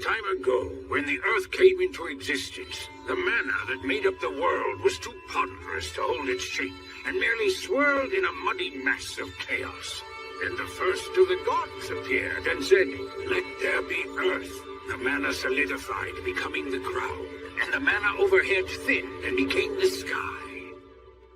time ago, when the Earth came into existence, the mana that made up the world was too ponderous to hold its shape, and merely swirled in a muddy mass of chaos. Then the first of the gods appeared and said, "Let there be Earth." The mana solidified, becoming the ground, and the mana overhead thinned and became the sky.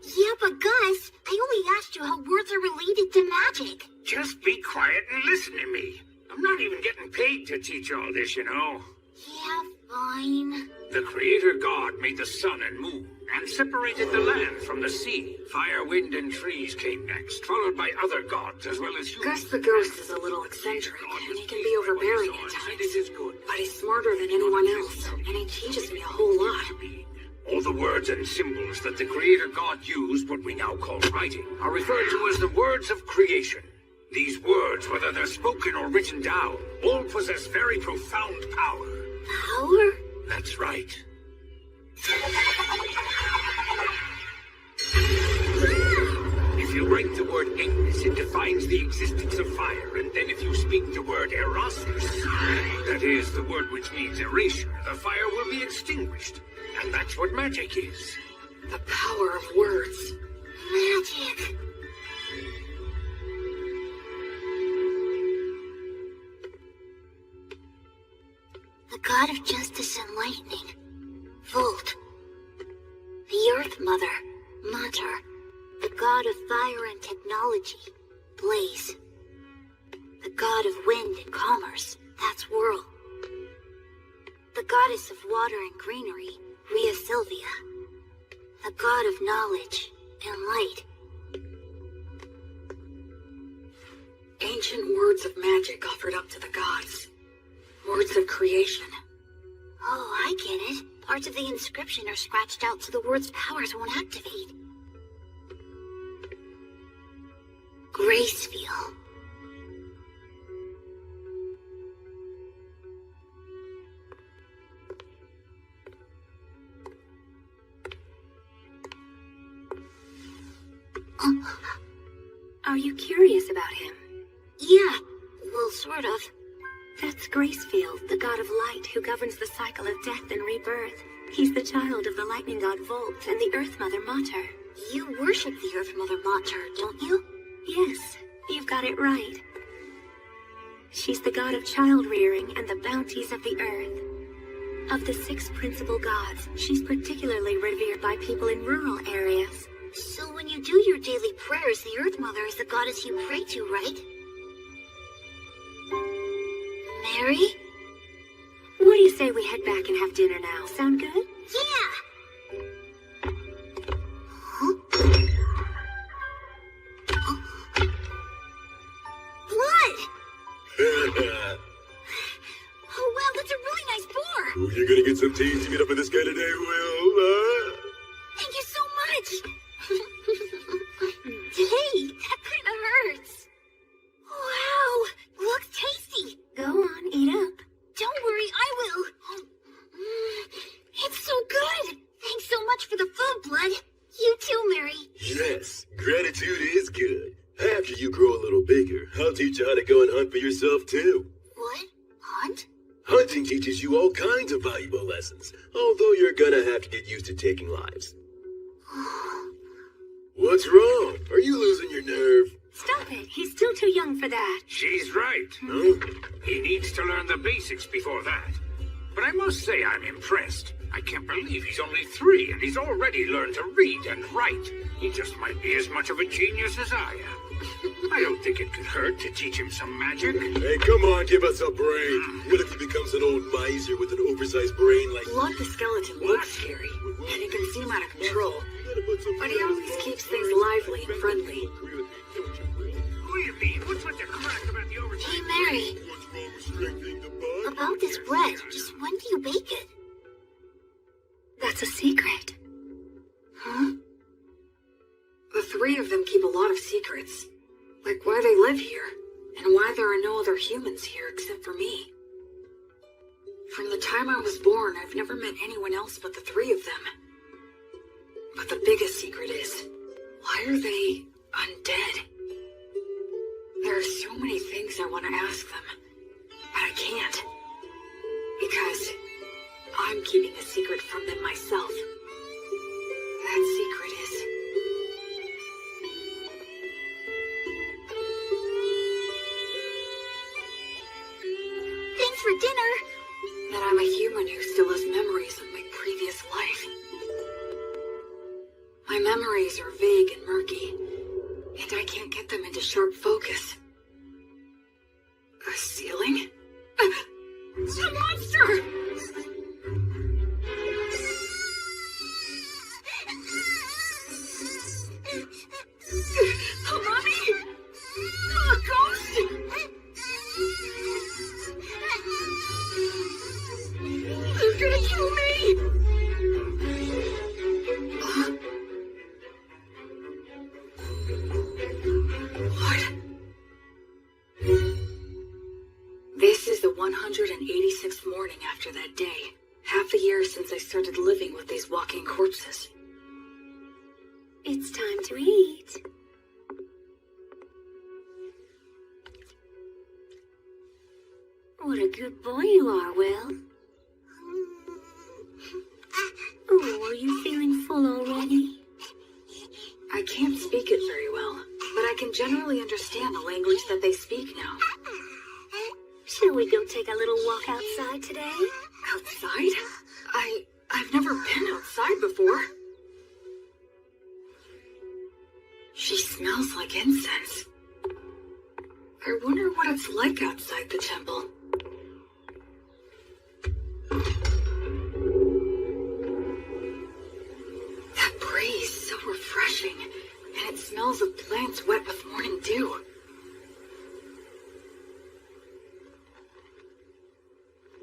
Yeah, but Gus, I only asked you how words are related to magic. Just be quiet and listen to me. I'm not even getting paid to teach all this, you know. Yeah, fine. The Creator God made the sun and moon, and separated the land from the sea. Fire, wind, and trees came next, followed by other gods as well as humans. Gus the Ghost is a little eccentric, and he can be overbearing at times. But he's smarter than anyone else, and he teaches me a whole lot. All the words and symbols that the Creator God used, what we now call writing, are referred to as the words of creation. These words, whether they're spoken or written down, all possess very profound power. Power? That's right. If you write the word Ignis, it defines the existence of fire, and then if you speak the word Erasmus, that is, the word which means erasure, the fire will be extinguished. And that's what magic is. The power of words. Magic. The god of justice and lightning. Volt. The Earth Mother. Mater. The god of fire and technology. Blaze. The god of wind and commerce. That's Whirl. The goddess of water and greenery. Rhea Sylvia. The god of knowledge and light. Ancient words of magic offered up to the gods. Words of creation. Oh, I get it. Parts of the inscription are scratched out so the word's powers won't activate. Gracefeel. Are you curious about him? Yeah, well, sort of. That's Gracefield, the god of light who governs the cycle of death and rebirth. He's the child of the lightning god Volt and the Earth Mother Mater. You worship the Earth Mother Mater, don't you? Yes, you've got it right. She's the god of child-rearing and the bounties of the earth. Of the 6 principal gods, she's particularly revered by people in rural areas. So when you do your daily prayers, the Earth Mother is the goddess you pray to, right? Mary? What do you say we head back and have dinner now? Sound good? Yeah! Huh? Blood! Oh, wow, that's a really nice boar! Oh, you're gonna get some tasty meat up in this guy today, Will. Thank you so much! Hey, that kind of hurts. Wow, looks tasty. Go on, eat up. Don't worry, I will. It's so good. Thanks so much for the food, Blood. You too, Mary. Yes, gratitude is good. After you grow a little bigger, I'll teach you how to go and hunt for yourself, too. What? Hunt? Hunting teaches you all kinds of valuable lessons, although you're gonna have to get used to taking lives. What's wrong? Are you losing your nerve? Stop it. He's still too young for that. She's right. No? He needs to learn the basics before that. But I must say I'm impressed. I can't believe he's only 3 and he's already learned to read and write. He just might be as much of a genius as I am. I don't think it could hurt to teach him some magic. Hey, come on, give us a break. What if he becomes an old miser with an oversized brain like... Blood the skeleton looks scary, and he can seem out of control. But he always keeps things lively and friendly. Who do you mean? What's with the crack about the overtime? Hey, Mary. About this bread, just when do you bake it? That's a secret. Huh? The 3 of them keep a lot of secrets. Like why they live here, and why there are no other humans here except for me. From the time I was born, I've never met anyone else but the 3 of them. But the biggest secret is, why are they undead? There are so many things I want to ask them, but I can't. keeping a secret from them myself. That secret is... Thanks for dinner. that I'm a human who still has memories of my previous life. My memories are vague and murky, and I can't get them into sharp focus. A ceiling? It's a monster! Mommy! A ghost! They're gonna kill me! What? This is the 186th morning after that day. Half a year since I started living with these walking corpses. It's time to eat. What a good boy you are, Will. Oh, are you feeling full already? I can't speak it very well, but I can generally understand the language that they speak now. Shall we go take a little walk outside today? Outside? I've never been outside before. She smells like incense. I wonder what it's like outside the temple. That breeze, so refreshing, and it smells of plants wet with morning dew.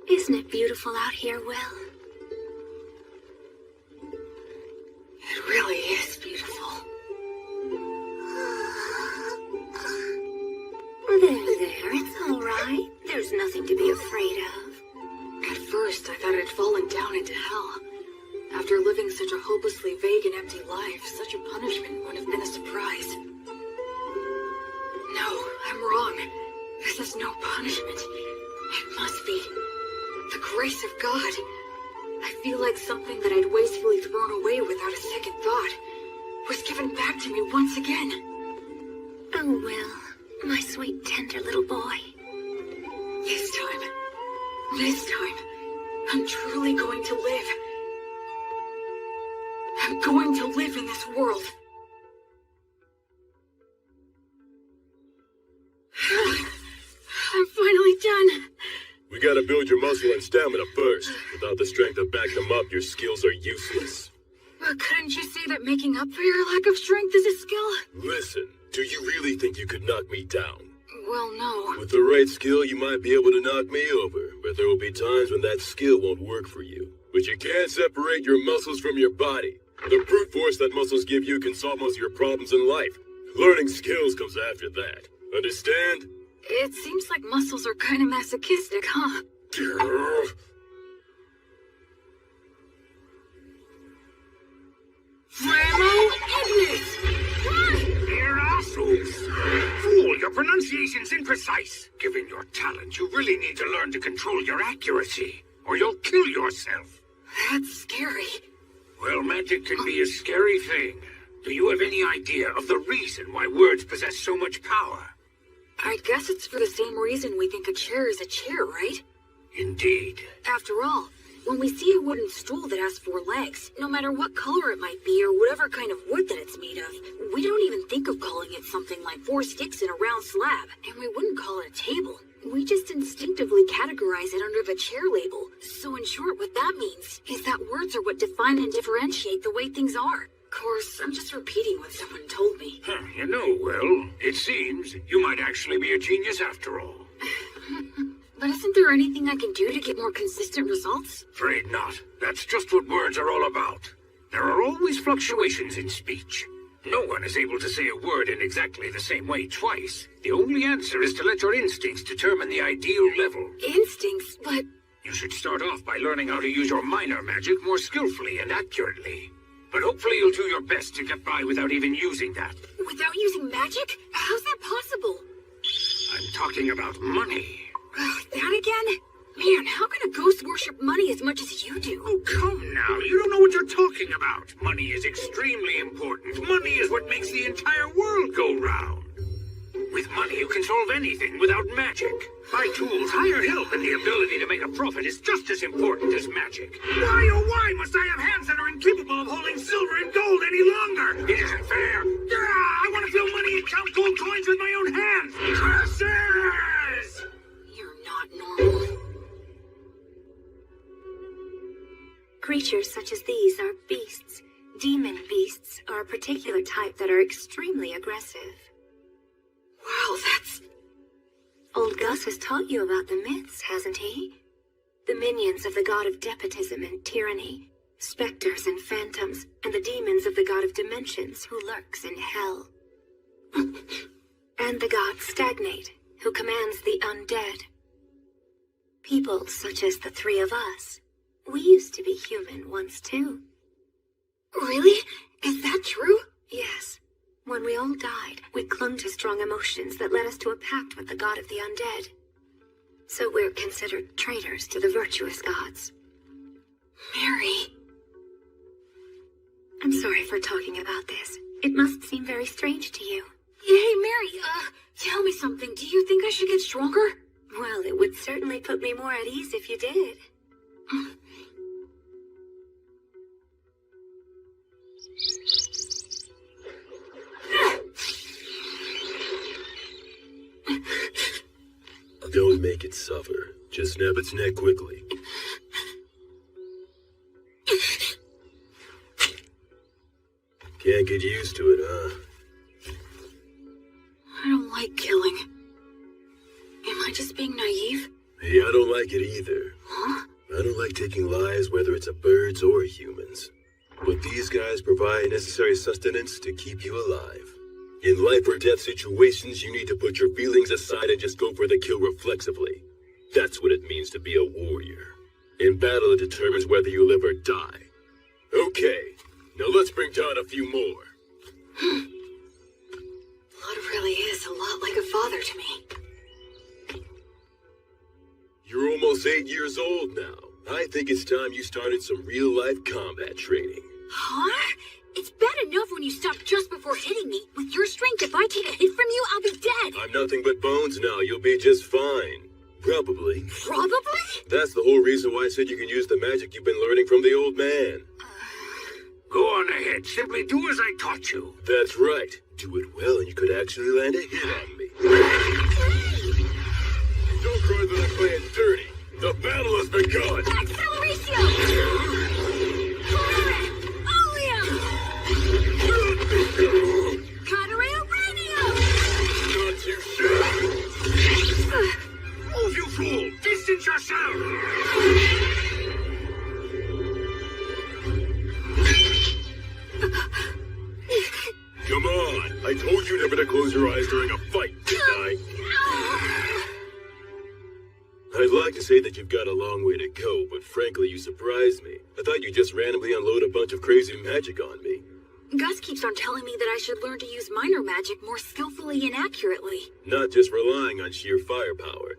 Isn't it beautiful out here, Will? It really is beautiful. There, it's all right. There's nothing to be afraid of. At first, I thought I'd fallen down into hell. After living such a hopelessly vague and empty life, such a punishment would have been a surprise. No, I'm wrong. This is no punishment. It must be the grace of God. I feel like something that I'd wastefully thrown away without a second thought was given back to me once again. Oh, Will, my sweet, tender little boy. This time, I'm truly going to live. I'm going to live in this world. I'm finally done. We gotta build your muscle and stamina first. Without the strength to back them up, your skills are useless. But couldn't you say that making up for your lack of strength is a skill? Listen, do you really think you could knock me down? Well, no. With the right skill, you might be able to knock me over, but there will be times when that skill won't work for you. But you can't separate your muscles from your body. The brute force that muscles give you can solve most of your problems in life. Learning skills comes after that. Understand? It seems like muscles are kind of masochistic, huh? Flammo Ignis! You're assholes! Fool, your pronunciation's imprecise. Given your talent, you really need to learn to control your accuracy, or you'll kill yourself. That's scary. Well, magic can be a scary thing. Do you have any idea of the reason why words possess so much power? I guess it's for the same reason we think a chair is a chair, right? Indeed. After all, when we see a wooden stool that has 4 legs, no matter what color it might be or whatever kind of wood that it's made of, we don't even think of calling it something like 4 sticks in a round slab, and we wouldn't call it a table. We just instinctively categorize it under the chair label. So in short, what that means is that words are what define and differentiate the way things are. Of course, I'm just repeating what someone told me. You know, Will, it seems you might actually be a genius after all. But isn't there anything I can do to get more consistent results? Afraid not. That's just what words are all about. There are always fluctuations in speech. No one is able to say a word in exactly the same way twice. The only answer is to let your instincts determine the ideal level. Instincts? But... You should start off by learning how to use your minor magic more skillfully and accurately. But hopefully you'll do your best to get by without even using that. Without using magic? How's that possible? I'm talking about money. That again? Man, how can a ghost worship money as much as you do. Oh, come now. You don't know what you're talking about. Money is extremely important. Money is what makes the entire world go round. With money, you can solve anything without magic. By tools, hired help, and the ability to make a profit is just as important as magic. Why, oh why, must I have hands that are incapable of holding silver and gold any longer? It isn't fair. I want to fill money and count gold coins with my own hands. Curses! You're not normal. Creatures such as these are beasts. Demon beasts are a particular type that are extremely aggressive. Wow, that's... Old Gus has taught you about the myths, hasn't he? The minions of the god of despotism and tyranny, specters and phantoms, and the demons of the god of dimensions who lurks in hell. And the god Stagnate, who commands the undead. People such as the three of us. We used to be human once too. Really? Is that true? Yes. When we all died, we clung to strong emotions that led us to a pact with the god of the undead. So we're considered traitors to the virtuous gods. Mary. I'm sorry for talking about this. It must seem very strange to you. Hey, Mary, tell me something. Do you think I should get stronger? Well, it would certainly put me more at ease if you did. Don't make it suffer. Just snap its neck quickly. Can't get used to it, huh? I don't like killing. Am I just being naive? Hey, I don't like it either. Huh? I don't like taking lives, whether it's a birds or humans. But these guys provide necessary sustenance to keep you alive. In life or death situations, you need to put your feelings aside and just go for the kill reflexively. That's what it means to be a warrior. In battle, it determines whether you live or die. Okay, now let's bring down a few more. Blood really is a lot like a father to me. You're almost 8 years old now. I think it's time you started some real-life combat training. Huh? It's bad enough when you stop just before hitting me. With your strength, if I take a hit from you, I'll be dead. I'm nothing but bones now. You'll be just fine. Probably. Probably? That's the whole reason why I said you can use the magic you've been learning from the old man. Go on ahead. Simply do as I taught you. That's right. Do it well and you could actually land a hit on me. Don't cry that I'm playing dirty. The battle has begun. Acceleratio! Catarrhea radio! Not too shabby. Move, you fool! Distance yourself! Come on. I told you never to close your eyes during a fight, didn't I? I'd like to say that you've got a long way to go, but frankly, you surprised me. I thought you'd just randomly unload a bunch of crazy magic on me. Gus keeps on telling me that I should learn to use minor magic more skillfully and accurately. Not just relying on sheer firepower.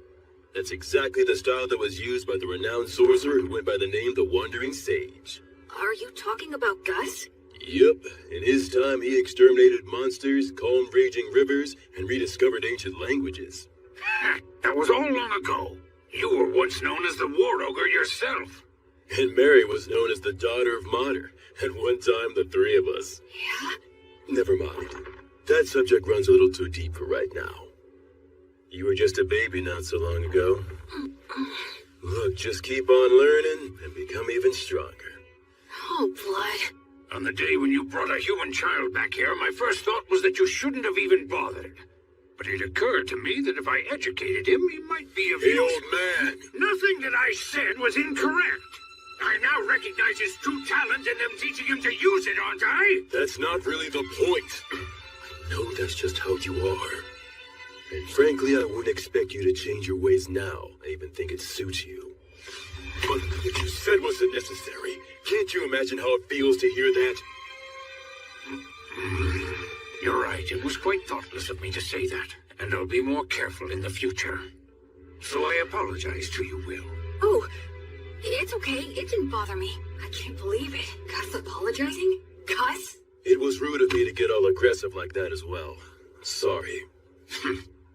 That's exactly the style that was used by the renowned sorcerer who went by the name the Wandering Sage. Are you talking about Gus? Yep. In his time, he exterminated monsters, calmed raging rivers, and rediscovered ancient languages. That was all long ago. You were once known as the War Ogre yourself. And Mary was known as the daughter of Mater. At one time, the three of us. Yeah? Never mind. That subject runs a little too deep for right now. You were just a baby not so long ago. Look, just keep on learning and become even stronger. Oh, Blood. On the day when you brought a human child back here, my first thought was that you shouldn't have even bothered. But it occurred to me that if I educated him, he might be of Hey, use. old man! Nothing that I said was incorrect. I now recognize his true talent and am teaching him to use it, aren't I? That's not really the point. I know that's just how you are. And frankly, I wouldn't expect you to change your ways now. I even think it suits you. But what you said wasn't necessary. Can't you imagine how it feels to hear that? You're right. It was quite thoughtless of me to say that. And I'll be more careful in the future. So I apologize to you, Will. Oh, It's okay. It didn't bother me. I can't believe it. Gus apologizing? Gus? It was rude of me to get all aggressive like that as well. Sorry.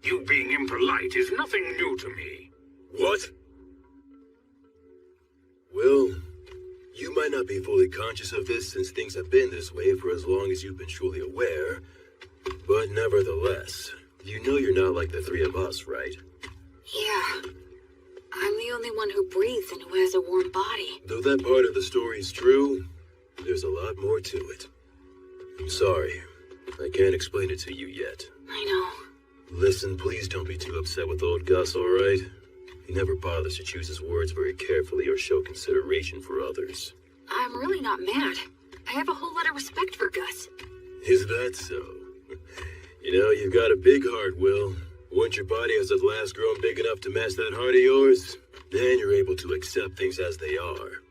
You being impolite is nothing new to me. What? Well, you might not be fully conscious of this since things have been this way for as long as you've been truly aware. But nevertheless, you know you're not like the three of us, right? Yeah. I'm the only one who breathes and who has a warm body. Though that part of the story is true, there's a lot more to it. I'm sorry. I can't explain it to you yet. I know. Listen, please don't be too upset with old Gus, alright? He never bothers to choose his words very carefully or show consideration for others. I'm really not mad. I have a whole lot of respect for Gus. Is that so? You know, you've got a big heart, Will. Once your body has at last grown big enough to match that heart of yours, then you're able to accept things as they are.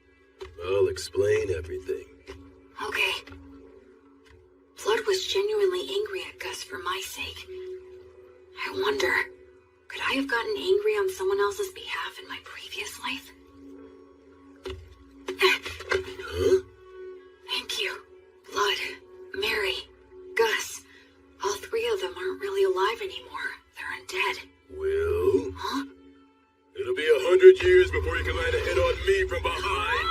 I'll explain everything. Okay. Blood was genuinely angry at Gus for my sake. I wonder, could I have gotten angry on someone else's behalf in my previous life? Huh? Thank you. Blood, Mary, Gus. All three of them aren't really alive anymore. They're undead. Will? Huh? It'll be 100 years before you can land a hit on me from behind.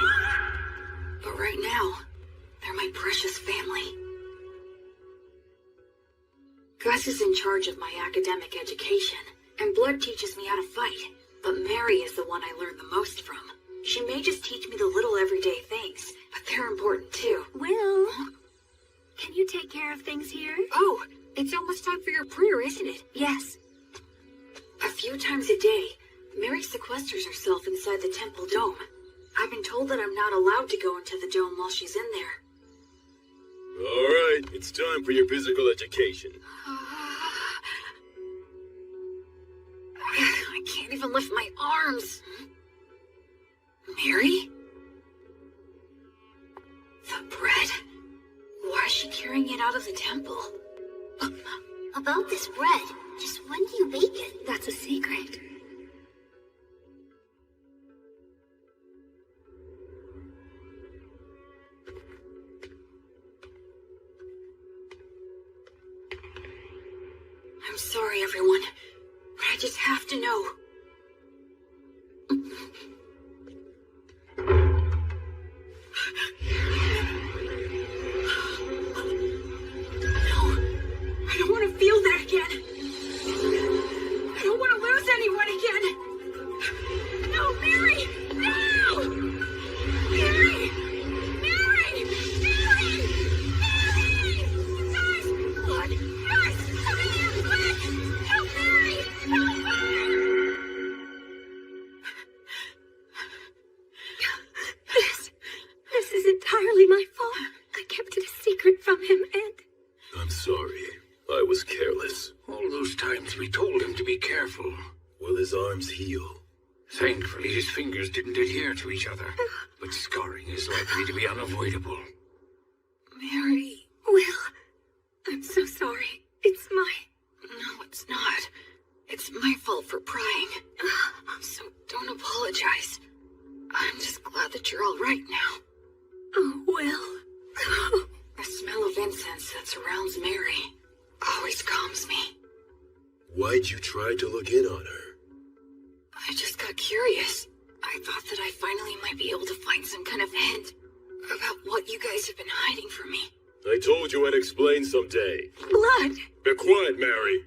But right now, they're my precious family. Gus is in charge of my academic education, and Blood teaches me how to fight. But Mary is the one I learned the most from. She may just teach me the little everyday things, but they're important too. Will, can you take care of things here? Oh, it's almost time for your prayer, isn't it? Yes. A few times a day, Mary sequesters herself inside the temple dome. I've been told that I'm not allowed to go into the dome while she's in there. Alright, it's time for your physical education. I can't even lift my arms. Mary? The bread? Why is she carrying it out of the temple? About this bread, just when do you bake it? That's a secret. I'm sorry, everyone, but I just have to know. No, I don't want to feel that again. I don't want to lose anyone again. No, Mary! No! Mary! Mary! Mary! Mary! Guys! Blood! Guys! Come in here, quick! Help Mary! Help her! This is entirely my fault. I kept it a secret from him, and I'm sorry. I was careless. All those times we told him to be careful. Will his arms heal? Thankfully, his fingers didn't adhere to each other. But scarring is likely to be unavoidable. Mary... Will, I'm so sorry. It's my... No, it's not. It's my fault for prying. So don't apologize. I'm just glad that you're all right now. Oh, Will. The smell of incense that surrounds Mary always calms me. Why'd you try to look in on her? I just got curious. I thought that I finally might be able to find some kind of hint about what you guys have been hiding from me. I told you I'd explain someday. Blood! Be quiet, Mary.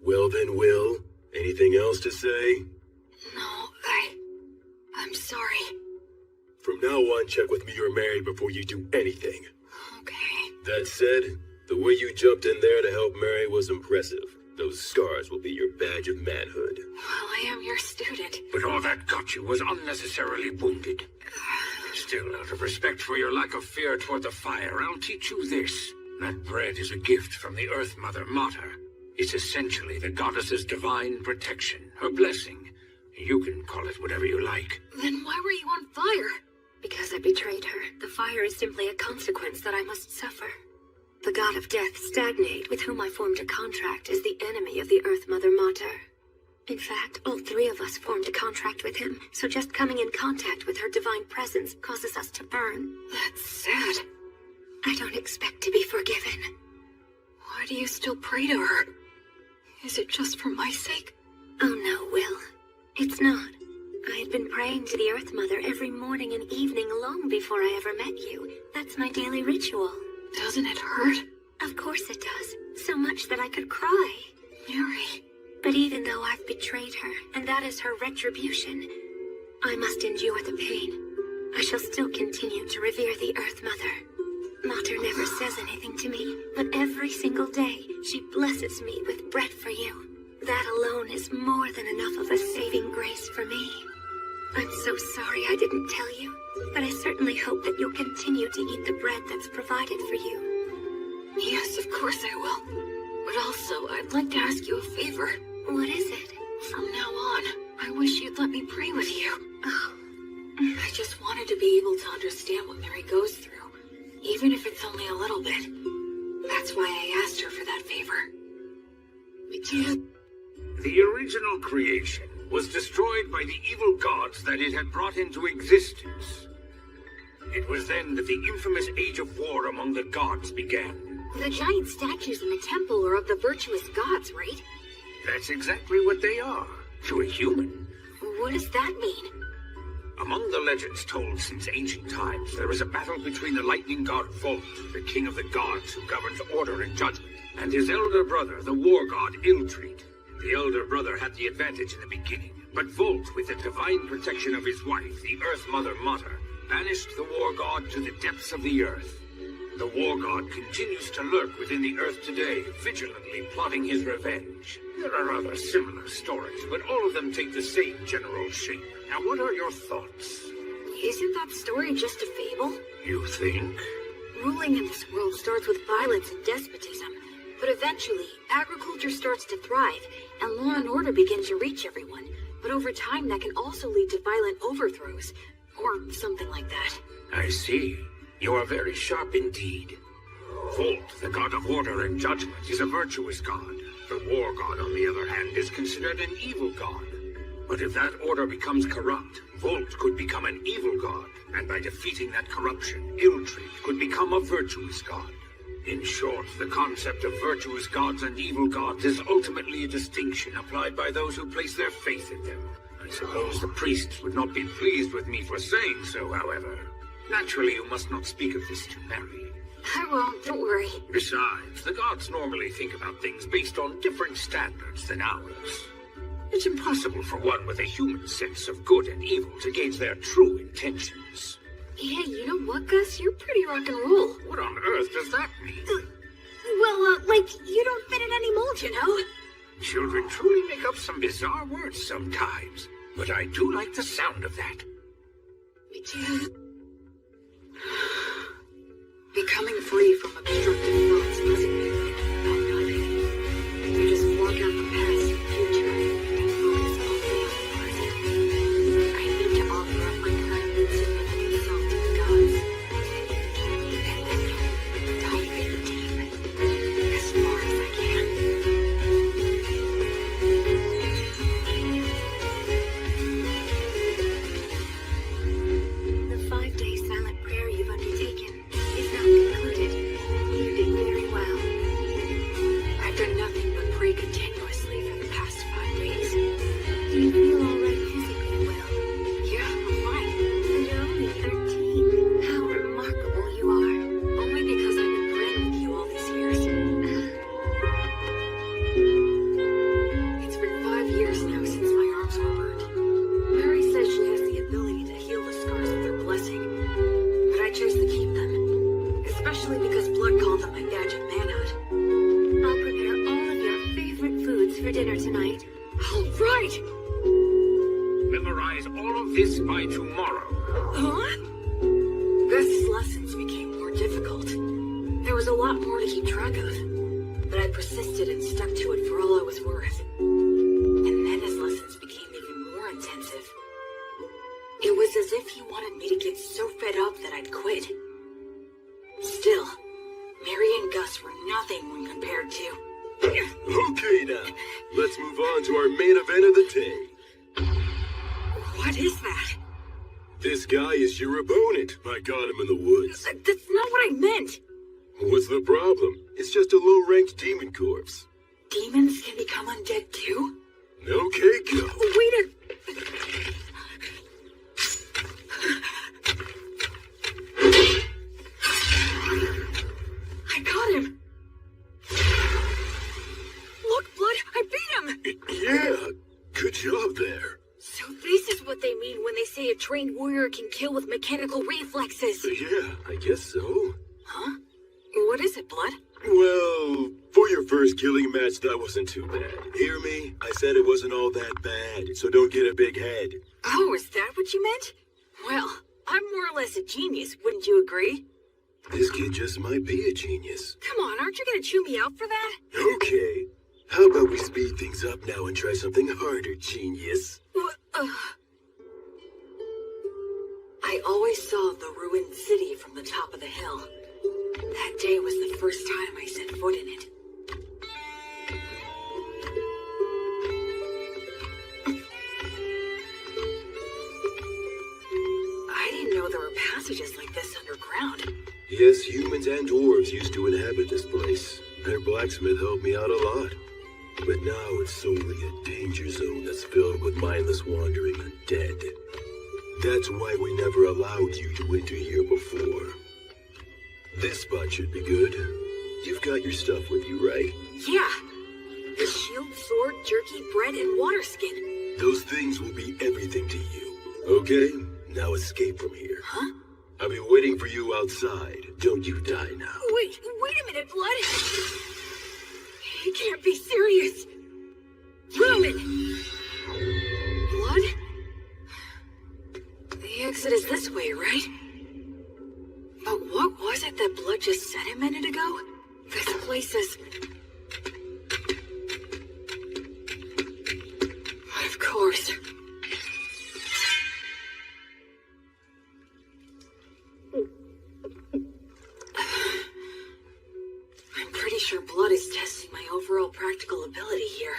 Well then, Will, anything else to say? No, I'm sorry. From now on, check with me or Mary before you do anything. Okay. That said, the way you jumped in there to help Mary was impressive. Those scars will be your badge of manhood. Well, I am your student. But all that got you was unnecessarily wounded. Still, out of respect for your lack of fear toward the fire, I'll teach you this. That bread is a gift from the Earth Mother Mater. It's essentially the goddess's divine protection, her blessing. You can call it whatever you like. Then why were you on fire? Because I betrayed her. The fire is simply a consequence that I must suffer. The god of death, Stagnate, with whom I formed a contract, is the enemy of the Earth Mother Mater. In fact, all three of us formed a contract with him, so just coming in contact with her divine presence causes us to burn. That's sad. I don't expect to be forgiven. Why do you still pray to her? Is it just for my sake? Oh no, Will. It's not. I had been praying to the Earth Mother every morning and evening long before I ever met you. That's my daily ritual. Doesn't it hurt? Of course it does. So much that I could cry. Mary. But even though I've betrayed her, and that is her retribution, I must endure the pain. I shall still continue to revere the Earth Mother. Mater never says anything to me, but every single day she blesses me with bread for you. That alone is more than enough of a saving grace for me. I'm so sorry I didn't tell you, but I certainly hope that you'll continue to eat the bread that's provided for you. Yes, of course I will. But also, I'd like to ask you a favor. What is it? From now on, I wish you'd let me pray with you. Oh. I just wanted to be able to understand what Mary goes through, even if it's only a little bit. That's why I asked her for that favor. The original creation was destroyed by the evil gods that it had brought into existence. It was then that the infamous Age of War among the gods began. The giant statues in the temple are of the virtuous gods, right? That's exactly what they are, to a human. What does that mean? Among the legends told since ancient times, there is a battle between the lightning god Volt, the king of the gods who governs order and judgment, and his elder brother, the war god Iltreat. The elder brother had the advantage in the beginning, but Volt, with the divine protection of his wife, the Earth Mother Mater, banished the war god to the depths of the earth. The war god continues to lurk within the earth today, vigilantly plotting his revenge. There are other similar stories, but all of them take the same general shape. Now, what are your thoughts? Isn't that story just a fable? You think? Ruling in this world starts with violence and despotism, but eventually, agriculture starts to thrive, and law and order begin to reach everyone. But over time, that can also lead to violent overthrows, or something like that. I see. You are very sharp indeed. Volt, the god of order and judgment, is a virtuous god. The war god, on the other hand, is considered an evil god. But if that order becomes corrupt, Volt could become an evil god, and by defeating that corruption, Iltreat could become a virtuous god. In short, the concept of virtuous gods and evil gods is ultimately a distinction applied by those who place their faith in them. I suppose the priests would not be pleased with me for saying so, however. Naturally, you must not speak of this to Mary. I won't, don't worry. Besides, the gods normally think about things based on different standards than ours. It's impossible for one with a human sense of good and evil to gauge their true intentions. Hey, you know what, Gus? You're pretty rock and roll. What on earth does that mean? Like, you don't fit in any mold, you know? Children truly make up some bizarre words sometimes, but I do like the sound of that. Becoming free from obstructive thoughts doesn't mean thinking about nothing. You just block out the past and future and focus only on the present. I need to offer up my current insignificant self to the gods. And then dive in deep, as far as I can. The 5-day silent prayer you've undertaken is now concluded. You did very well. I've done nothing but pray continuously for the past 5 days. Do you feel all right physically, Will? Yeah, I'm fine. And you're only 13. How remarkable you are. Only because I've been praying with you all these years. It's been 5 years now since my arms were burned. Mary says she has the ability to heal the scars with her blessing, but I chose to keep them, especially because blood called them my badge of manhood. I'll prepare all of your favorite foods for dinner tonight. All right! Memorize all of this by tomorrow. Huh? Gus's lessons became more difficult. There was a lot more to keep track of, but I persisted and stuck to it for all I was worth. And then his lessons became even more intensive. It was as if he wanted me to get so fed up that I'd quit. Still, Mary and Gus were nothing when compared to... Okay now, let's move on to our main event of the day. What is that? This guy is your opponent. I got him in the woods. That's not what I meant. What's the problem? It's just a low-ranked demon corpse. Demons can become undead too? Okay, go. Wait a... I got him! Look, Blood, I beat him! Yeah, good job there. So this is what they mean when they say a trained warrior can kill with mechanical reflexes. Yeah, I guess so. Huh? What is it, Blood? Well, for your first killing match, that wasn't too bad. Hear me? I said it wasn't all that bad, so don't get a big head. Oh, is that what you meant? Well, I'm more or less a genius, wouldn't you agree? This kid just might be a genius. Come on, aren't you gonna chew me out for that? Okay. How about we speed things up now and try something harder, genius? I always saw the ruined city from the top of the hill. That day was the first time I set foot in it. I didn't know there were passages like this underground. Yes, humans and dwarves used to inhabit this place. Their blacksmith helped me out a lot. But now it's solely a danger zone that's filled with mindless wandering undead. That's why we never allowed you to enter here before. This spot should be good. You've got your stuff with you, right? Yeah. The shield, sword, jerky, bread, and water skin. Those things will be everything to you. Okay? Now escape from here. Huh? I'll be waiting for you outside. Don't you die now. Wait a minute, Blood! He can't be serious! Roman! Blood? The exit is this way, right? But what was it that Blood just said a minute ago? This place is... Of course. I'm pretty sure Blood is testing my overall practical ability here.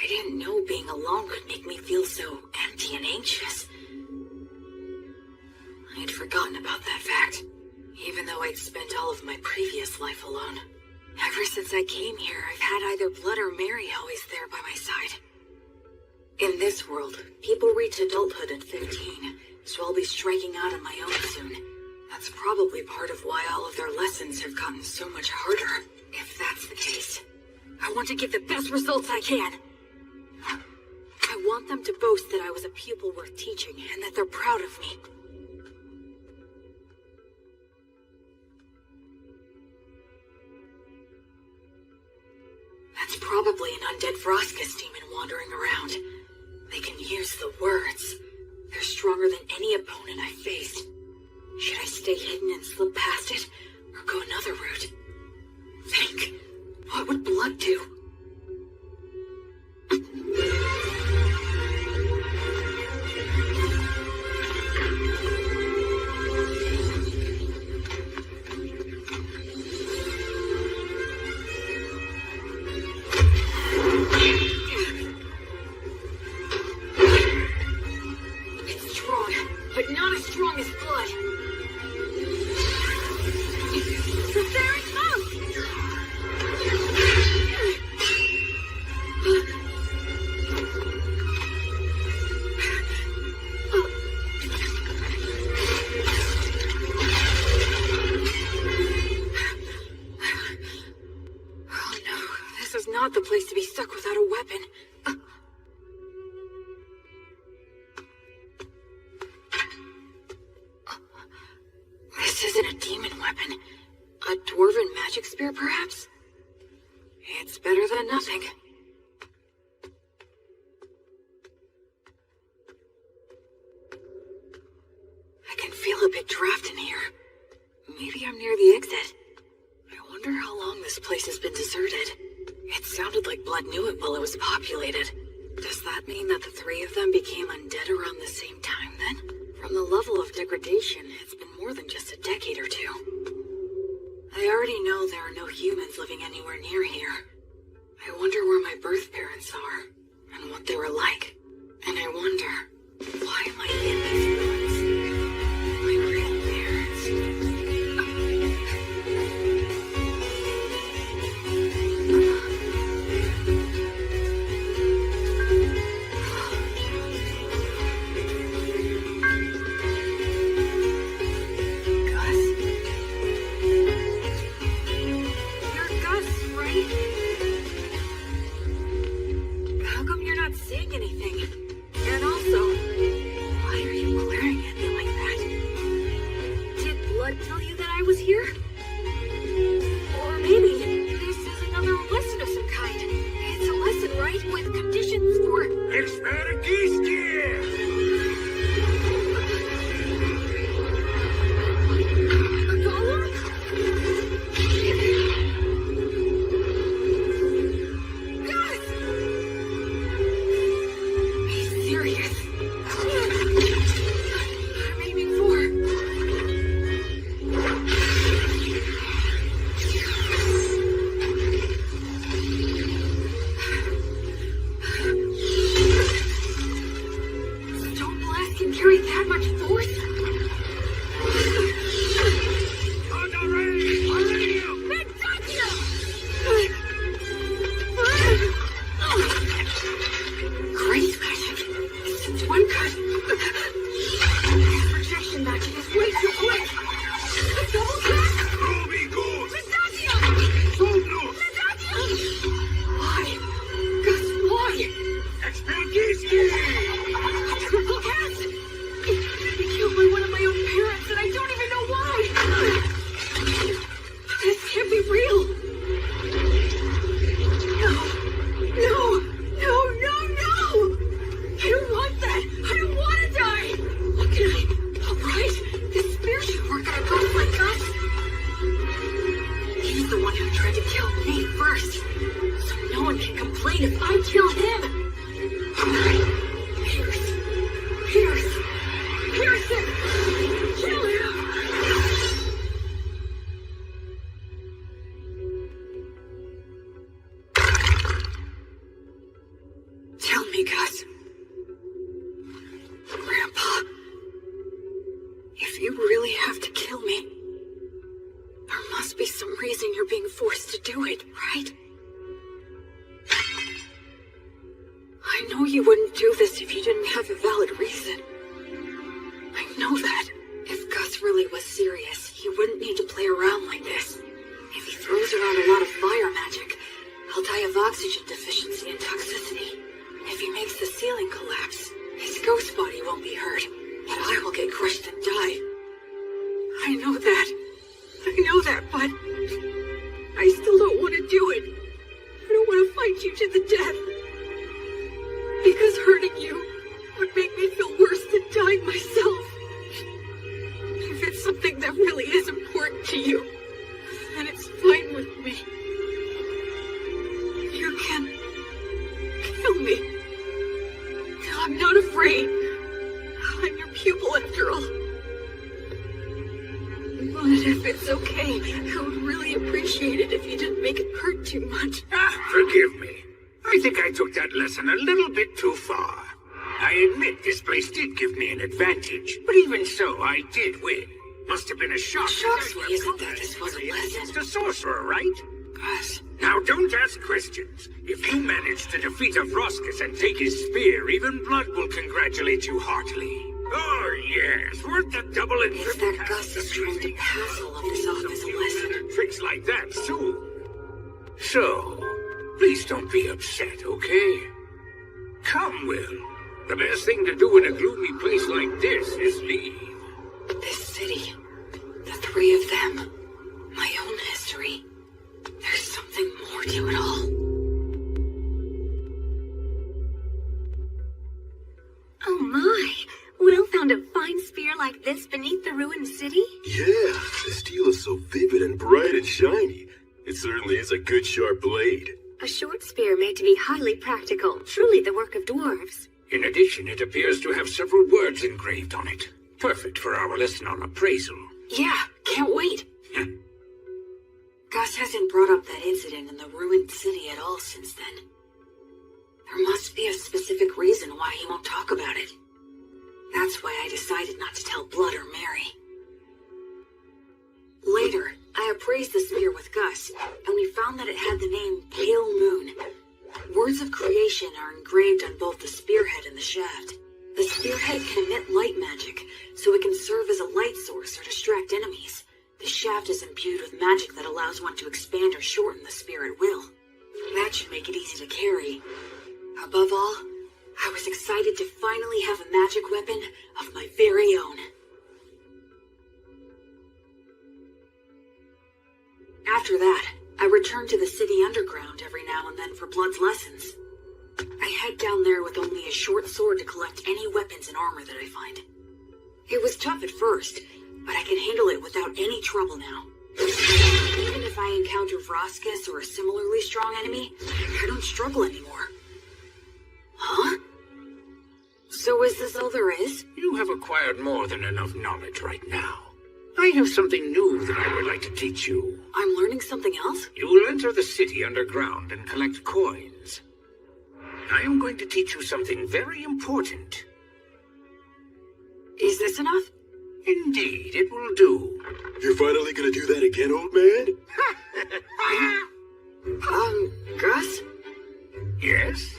I didn't know being alone could make me feel so empty and anxious. I had forgotten about that fact, even though I'd spent all of my previous life alone. Ever since I came here, I've had either Blood or Mary always there by my side. In this world, people reach adulthood at 15, so I'll be striking out on my own soon. That's probably part of why all of their lessons have gotten so much harder. If that's the case, I want to get the best results I can. I want them to boast that I was a pupil worth teaching and that they're proud of me. That's probably an undead Froskus demon wandering around. They can use the words. They're stronger than any opponent I faced. Should I stay hidden and slip past it, or go another route? Think. What would Blood do? It's strong, but not as strong as Blood. There it comes! Oh no, this is not the place to be stuck without a weapon. This isn't a demon weapon. A dwarven magic spear, perhaps? It's better than nothing. I can feel a bit draft in here. Maybe I'm near the exit. I wonder how long this place has been deserted. It sounded like Blood knew it while it was populated. Does that mean that the three of them became undead around the same time, then? From the level of degradation, it's been more than just a decade or two. I already know there are no humans living anywhere near here. I wonder where my birth parents are, and what they were like. And I wonder, why am I in these ruins? My real parents. Forgive me. I think I took that lesson a little bit too far. I admit this place did give me an advantage, but even so, I did win. Must have been a shock. Shocks me isn't that this was a lesson. It's the sorcerer, right? Gus. Now don't ask questions. If you manage to defeat Afroscus and take his spear, even Blood will congratulate you heartily. Oh yes, worth the double and It's that Gus is trying to pass all of this off as a lesson. Tricks like that too. So, please don't be upset, okay? Come, Will. The best thing to do in a gloomy place like this is leave. This city, the three of them, my own history. There's something more to it all. Oh my! Will found a fine spear like this beneath the ruined city? Yeah, the steel is so vivid and bright and shiny. It certainly is a good sharp blade. A short spear made to be highly practical, truly the work of dwarves. In addition, it appears to have several words engraved on it. Perfect for our lesson on appraisal. Yeah, can't wait. Gus hasn't brought up that incident in the ruined city at all since then. There must be a specific reason why he won't talk about it. That's why I decided not to tell Blood or Mary. Later, I appraised the spear with Gus, and we found that it had the name Pale Moon. Words of creation are engraved on both the spearhead and the shaft. The spearhead can emit light magic, so it can serve as a light source or distract enemies. The shaft is imbued with magic that allows one to expand or shorten the spear at will. That should make it easy to carry. Above all, I was excited to finally have a magic weapon of my very own. After that, I returned to the city underground every now and then for Blood's lessons. I head down there with only a short sword to collect any weapons and armor that I find. It was tough at first, but I can handle it without any trouble now. Even if I encounter Vroskus or a similarly strong enemy, I don't struggle anymore. Huh? So is this all there is? You have acquired more than enough knowledge right now. I have something new that I would like to teach you. I'm learning something else? You will enter the city underground and collect coins. I am going to teach you something very important. Is this enough? Indeed, it will do. You're finally gonna do that again, old man? Gus? Yes?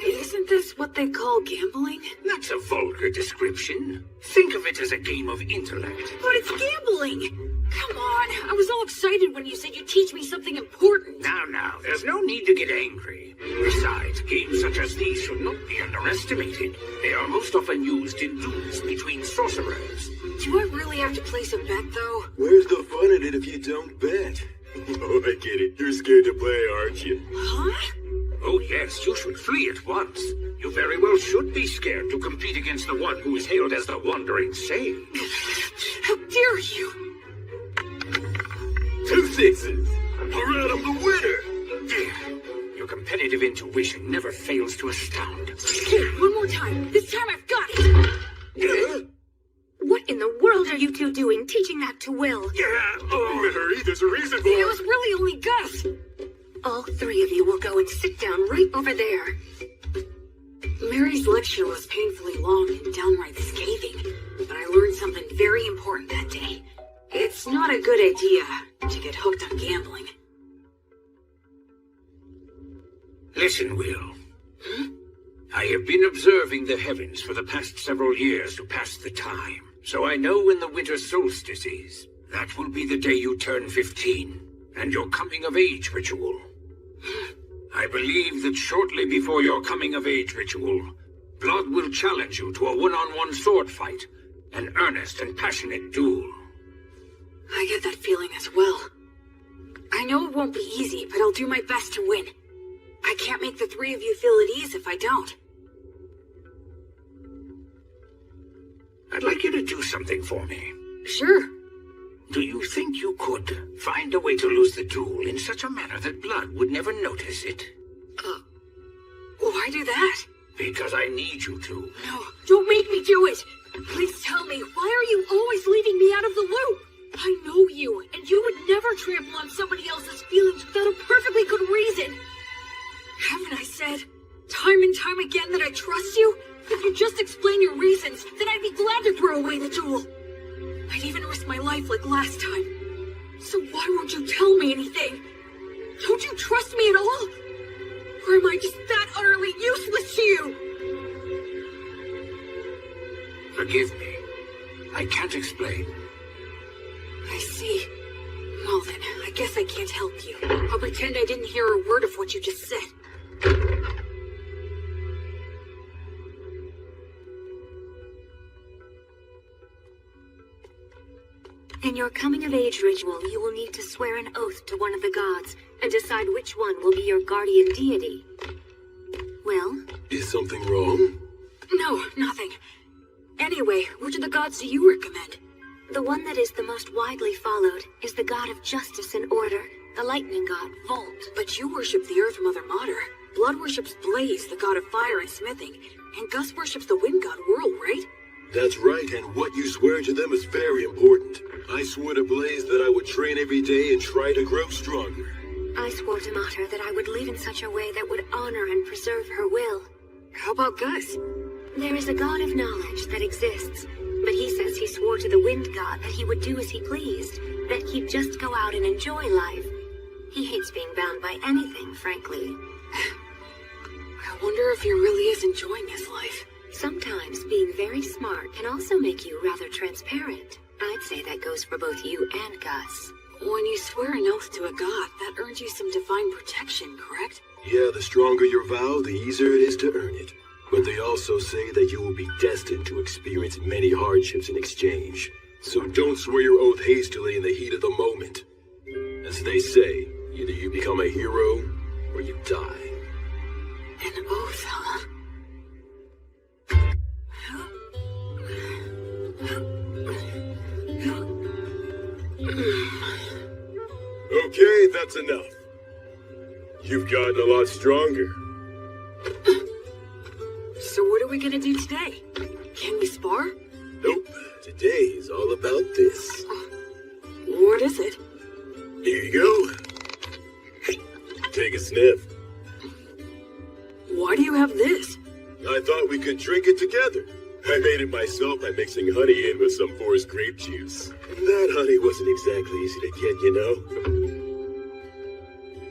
Isn't this what they call gambling? That's a vulgar description. Think of it as a game of intellect. But it's gambling! Come on, I was all excited when you said you'd teach me something important. Now, there's no need to get angry. Besides, games such as these should not be underestimated. They are most often used in duels between sorcerers. Do I really have to place a bet, though? Where's the fun in it if you don't bet? Oh, I get it. You're scared to play, aren't you? Huh? Oh yes, you should flee at once. You very well should be scared to compete against the one who is hailed as the Wandering Sage. How dare you! 2 6s! Alright, I'm the winner! Dear, your competitive intuition never fails to astound. Okay, one more time. This time I've got it! What in the world are you two doing, teaching that to Will? Mary, there's a reason for It was really only Gus! All 3 of you will go and sit down right over there. Mary's lecture was painfully long and downright scathing, but I learned something very important that day. It's not a good idea to get hooked on gambling. Listen, Will. I have been observing the heavens for the past several years to pass the time, so I know when the winter solstice is. That will be the day you turn 15, and your coming-of-age ritual. I believe that shortly before your coming-of-age ritual, Blood will challenge you to a one-on-one sword fight, an earnest and passionate duel. I get that feeling as well. I know it won't be easy, but I'll do my best to win. I can't make the 3 of you feel at ease if I don't. I'd like you to do something for me. Sure. Do you think you could find a way to lose the duel in such a manner that Blood would never notice it? Why do that? Because I need you to. No, don't make me do it! Please tell me, why are you always leaving me out of the loop? I know you, and you would never trample on somebody else's feelings without a perfectly good reason. Haven't I said, time and time again, that I trust you? If you just explain your reasons, then I'd be glad to throw away the duel. I'd even risk my life like last time. So why won't you tell me anything? Don't you trust me at all? Or am I just that utterly useless to you? Forgive me. I can't explain. I see. Well then, I guess I can't help you. I'll pretend I didn't hear a word of what you just said. In your coming-of-age ritual, you will need to swear an oath to one of the gods and decide which one will be your guardian deity. Well? Is something wrong? No, nothing. Anyway, which of the gods do you recommend? The one that is the most widely followed is the god of justice and order, the lightning god, Volt. But you worship the Earth Mother Mater. Blood worships Blaze, the god of fire and smithing. And Gus worships the wind god, Whirl, right? That's right, and what you swear to them is very important. I swore to Blaze that I would train every day and try to grow stronger. I swore to Mater that I would live in such a way that would honor and preserve her will. How about Gus? There is a god of knowledge that exists, but he says he swore to the wind god that he would do as he pleased, that he'd just go out and enjoy life. He hates being bound by anything, frankly. I wonder if he really is enjoying his life. Sometimes being very smart can also make you rather transparent. I'd say that goes for both you and Gus. When you swear an oath to a god, that earns you some divine protection, correct? Yeah, the stronger your vow, the easier it is to earn it. But they also say that you will be destined to experience many hardships in exchange. So don't swear your oath hastily in the heat of the moment. As they say, either you become a hero, or you die. An oath, huh? Okay, that's enough. You've gotten a lot stronger. So what are we gonna do today? Can we spar? Nope, today is all about this. What is it? Here you go. Take a sniff. Why do you have this? I thought we could drink it together. I made it myself by mixing honey in with some forest grape juice. And that honey wasn't exactly easy to get, you know?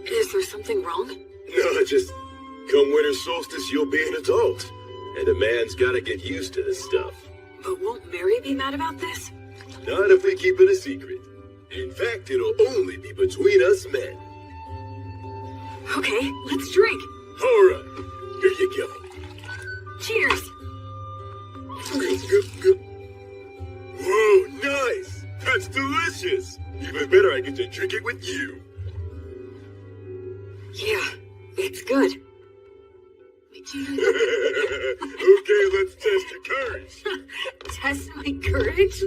Is there something wrong? No, just come winter solstice, you'll be an adult. And a man's gotta get used to this stuff. But won't Mary be mad about this? Not if we keep it a secret. In fact, it'll only be between us men. Okay, let's drink. All right, here you go. Cheers. Whoa, nice! That's delicious! Even better, I get to drink it with you. Yeah, it's good. Okay, let's test your courage. Test my courage?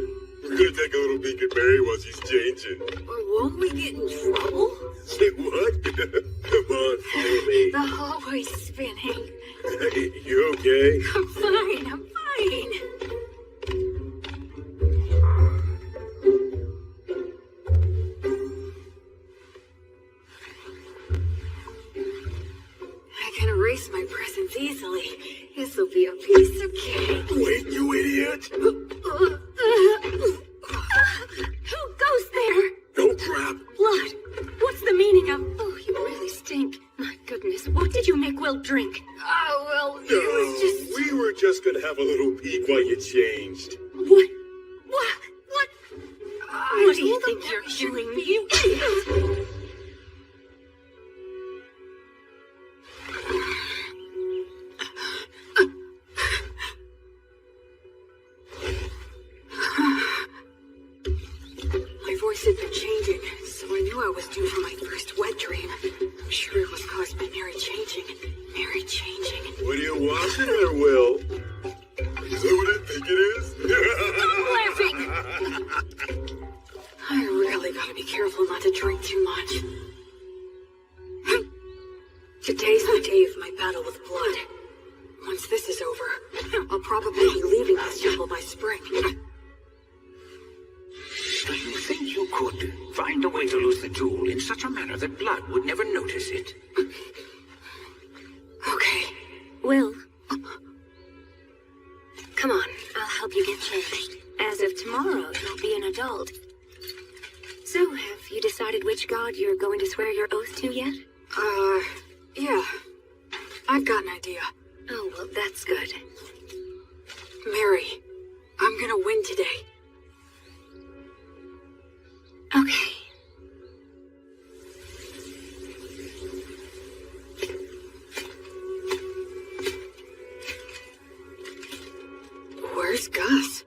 We're gonna take a little peek at Mary while she's changing. Won't we get in trouble? Say what? Come on, follow me. The hallway's spinning. Hey, you okay? I'm fine, I'm fine. I can erase my presence easily. This'll be a piece of cake. Wait, you idiot! Who goes there? Oh, crap! Blood. What's the meaning of... Oh, you really stink. My goodness, what did you make Will drink? Oh, well, it No, was just... we were just gonna have a little peek while you changed. What? I What do you told them think you're that should doing, be- you idiot? My voice had been changing, so I knew I was due for my first wet dream. I'm sure it was caused by Mary changing. Mary changing. What are you watching there, Will? Is that what I think it is? Laughing! I really gotta be careful not to drink too much. Today's the day of my battle with blood. Once this is over, I'll probably be leaving this jungle by spring. Do you think you could find a way to lose the jewel in such a manner that blood would never notice it? Okay. Will. Come on, I'll help you get changed. As of tomorrow, you'll be an adult. So, have you decided which god you're going to swear your oath to yet? Yeah. I've got an idea. Oh, well, that's good. Mary, I'm gonna win today. Okay. Where's Gus?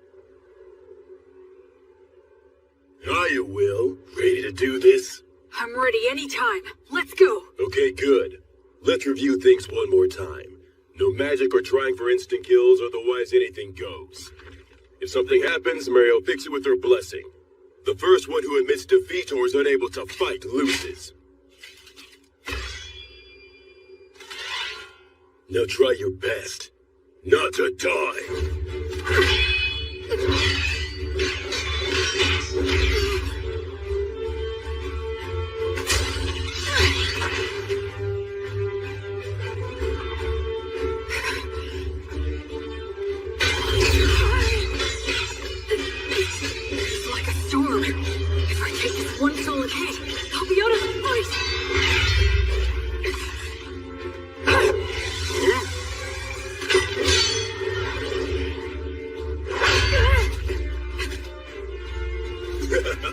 Hiya, Will. Ready to do this? I'm ready anytime. Let's go. Okay, good. Let's review things one more time. No magic or trying for instant kills, otherwise anything goes. If something happens, Mary will fix it with her blessing. The first one who admits defeat or is unable to fight loses. Now try your best not to die.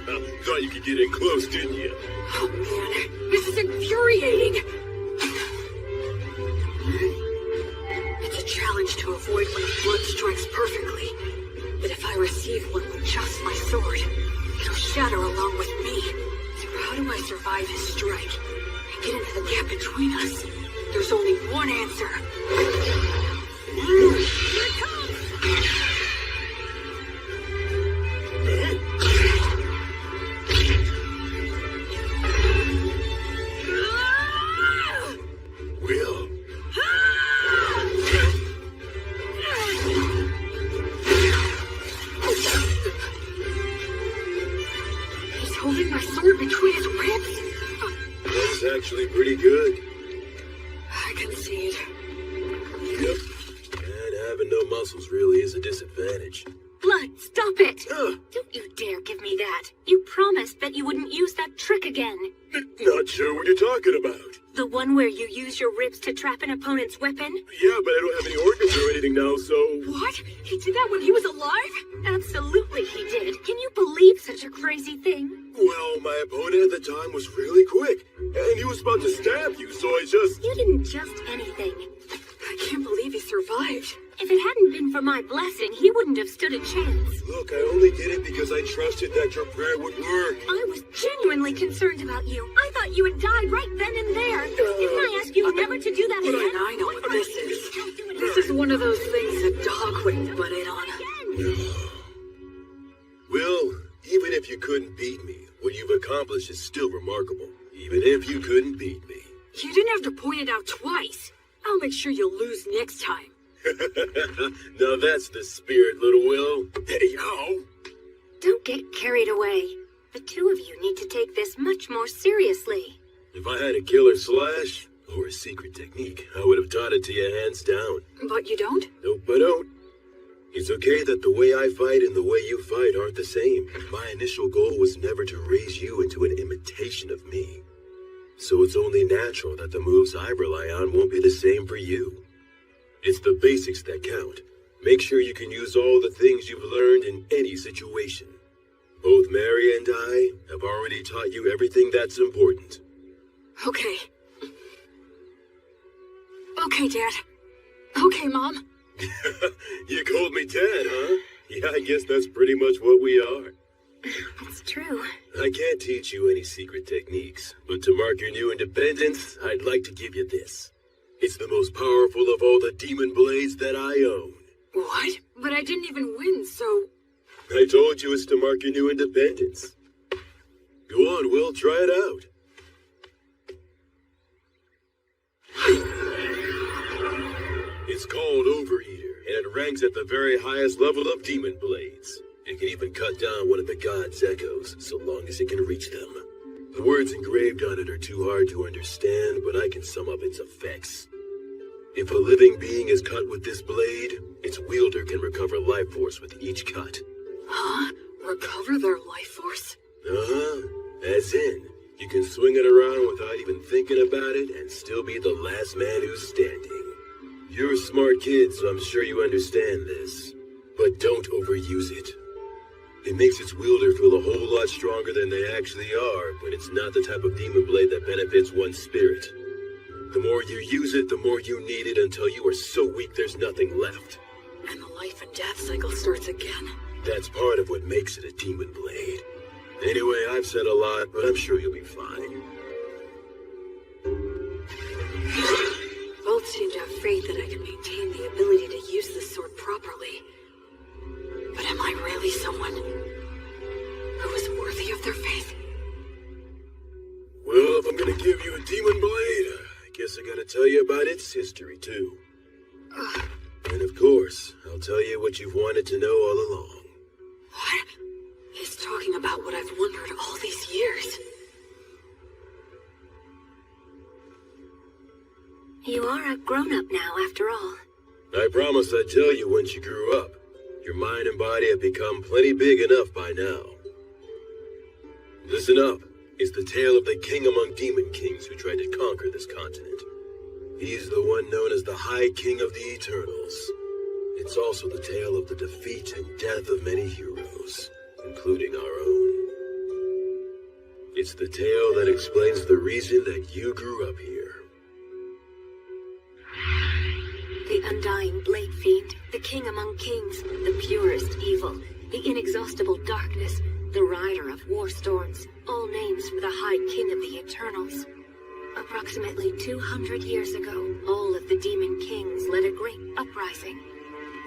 Thought you could get in close, didn't you? Oh man, this is infuriating. It's a challenge to avoid when blood strikes perfectly. But if I receive one with just my sword, it'll shatter along with me. So how do I survive his strike and get into the gap between us? There's only one answer. Here it comes! Will. He's holding my sword between his ribs. That's actually pretty good. I concede. Yep. And having no muscles really is a disadvantage. Blood, stop it! Don't you dare give me that. You promised that you wouldn't use that trick again. Not sure what you're talking about. The one where you use your ribs to trap an opponent's weapon? Yeah, but I don't have any organs or anything now, so... What? He did that when he was alive? Absolutely he did. Can you believe such a crazy thing? Well, my opponent at the time was really quick, and he was about to stab you, so I just... You didn't just anything. I can't believe he survived. If it hadn't been for my blessing, he wouldn't have stood a chance. Look, I only did it because I trusted that your prayer would work. I was genuinely concerned about you. I thought you had died right then and there. Didn't I ask you never to do that But again? I know what this is. This is one of those things a dog wouldn't butt in on. Will, even if you couldn't beat me, what you've accomplished is still remarkable. Even if you couldn't beat me. You didn't have to point it out twice. I'll make sure you'll lose next time. Now that's the spirit, little Will. Hey, yo! Don't get carried away. The two of you need to take this much more seriously. If I had a killer slash, or a secret technique, I would have taught it to you hands down. But you don't? Nope, I don't. It's okay that the way I fight and the way you fight aren't the same. My initial goal was never to raise you into an imitation of me. So it's only natural that the moves I rely on won't be the same for you. It's the basics that count. Make sure you can use all the things you've learned in any situation. Both Mary and I have already taught you everything that's important. Okay. Okay, Dad. Okay, Mom. You called me Dad, huh? Yeah, I guess that's pretty much what we are. It's true. I can't teach you any secret techniques, but to mark your new independence, I'd like to give you this. It's the most powerful of all the demon blades that I own. What? But I didn't even win, so... I told you it's to mark your new independence. Go on, Will, try it out. It's called Overeater, and it ranks at the very highest level of demon blades. It can even cut down one of the god's echoes, so long as it can reach them. The words engraved on it are too hard to understand, but I can sum up its effects. If a living being is cut with this blade, its wielder can recover life force with each cut. Huh? Recover their life force? Uh-huh. As in, you can swing it around without even thinking about it and still be the last man who's standing. You're a smart kid, so I'm sure you understand this. But don't overuse it. It makes its wielder feel a whole lot stronger than they actually are, but it's not the type of demon blade that benefits one's spirit. The more you use it, the more you need it until you are so weak there's nothing left. And the life and death cycle starts again. That's part of what makes it a demon blade. Anyway, I've said a lot, but I'm sure you'll be fine. Both seem to have faith that I can maintain the ability to use this sword properly. But am I really someone who is worthy of their faith? Well, if I'm gonna give you a demon blade, I guess I gotta tell you about its history, too. And of course, I'll tell you what you've wanted to know all along. What? He's talking about what I've wondered all these years. You are a grown-up now, after all. I promised I'd tell you once you grew up. Your mind and body have become plenty big enough by now. Listen up. It's the tale of the king among demon kings who tried to conquer this continent. He's the one known as the High King of the Eternals. It's also the tale of the defeat and death of many heroes, including our own. It's the tale that explains the reason that you grew up here. The undying blade fiend, the king among kings, the purest evil, the inexhaustible darkness, the rider of war storms, all names for the High King of the Eternals. Approximately 200 years ago, all of the demon kings led a great uprising.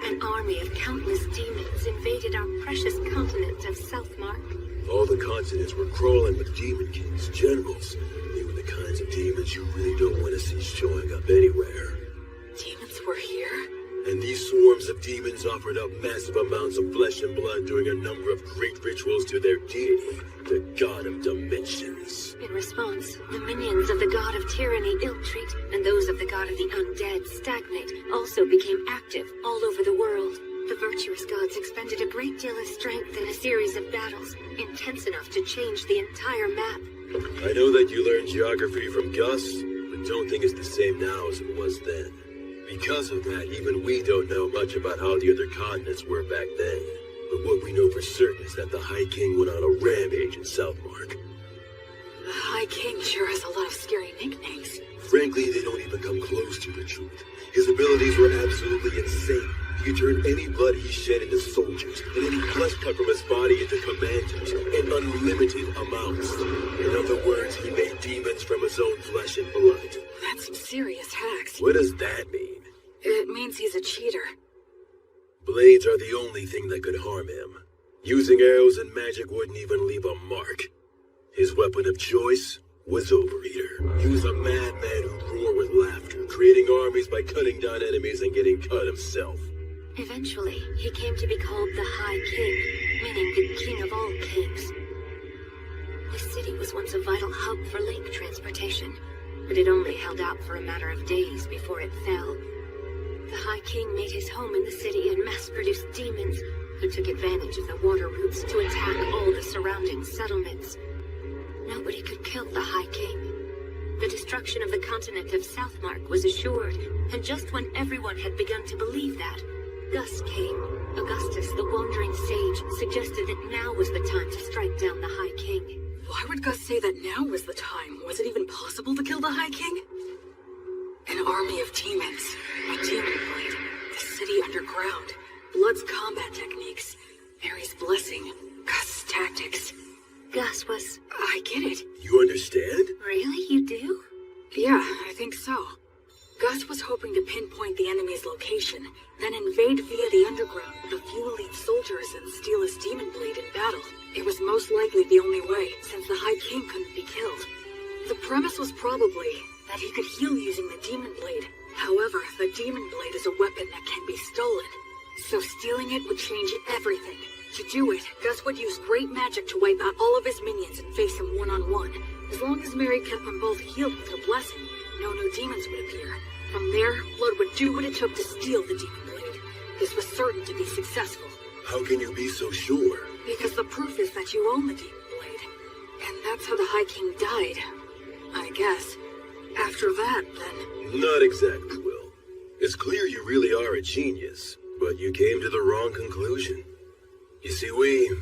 An army of countless demons invaded our precious continent of Southmark. All the continents were crawling with demon kings, generals. They were the kinds of demons you really don't want to see showing up anywhere. Demons were here? And these swarms of demons offered up massive amounts of flesh and blood during a number of great rituals to their deity, the God of Dimensions. In response, the minions of the God of Tyranny ill-treat, and those of the God of the Undead stagnate, also became active all over the world. The virtuous gods expended a great deal of strength in a series of battles, intense enough to change the entire map. I know that you learned geography from Gus, but don't think it's the same now as it was then. Because of that, even we don't know much about how the other continents were back then. But what we know for certain is that the High King went on a rampage in Southmark. The High King sure has a lot of scary nicknames. Frankly, they don't even come close to the truth. His abilities were absolutely insane. He could turn any blood he shed into soldiers, and any flesh cut from his body into commandos, in unlimited amounts. In other words, he made demons from his own flesh and blood. That's some serious hacks. What does that mean? It means he's a cheater. Blades are the only thing that could harm him. Using arrows and magic wouldn't even leave a mark. His weapon of choice was Overeater. He was a madman who roared with laughter, creating armies by cutting down enemies and getting cut himself. Eventually, he came to be called the High King, meaning the king of all kings. This city was once a vital hub for lake transportation, but it only held out for a matter of days before it fell. The High King made his home in the city and mass-produced demons who took advantage of the water routes to attack all the surrounding settlements. Nobody could kill the High King. The destruction of the continent of Southmark was assured, and just when everyone had begun to believe that, Gus came. Augustus, the wandering sage, suggested that now was the time to strike down the High King. Why would Gus say that now was the time? Was it even possible to kill the High King? An army of demons, a demon blade, the city underground, Blood's combat techniques, Mary's blessing, Gus' tactics. Gus was... I get it. You understand? Really? You do? Yeah, I think so. Gus was hoping to pinpoint the enemy's location, then invade via the underground with a few elite soldiers and steal his demon blade in battle. It was most likely the only way, since the High King couldn't be killed. The premise was probably that he could heal using the demon blade. However, the demon blade is a weapon that can be stolen, so stealing it would change everything. To do it, Gus would use great magic to wipe out all of his minions and face him one-on-one. As long as Mary kept them both healed with her blessing, no new demons would appear. From there, Blood would do what it took to steal the demon blade. This was certain to be successful. How can you be so sure? Because the proof is that you own the demon blade. And that's how the High King died, I guess. After that, then... Not exactly, Will. It's clear you really are a genius, but you came to the wrong conclusion. You see, I,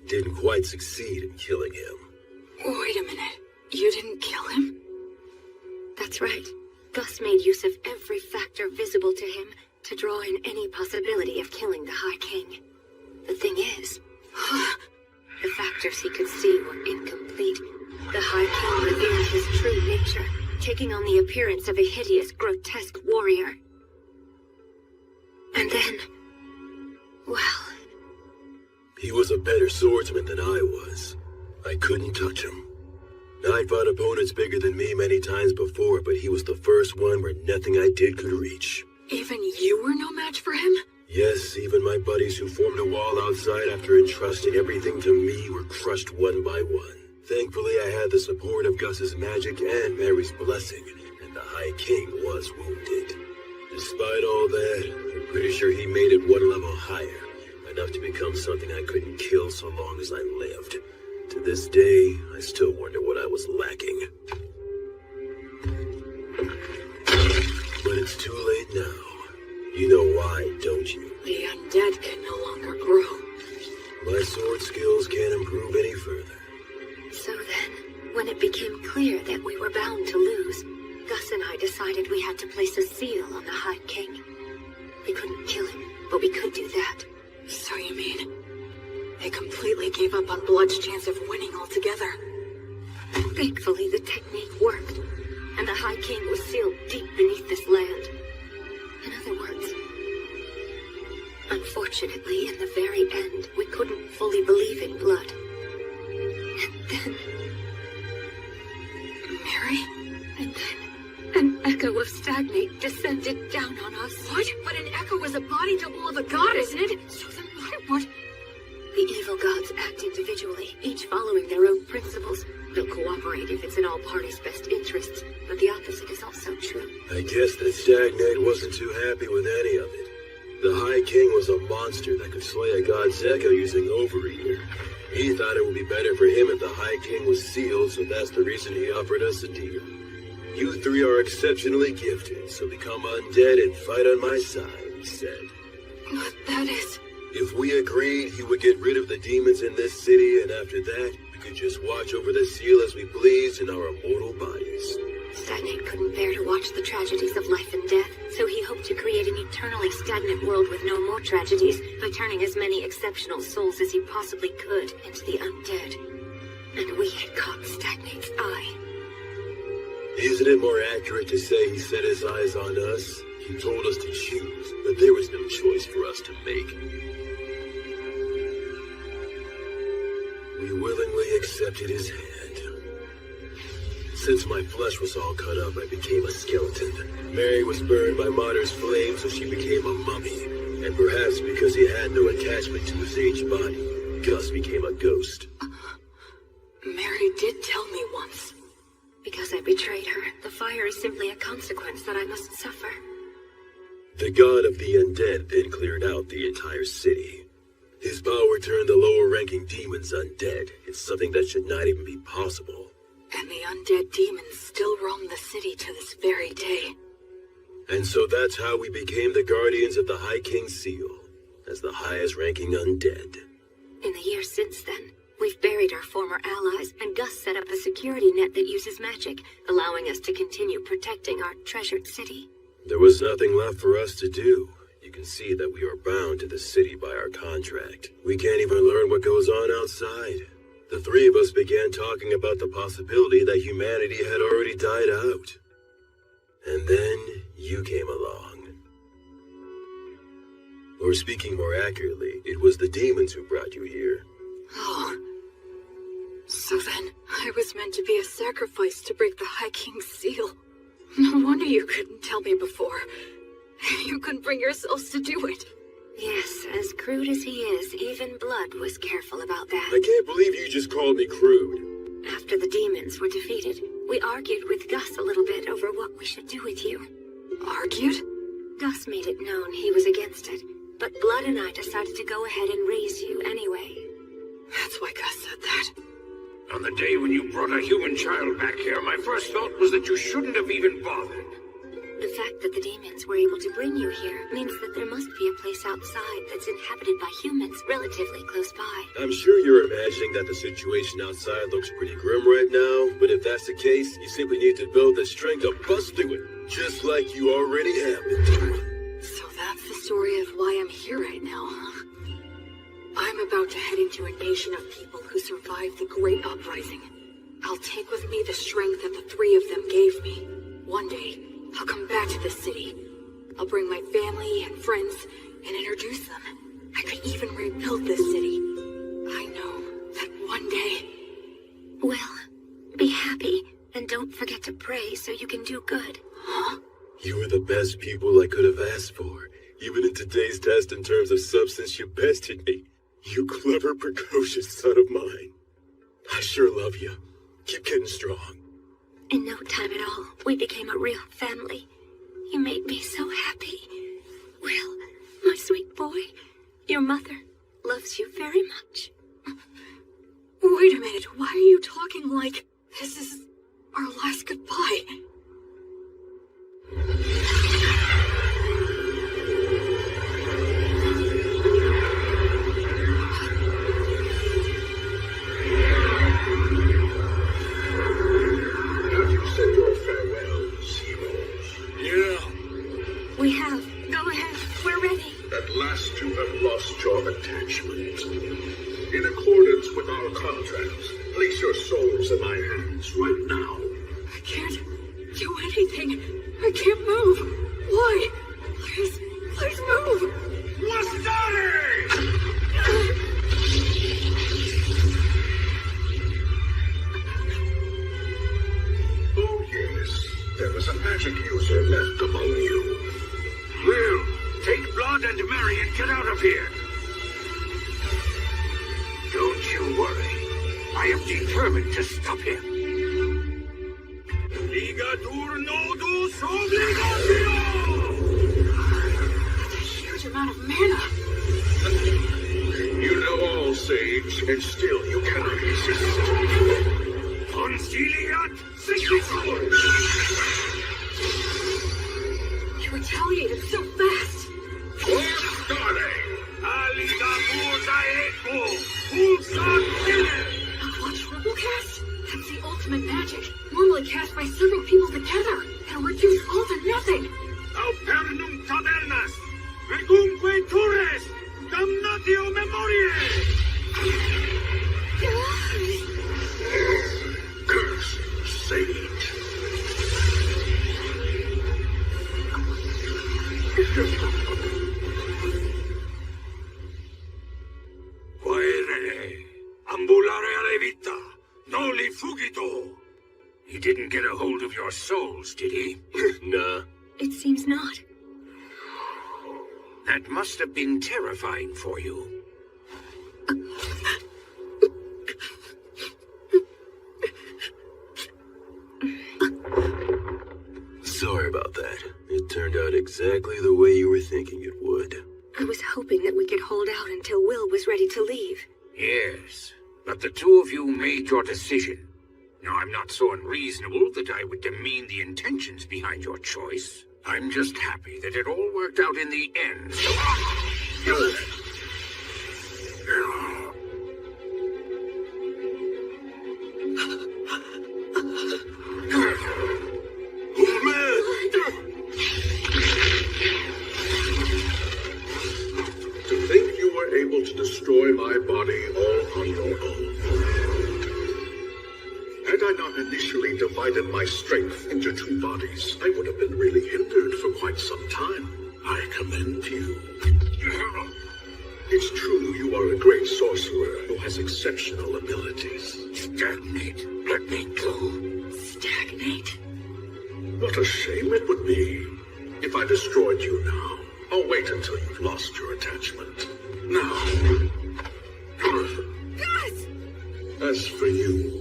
didn't quite succeed in killing him. Wait a minute. You didn't kill him? That's right. Gus made use of every factor visible to him to draw in any possibility of killing the High King. The thing is, the factors he could see were incomplete. The High King revealed his true nature, taking on the appearance of a hideous, grotesque warrior. And then... well... He was a better swordsman than I was. I couldn't touch him. I fought opponents bigger than me many times before, but he was the first one where nothing I did could reach. Even you were no match for him? Yes, even my buddies who formed a wall outside after entrusting everything to me were crushed one by one. Thankfully, I had the support of Gus's magic and Mary's blessing, and the High King was wounded. Despite all that, I'm pretty sure he made it one level higher, enough to become something I couldn't kill so long as I lived. To this day, I still wonder what I was lacking. But it's too late now. You know why, don't you? The undead can no longer grow. My sword skills can't improve any further. I decided we had to place a seal on the High King. We couldn't kill him, but we could do that. So you mean they completely gave up on Blood's chance of winning altogether? Thankfully, the technique worked, and the High King was sealed deep beneath this land. In other words, unfortunately, in the very end, we couldn't fully believe in Blood. And then... Mary? And then an echo of Stagnate descended down on us. What? But an echo is a body double of a god, isn't it? So then what? The evil gods act individually, each following their own principles. They'll cooperate if it's in all parties' best interests, but the opposite is also true. I guess that Stagnate wasn't too happy with any of it. The High King was a monster that could slay a god's echo using Overeater. He thought it would be better for him if the High King was sealed, so that's the reason he offered us a deal. You three are exceptionally gifted, so become undead and fight on my side, he said. But that is... If we agreed, he would get rid of the demons in this city, and after that, we could just watch over the seal as we pleased in our immortal bodies. Stagnate couldn't bear to watch the tragedies of life and death, so he hoped to create an eternally stagnant world with no more tragedies by turning as many exceptional souls as he possibly could into the undead. And we had caught Stagnate's eye. Isn't it more accurate to say he set his eyes on us? He told us to choose, but there was no choice for us to make. We willingly accepted his hand. Since my flesh was all cut up, I became a skeleton. Mary was burned by Martyr's flame, so she became a mummy. And perhaps because he had no attachment to his aged body, Gus became a ghost. Mary did tell me once. Because I betrayed her, the fire is simply a consequence that I must suffer. The god of the undead then cleared out the entire city. His power turned the lower-ranking demons undead. It's something that should not even be possible. And the undead demons still roam the city to this very day. And so that's how we became the guardians of the High King's seal, as the highest-ranking undead. In the years since then, we've buried our former allies, and Gus set up a security net that uses magic, allowing us to continue protecting our treasured city. There was nothing left for us to do. You can see that we are bound to the city by our contract. We can't even learn what goes on outside. The three of us began talking about the possibility that humanity had already died out. And then you came along. Or speaking more accurately, it was the demons who brought you here. Oh. So then, I was meant to be a sacrifice to break the High King's seal. No wonder you couldn't tell me before. You couldn't bring yourselves to do it. Yes, as crude as he is, even Blood was careful about that. I can't believe you just called me crude. After the demons were defeated, we argued with Gus a little bit over what we should do with you. Argued? Gus made it known he was against it, but Blood and I decided to go ahead and raise you anyway. That's why Gus said that. On the day when you brought a human child back here, my first thought was that you shouldn't have even bothered. The fact that the demons were able to bring you here means that there must be a place outside that's inhabited by humans relatively close by. I'm sure you're imagining that the situation outside looks pretty grim right now, but if that's the case, you simply need to build the strength to bust through it, just like you already have been doing. So that's the story of why I'm here right now, huh? I'm about to head into a nation of people who survived the Great Uprising. I'll take with me the strength that the three of them gave me. One day, I'll come back to this city. I'll bring my family and friends and introduce them. I could even rebuild this city. I know that one day... Well, be happy, and don't forget to pray so you can do good. Huh? You were the best people I could have asked for. Even in today's test in terms of substance, you bested me. You clever, precocious son of mine. I sure love you. Keep getting strong. In no time at all, we became a real family. You made me so happy. Will, my sweet boy, your mother loves you very much. Wait a minute, why are you talking like this is our last goodbye? As you said your farewells, hero, have lost your attachment. In accordance with our contract, place your souls in my hands right now. I can't do anything. I can't move. Why? Please move. Oh yes, there was a magic user left among you. Will, take Blood and Mary and get out of here. Don't you worry. I am determined to stop him. Ligatur nodus obligatio! That's a huge amount of mana. You know all, Sage, and still you cannot resist. Conciliat Significator! You retaliated so fast. Forstare! Aligatur daeco! Pulsat fine! A triple cast? That's the ultimate magic. Normally cast by several people together. And reduce all to nothing. Aupernum tabernas! Regumque tures! Damnatio memoriae! Curse, Sage. Quaere, ambulare alle vita, noli fugito. He didn't get a hold of your souls, did he? Nah. It seems not. That must have been terrifying for you. Sorry about that. It turned out exactly the way you were thinking it would. I was hoping that we could hold out until Will was ready to leave. Yes, but the two of you made your decision. Now, I'm not so unreasonable that I would demean the intentions behind your choice. I'm just happy that it all worked out in the end. To think you were able to destroy my body all on your own. Had I not initially divided my strength into two bodies, I would have been really hindered for quite some time. I commend you. It's true you are a great sorcerer who has exceptional abilities. Stagnate. Let me go. Stagnate? What a shame it would be if I destroyed you now. I'll wait until you've lost your attachment. Now. Gus! As for you,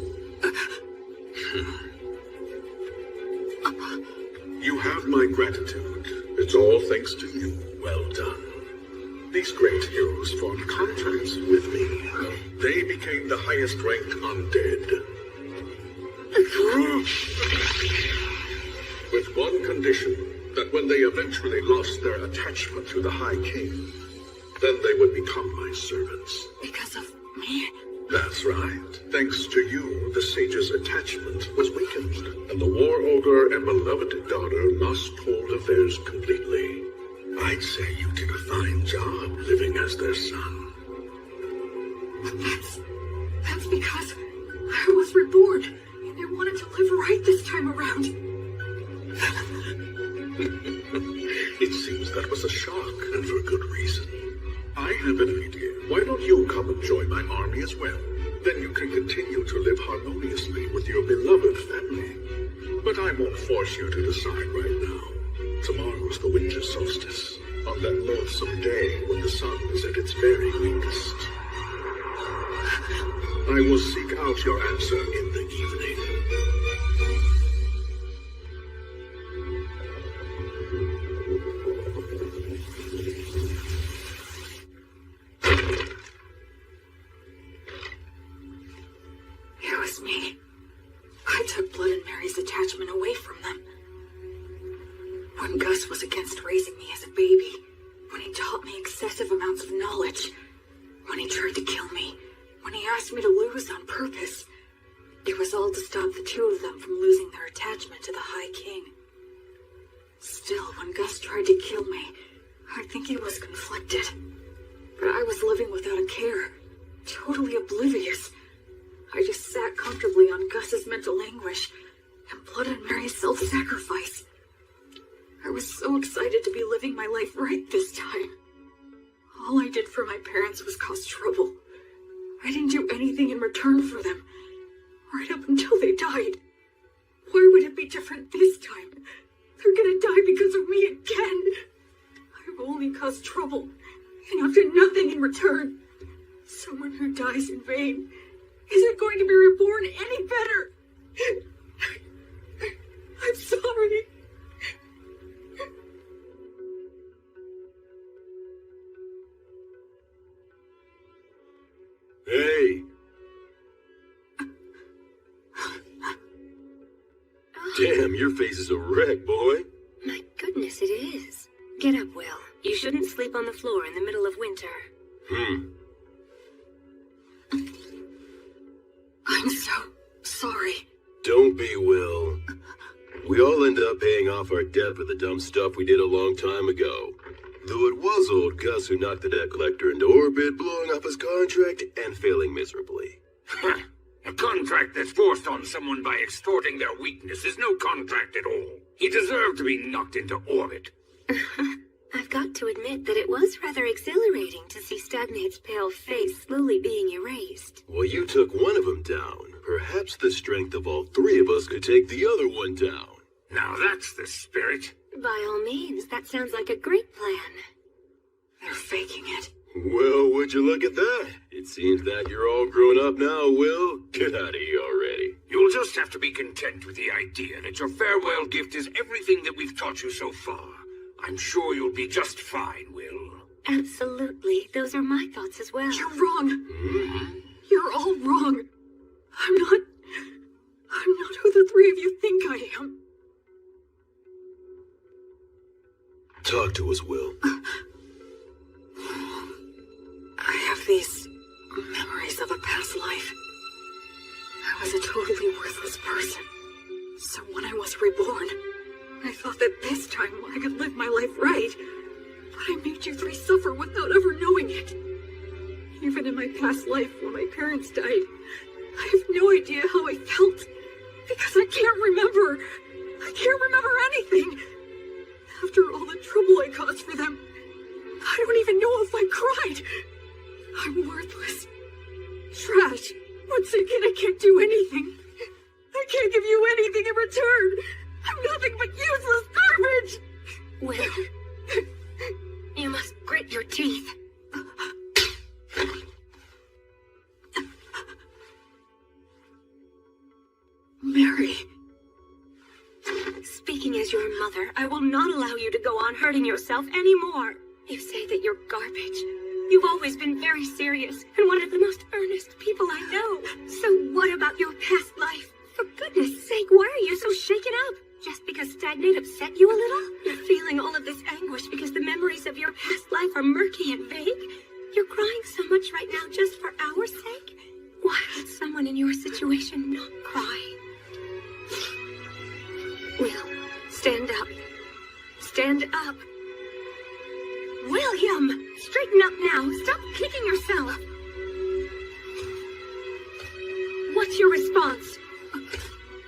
you have my gratitude. It's all thanks to you. Well done. These great heroes formed contracts with me. They became the highest ranked undead. With one condition, that when they eventually lost their attachment to the High King, then they would become my servants. Because of me? That's right. Thanks to you, the sage's attachment was weakened, and the war ogre and beloved daughter lost hold of theirs completely. I'd say you did a fine job living as their son. That's because I was reborn. And I wanted to live right this time around. It seems that was a shock, and for good reason. I have an idea. Why don't you come and join my army as well? Then you can continue to live harmoniously with your beloved family. But I won't force you to decide right now. Tomorrow's the winter solstice, on that loathsome day when the sun is at its very weakest. I will seek out your answer in the evening. It was me. I took Blood and Mary's attachment away from them. When Gus was against raising me as a baby, when he taught me excessive amounts of knowledge, when he tried to kill me, when he asked me to lose on purpose, it was all to stop the two of them from losing their attachment to the High King. Still, when Gus tried to kill me, I think he was conflicted. But I was living without a care, totally oblivious. I just sat comfortably on Gus's mental anguish and plotted Mary's self-sacrifice. I was so excited to be living my life right this time. All I did for my parents was cause trouble. I didn't do anything in return for them, right up until they died. Why would it be different this time? They're gonna die because of me again. I've only caused trouble, and I've done nothing in return. Someone who dies in vain isn't going to be reborn any better. I'm sorry. Hey! Damn, your face is a wreck, boy. My goodness, it is. Get up, Will. You shouldn't sleep on the floor in the middle of winter. I'm so sorry. Don't be, Will. We all end up paying off our debt for the dumb stuff we did a long time ago. Though it was old Gus who knocked the debt collector into orbit, blowing up his contract and failing miserably. A contract that's forced on someone by extorting their weakness is no contract at all. He deserved to be knocked into orbit. I've got to admit that it was rather exhilarating to see Stagnate's pale face slowly being erased. Well, you took one of them down. Perhaps the strength of all three of us could take the other one down. Now that's the spirit. By all means, that sounds like a great plan. They're faking it. Well, would you look at that? It seems that you're all grown up now, Will. Get out of here already. You'll just have to be content with the idea that your farewell gift is everything that we've taught you so far. I'm sure you'll be just fine, Will. Absolutely. Those are my thoughts as well. You're wrong. You're all wrong. I'm not who the three of you think I am. Talk to us, Will. I have these memories of a past life. I was a totally worthless person. So when I was reborn, I thought that this time I could live my life right. But I made you three suffer without ever knowing it. Even in my past life when my parents died, I have no idea how I felt. Because I can't remember. I can't remember anything. After all the trouble I caused for them, I don't even know if I cried. I'm worthless. Trash. Once again, I can't do anything. I can't give you anything in return. I'm nothing but useless garbage. Will, you must grit your teeth. Mary. Speaking as your mother, I will not allow you to go on hurting yourself anymore. You say that you're garbage. You've always been very serious and one of the most earnest people I know. So what about your past life? For goodness sake, why are you so shaken up? Just because Stagnate upset you a little? You're feeling all of this anguish because the memories of your past life are murky and vague? You're crying so much right now just for our sake? Why would someone in your situation not cry? Will, stand up. Stand up. William! Straighten up now. Stop kicking yourself. What's your response?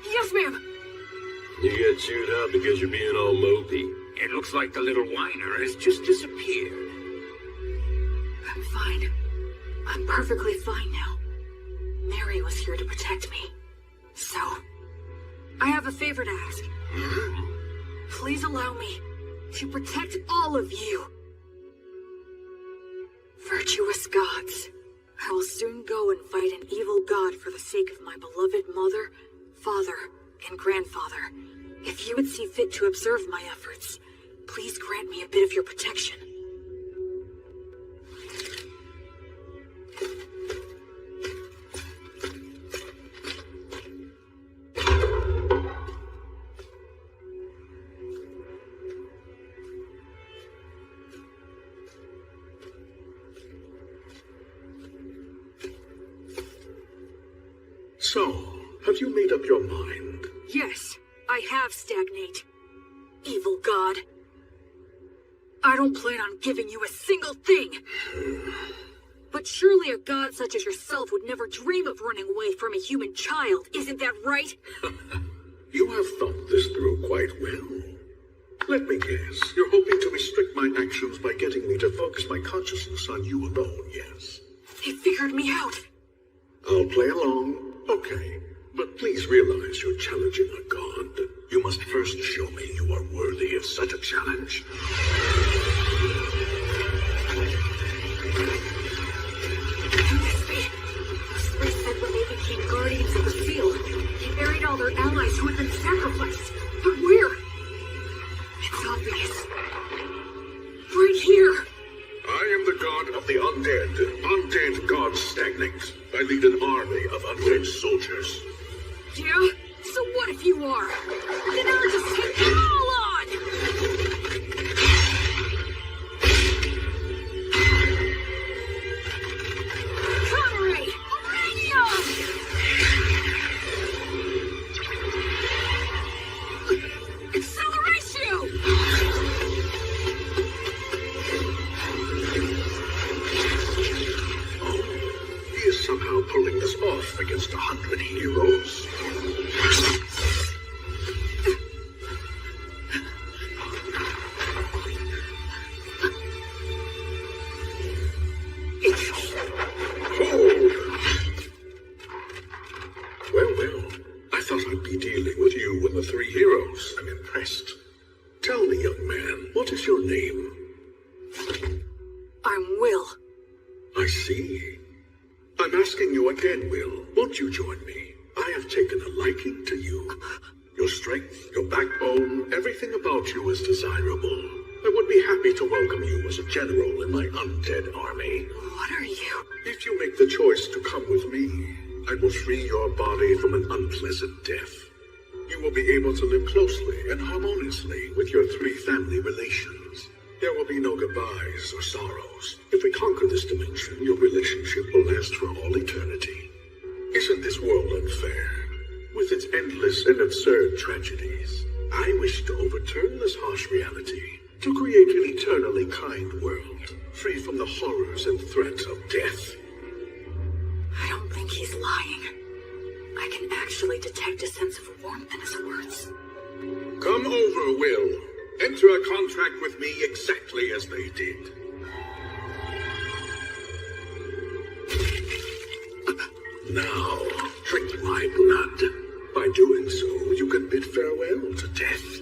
Yes, ma'am. You get chewed out because you're being all mopey. It looks like the little whiner has just disappeared. I'm fine. I'm perfectly fine now. Mary was here to protect me. So, I have a favor to ask. Please allow me to protect all of you. Virtuous gods, I will soon go and fight an evil god for the sake of my beloved mother, father, and grandfather. If you would see fit to observe my efforts, please grant me a bit of your protection. So, have you made up your mind? Yes, I have, Stagnate. Evil god. I don't plan on giving you a single thing. surely a god such as yourself would never dream of running away from a human child, isn't that right? You have thought this through quite well. Let me guess, you're hoping to restrict my actions by getting me to focus my consciousness on you alone, yes? He figured me out. I'll play along. Okay. But please realize you're challenging a god. You must first show me you are worthy of such a challenge. Those three said when they became guardians of the field, they buried all their allies who had been sacrificed. But where? It's obvious. Right here. I am the god of the undead. Undead gods stagnate. I lead an army of undead soldiers. Yeah? So what if you are? Then I'll just take them all on! Connery! Uranium! Acceleratio! He is somehow pulling this off against 100 heroes. Well, I thought I'd be dealing with you and the three heroes. I'm impressed. Tell me, young man, what is your name? I'm Will. I see. I'm asking you again, Will. Won't you join me? I have taken a liking to you. Your strength, your backbone, everything about you is desirable. I would be happy to welcome you as a general in my undead army. What are you? If you make the choice to come with me, I will free your body from an unpleasant death. You will be able to live closely and harmoniously with your three family relations. There will be no goodbyes or sorrows. If we conquer this dimension, your relationship will last for all eternity. Isn't this world unfair? With its endless and absurd tragedies, I wish to overturn this harsh reality, to create an eternally kind world, free from the horrors and threats of death. I don't think he's lying. I can actually detect a sense of warmth in his words. Come over, Will. Enter a contract with me exactly as they did. Now, drink my blood. By doing so, you can bid farewell to death.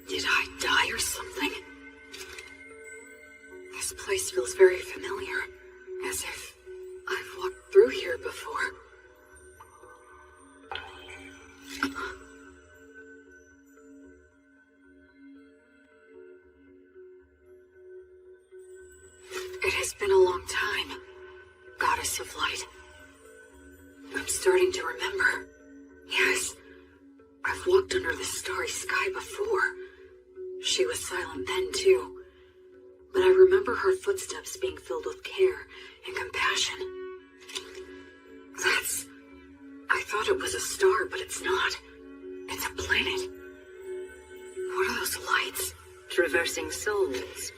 Did I die or something? This place feels very familiar, as if I've walked through here before. It has been a long time, Goddess of Light. I'm starting to remember. Yes, I've walked under the starry sky before. She was silent then, too. But I remember her footsteps being filled with care and compassion. I thought it was a star, but it's not. coursing souls.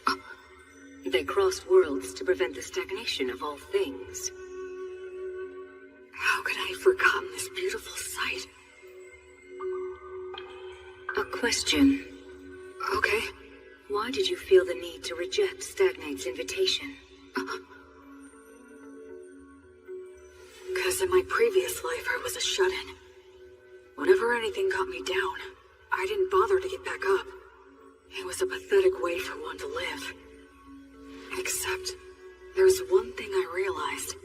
They cross worlds to prevent the stagnation of all things. How could I have forgotten this beautiful sight? A question. Okay. Why did you feel the need to reject Stagnate's invitation? Because in my previous life, I was a shut-in. Whenever anything got me down, I didn't bother to get back up. It was a pathetic way for one to live. Except, there's one thing I realized.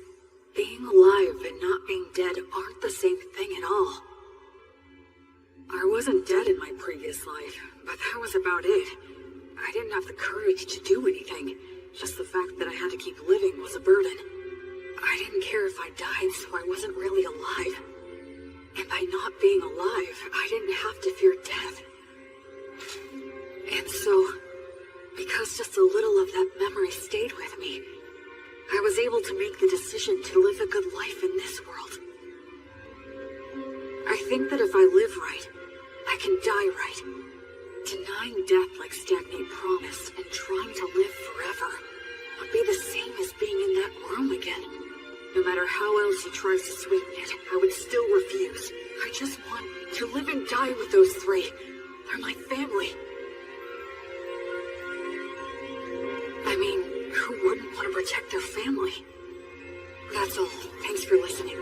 Being alive and not being dead aren't the same thing at all. I wasn't dead in my previous life, but that was about it. I didn't have the courage to do anything. Just the fact that I had to keep living was a burden. I didn't care if I died, so I wasn't really alive. And by not being alive, I didn't have to fear death. And so, because just a little of that memory stayed with me, I was able to make the decision to live a good life in this world. I think that if I live right, I can die right. Denying death like Stagnate promised and trying to live forever would be the same as being in that room again. No matter how else he tries to sweeten it, I would still refuse. I just want to live and die with those three. They're my family. I mean, who wouldn't want to protect their family? That's all. Thanks for listening.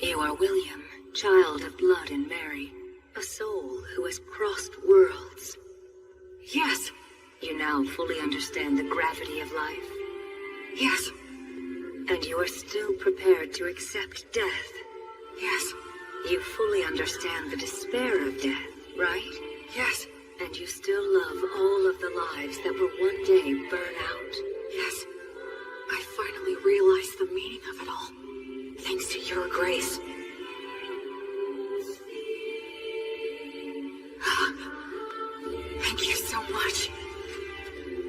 You are William, child of blood and Mary, a soul who has crossed worlds. Yes. You now fully understand the gravity of life. Yes. And you are still prepared to accept death. Yes. You fully understand the despair of death, right? Yes. And you still love all of the lives that will one day burn out. Yes. I finally realized the meaning of it all. Thanks to your grace. Thank you so much.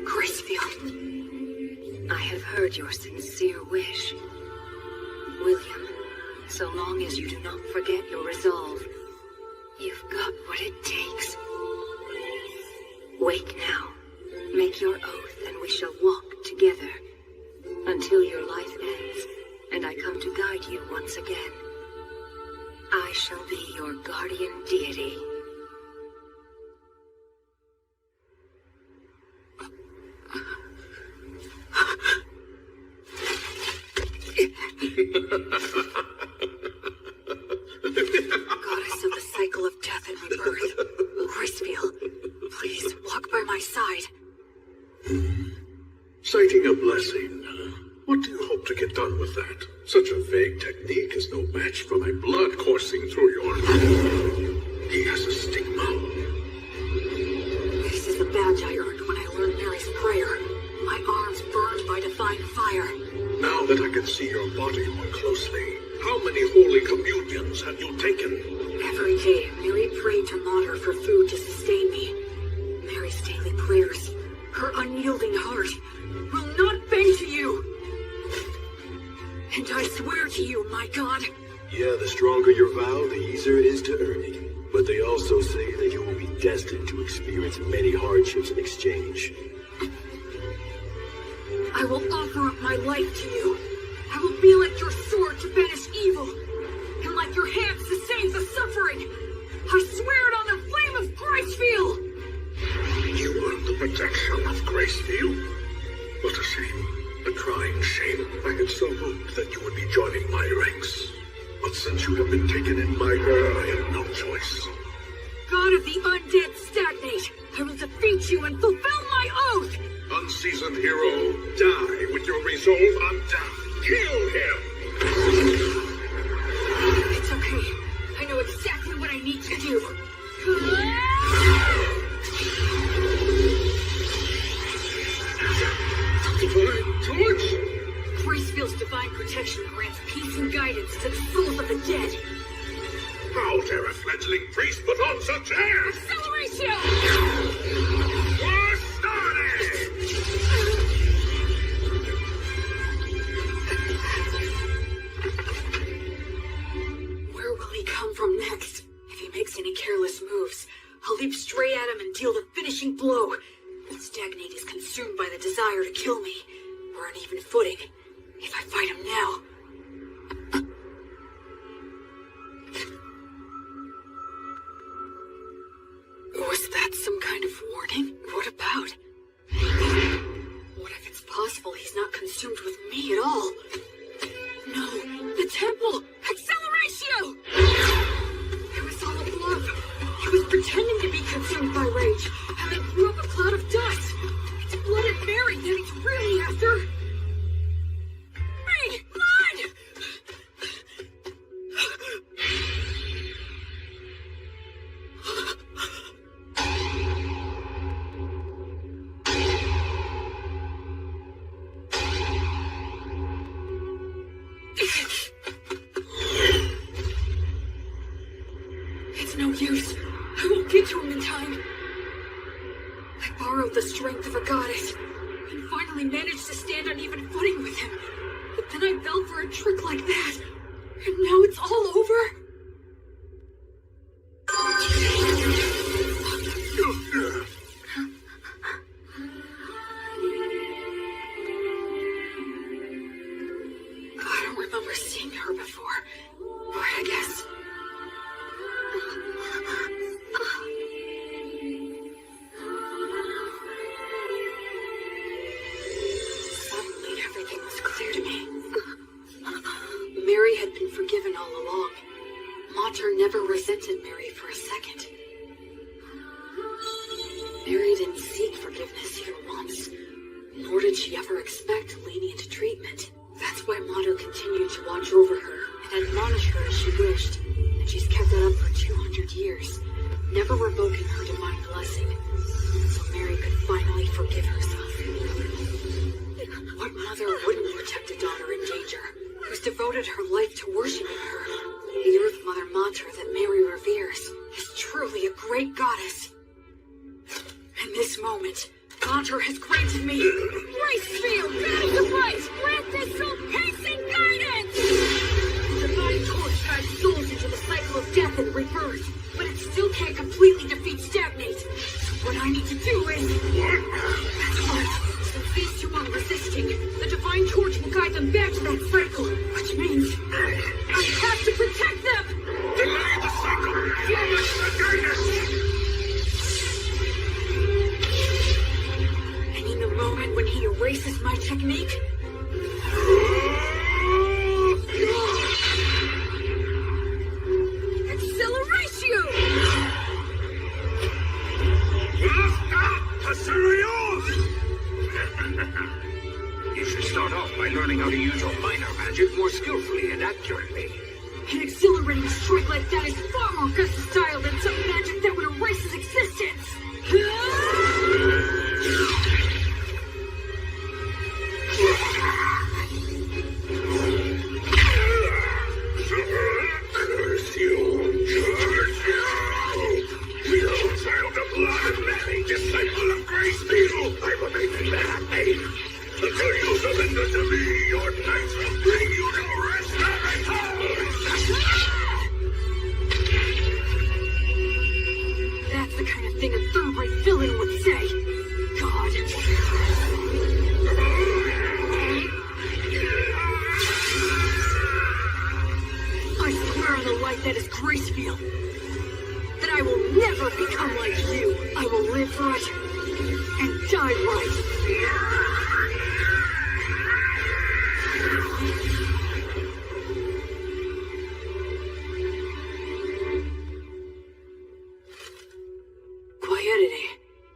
Gracefield. I have heard your sincere wish. William, so long as you do not forget your resolve, you've got what it takes. Wake now. Make your oath and we shall walk together until your life ends and I come to guide you once again. I shall be your guardian deity. Goddess of the cycle of death and rebirth, Gracefield, please walk by my side. Citing a blessing. What do you hope to get done with that? Such a vague technique is no match for my blood coursing through your... He has a stigma. This is the badge I earned when I learned Mary's prayer. My arms burned by divine fire. Now that I can see your body more closely, how many holy communions have you taken? Every day, Mary prayed to Mater for food to sustain me. Mary's daily prayers, her unyielding heart, will not bend to you. And I swear to you, my God. Yeah, the stronger your vow, the easier it is to earn it. But they also say that you will be destined to experience many hardships in exchange. I will offer up my life to you. I will be like your sword to banish evil, and like your hands to save the suffering. I swear it on the flame of Gracefield! You earned the protection of Gracefield? What a shame. A crying shame. I had so hoped that you would be joining my ranks. But since you have been taken in my way, I have no choice. God of the undead Stagnate, I will defeat you and fulfill my oath! Unseasoned hero, die with your resolve on death. Kill him! It's okay. I know exactly what I need to do. Divine torch? Gracefield's divine protection grants peace and guidance to the souls of the dead. How dare a fledgling priest put on such airs? Acceleration! War started! by the desire to kill me. We're on even footing. If I fight him now... Was that some kind of warning? What about? What if it's possible he's not consumed with me at all? No, the temple! Acceleratio! It was all a bluff. He was pretending to be consumed by rage, and then threw up a cloud of dust. It's blooded Mary that he's really after. Mary, blood! It's no use. I won't get to him in time. I borrowed the strength of a goddess and finally managed to stand on even footing with him. But then I fell for a trick like that. And now it's all over? I don't remember seeing her before, but I guess... Suddenly everything was clear to me. Mary had been forgiven all along. Mater never resented Mary for a second. Mary didn't seek forgiveness even once, nor did she ever expect lenient treatment. That's why Mater continued to watch over her and admonish her as she wished, and she's kept that up for 200 years, never revoking her divine blessing, so Mary could finally forgive herself. What mother wouldn't protect a daughter in danger, who's devoted her life to worshiping her? The Earth Mother Mater that Mary reveres is truly a great goddess. In this moment, Mater has granted me grace field, battle to fight, grant this soul pacing guidance! The divine torch guides souls into the cycle of death and rebirth, but it still can't completely defeat stagnate. So what I need to do is... That's right. Since these two are resisting, the divine torch will guide them back to that cycle, which means I have to protect them! Delay the cycle! Flummox the guidance! And in the moment when he erases my technique... Acceleratio! You should start off by learning how to use your minor magic more skillfully and accurately. An accelerating strike like that is far more versatile than some magic that would erase his existence! Curse you! Curse you! You child of blood and Mary, disciple of Grace Beetle! I will make you happy! Until you surrender to me, your knights will bring you to rest That's the kind of thing a third-rate villain would say. God. I swear on the light that is Gracefield, that I will never become like you. I will live right and die right. Quietity,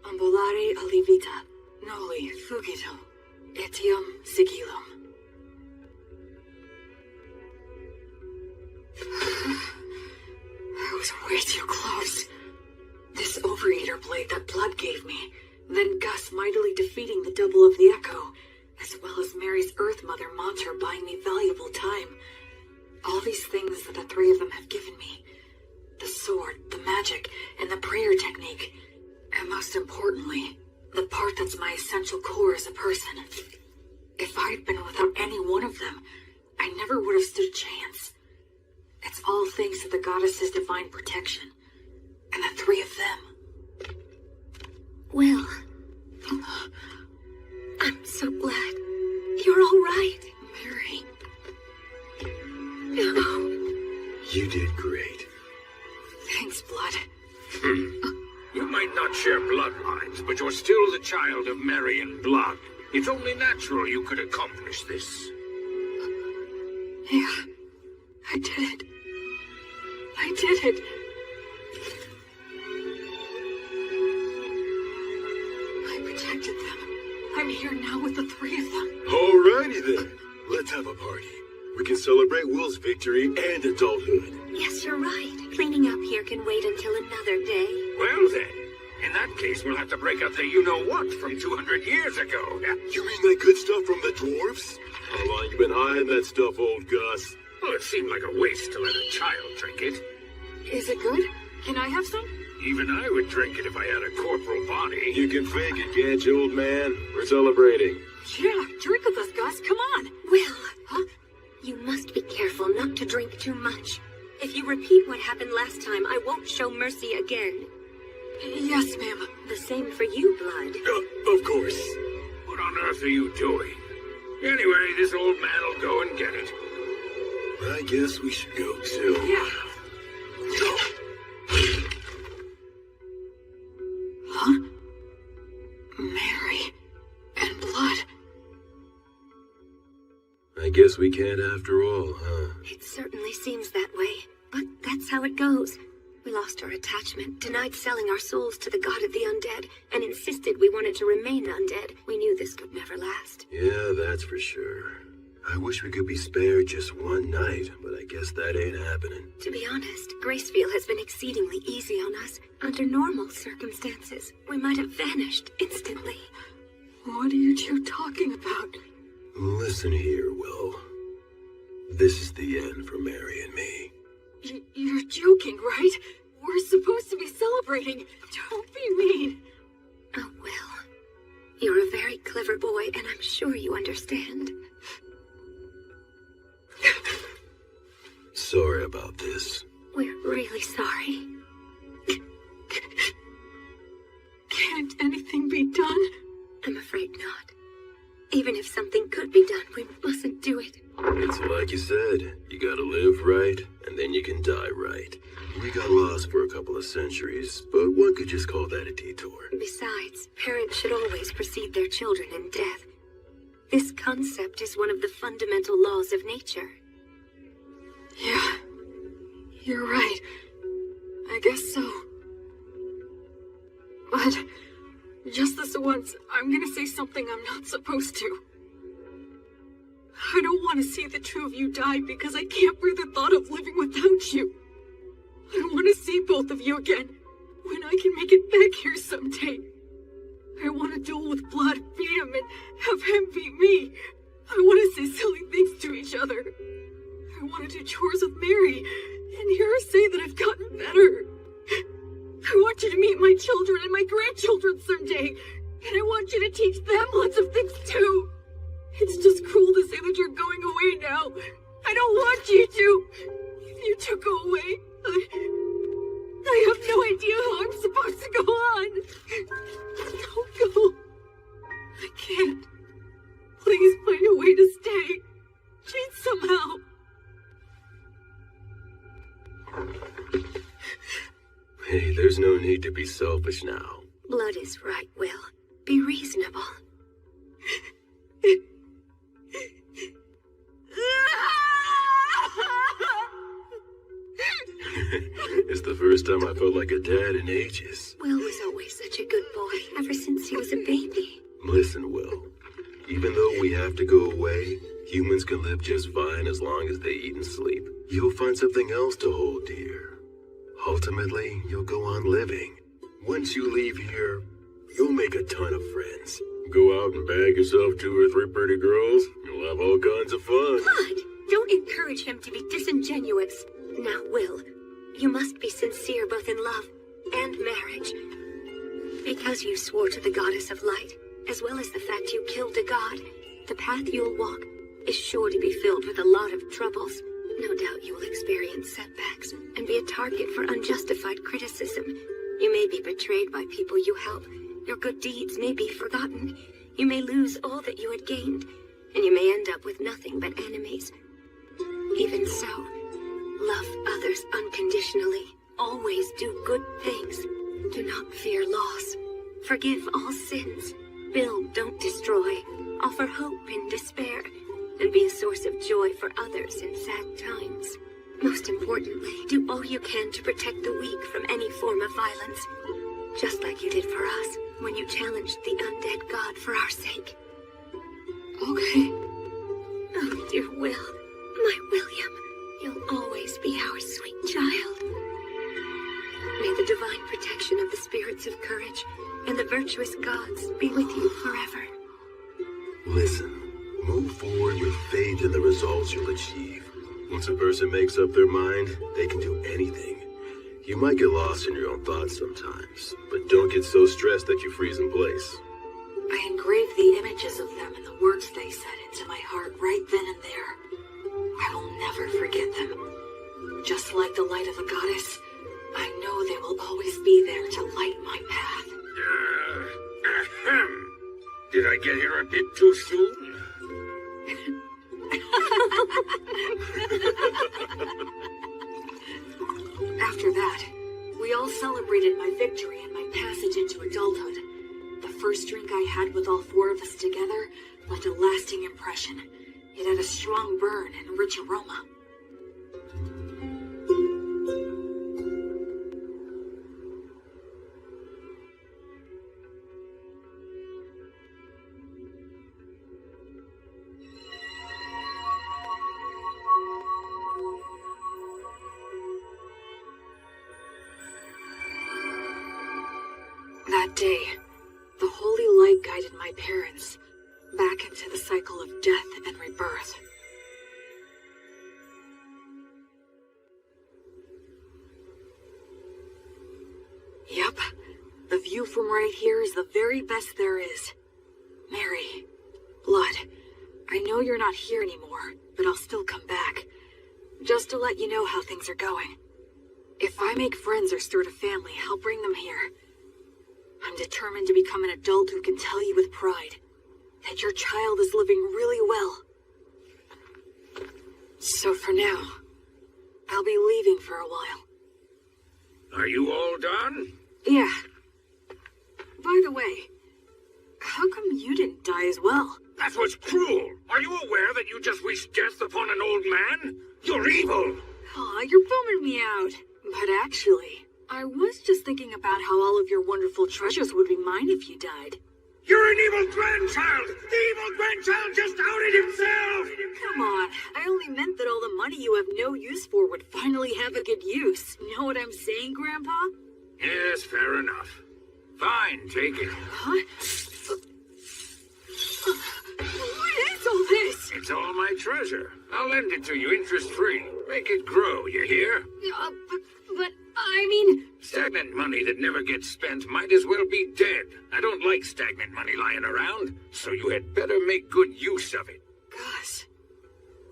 ambulare alivita, noli fugito, etium sigillum. I was way too close. This overeater blade that Blood gave me, then Gus mightily defeating the double of the Echo, as well as Mary's Earth Mother Mater buying me valuable time. All these things that the three of them have given me. The sword, the magic, and the prayer technique. And most importantly, the part that's my essential core as a person. If I'd been without any one of them, I never would have stood a chance. It's all thanks to the goddess's divine protection. And the three of them. Will, so glad. You're all right. Mary. No. You did great. Thanks, Blood. You might not share bloodlines, but you're still the child of Marian blood. It's only natural you could accomplish this. Yeah, I did it. I did it. I protected them. I'm here now with the three of them. Alrighty then. Let's have a party. We can celebrate Will's victory and adulthood. Yes, you're right. Cleaning up here can wait until another day. Well then, in that case we'll have to break out the you-know-what from 200 years ago. You mean that good stuff from the dwarfs? How long you been hiding that stuff, old Gus? Well, it seemed like a waste to let a child drink it. Is it good? Can I have some? Even I would drink it if I had a corporal body. You can fake it, can't you, old man? We're celebrating. Yeah, drink with us, Gus. Come on. Will, Huh? you must be careful not to drink too much. If you repeat what happened last time, I won't show mercy again. Yes, ma'am. The same for you, Blood. Of course. What on earth are you doing? Anyway, this old man will go and get it. I guess we should go too. Yeah. Huh? Mary and Blood. I guess we can't after all, huh? It certainly seems that way, but that's how it goes. We lost our attachment, denied selling our souls to the god of the undead, and insisted we wanted to remain undead. We knew this could never last. Yeah, that's for sure. I wish we could be spared just one night, but I guess that ain't happening. To be honest, Graceville has been exceedingly easy on us. Under normal circumstances, we might have vanished instantly. What are you two talking about? Listen here, Will. This is the end for Mary and me. You're joking, right? We're supposed to be celebrating. Don't be mean. Oh, Will. You're a very clever boy, and I'm sure you understand. Sorry about this. We're really sorry. Can't anything be done? I'm afraid not. Even if something could be done, we mustn't do it. It's like you said, you gotta live right, and then you can die right. We got lost for a couple of centuries, but one could just call that a detour. Besides, parents should always precede their children in death. This concept is one of the fundamental laws of nature. Yeah, you're right. I guess so. But just this once, I'm gonna say something I'm not supposed to. I don't want to see the two of you die because I can't bear the thought of living without you. I want to see both of you again when I can make it back here someday. I want to duel with Blood, beat him, and have him beat me. I want to say silly things to each other. I want to do chores with Mary and hear her say that I've gotten better. I want you to meet my children and my grandchildren someday, and I want you to teach them lots of things too. It's just cruel to say that you're going away now. I don't want you to. If you two go away, I have no idea how I'm supposed to go on. Don't go. I can't. Please find a way to stay. Please somehow. Hey, there's no need to be selfish now. Blood is right, Will. Be reasonable. It's the first time I felt like a dad in ages. Will was always such a good boy, ever since he was a baby. Listen, Will. Even though we have to go away, humans can live just fine as long as they eat and sleep. You'll find something else to hold dear. Ultimately, you'll go on living. Once you leave here, you'll make a ton of friends. Go out and bag yourself 2 or 3 pretty girls. You'll have all kinds of fun. Blood! Don't encourage him to be disingenuous. Now, Will, you must be sincere both in love and marriage. Because you swore to the goddess of light, as well as the fact you killed a god, the path you'll walk is sure to be filled with a lot of troubles. No doubt you will experience setbacks and be a target for unjustified criticism. You may be betrayed by people you help. Your good deeds may be forgotten. You may lose all that you had gained, and you may end up with nothing but enemies. Even so, love others unconditionally. Always do good things. Do not fear loss. Forgive all sins. Build, don't destroy. Offer hope in despair. And be a source of joy for others in sad times. Most importantly, do all you can to protect the weak from any form of violence. Just like you did for us when you challenged the undead god for our sake. Okay. Oh, dear Will. My William. You'll always be our sweet child. May the divine protection of the spirits of courage and the virtuous gods be with you forever. Listen, move forward with faith in the results you'll achieve. Once a person makes up their mind, they can do anything. You might get lost in your own thoughts sometimes, but don't get so stressed that you freeze in place. I engraved the images of them and the words they said into my heart right then and there. I will never forget them. Just like the light of the goddess, I know they will always be there to light my path. Ahem. Did I get here a bit too soon? After that, we all celebrated my victory and my passage into adulthood. The first drink I had with all four of us together left a lasting impression. It had a strong burn and rich aroma. That day, the holy light guided my parents back into the cycle of death and rebirth. Yep, the view from right here is the very best there is. Mary, Blood, I know you're not here anymore, but I'll still come back. Just to let you know how things are going. If I make friends or start a family, I'll bring them here. I'm determined to become an adult who can tell you with pride that your child is living really well. So for now, I'll be leaving for a while. Are you all done? Yeah. By the way, how come you didn't die as well? That was cruel. Are you aware that you just wished death upon an old man? You're evil. Aw, you're bumming me out. But actually, I was just thinking about how all of your wonderful treasures would be mine if you died. You're an evil grandchild! The evil grandchild just outed himself! Come on, I only meant that all the money you have no use for would finally have a good use. Know what I'm saying, Grandpa? Yes, fair enough. Fine, take it. Huh? What is all this? It's all my treasure. I'll lend it to you interest-free. Make it grow, you hear? But I mean... Stagnant money that never gets spent might as well be dead. I don't like stagnant money lying around, so you had better make good use of it. Gus.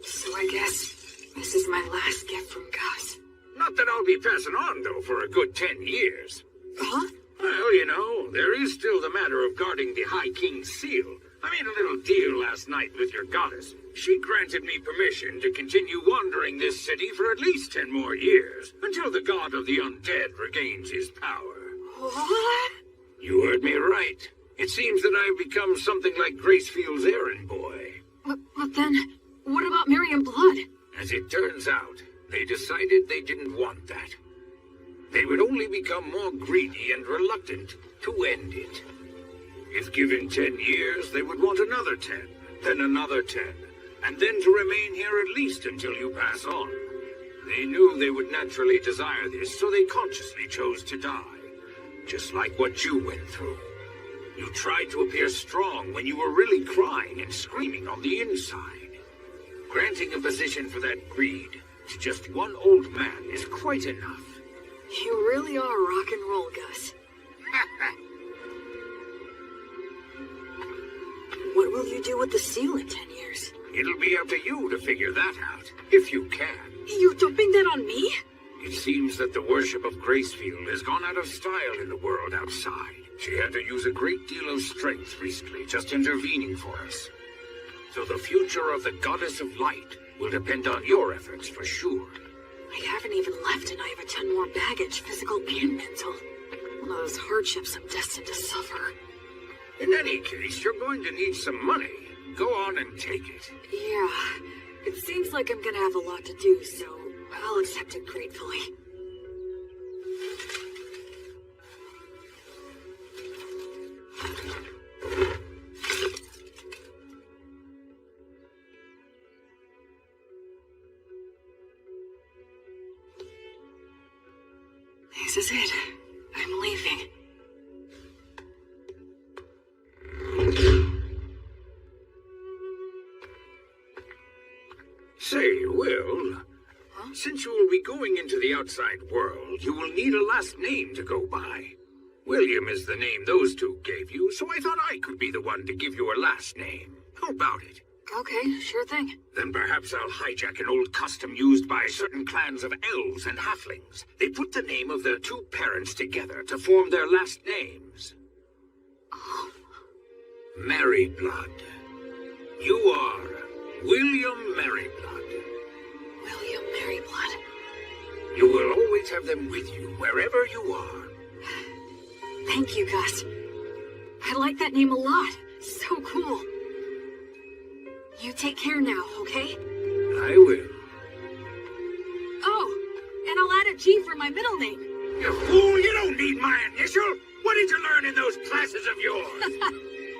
So I guess this is my last gift from Gus. Not that I'll be passing on, though, for a good 10 years. Huh? Well, you know, there is still the matter of guarding the High King's seal. I made a little deal last night with your goddess. She granted me permission to continue wandering this city for at least 10 more years, until the god of the undead regains his power. What? You heard me right. It seems that I've become something like Gracefield's errand boy. But then, what about Mary and Blood? As it turns out, they decided they didn't want that. They would only become more greedy and reluctant to end it. If given 10 years, they would want another 10, then another 10, and then to remain here at least until you pass on. They knew they would naturally desire this, so they consciously chose to die. Just like what you went through. You tried to appear strong when you were really crying and screaming on the inside. Granting a position for that greed to just one old man is quite enough. You really are rock and roll, Gus. What will you do with the seal in 10 years? It'll be up to you to figure that out, if you can. You're dumping that on me? It seems that the worship of Gracefield has gone out of style in the world outside, She had to use a great deal of strength recently, just intervening for us. So the future of the Goddess of Light will depend on your efforts for sure. I haven't even left and I have a ton more baggage, physical and mental. One of those hardships I'm destined to suffer. In any case, you're going to need some money. Go on and take it. Yeah, it seems like I'm gonna have a lot to do, so I'll accept it gratefully. This is it. I'm leaving. Say, Will, since you will be going into the outside world, you will need a last name to go by. William is the name those two gave you, so I thought I could be the one to give you a last name. How about it? Okay, sure thing. Then perhaps I'll hijack an old custom used by certain clans of elves and halflings. They put the name of their two parents together to form their last names. Merryblood. You are William Merryblood. William Merryblood. You will always have them with you wherever you are. Thank you, Gus. I like that name a lot. So cool. You take care now, okay? I will. Oh, and I'll add a G for my middle name. You fool, you don't need my initial. What did you learn in those classes of yours?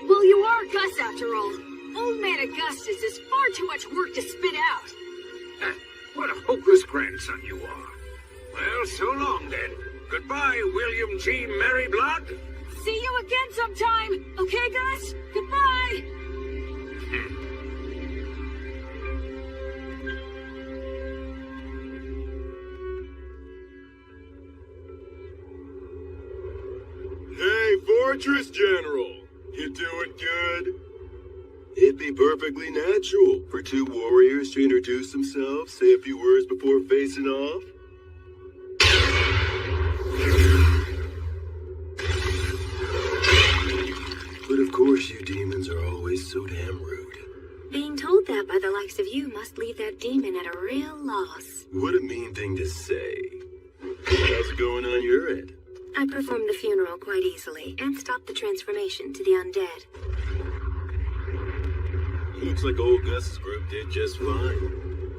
Well, you are Gus after all. Old Man Augustus is far too much work to spit out. What a hopeless grandson you are. Well, so long then. Goodbye, William G. Merryblood. See you again sometime. Okay, Gus? Goodbye. Hey, Fortress General! You doing good? It'd be perfectly natural for two warriors to introduce themselves, say a few words before facing off. But of course you demons are always so damn rude. Being told that by the likes of you must leave that demon at a real loss. What a mean thing to say. How's it going on your end? I performed the funeral quite easily and stopped the transformation to the undead. Looks like old Gus's group did just fine.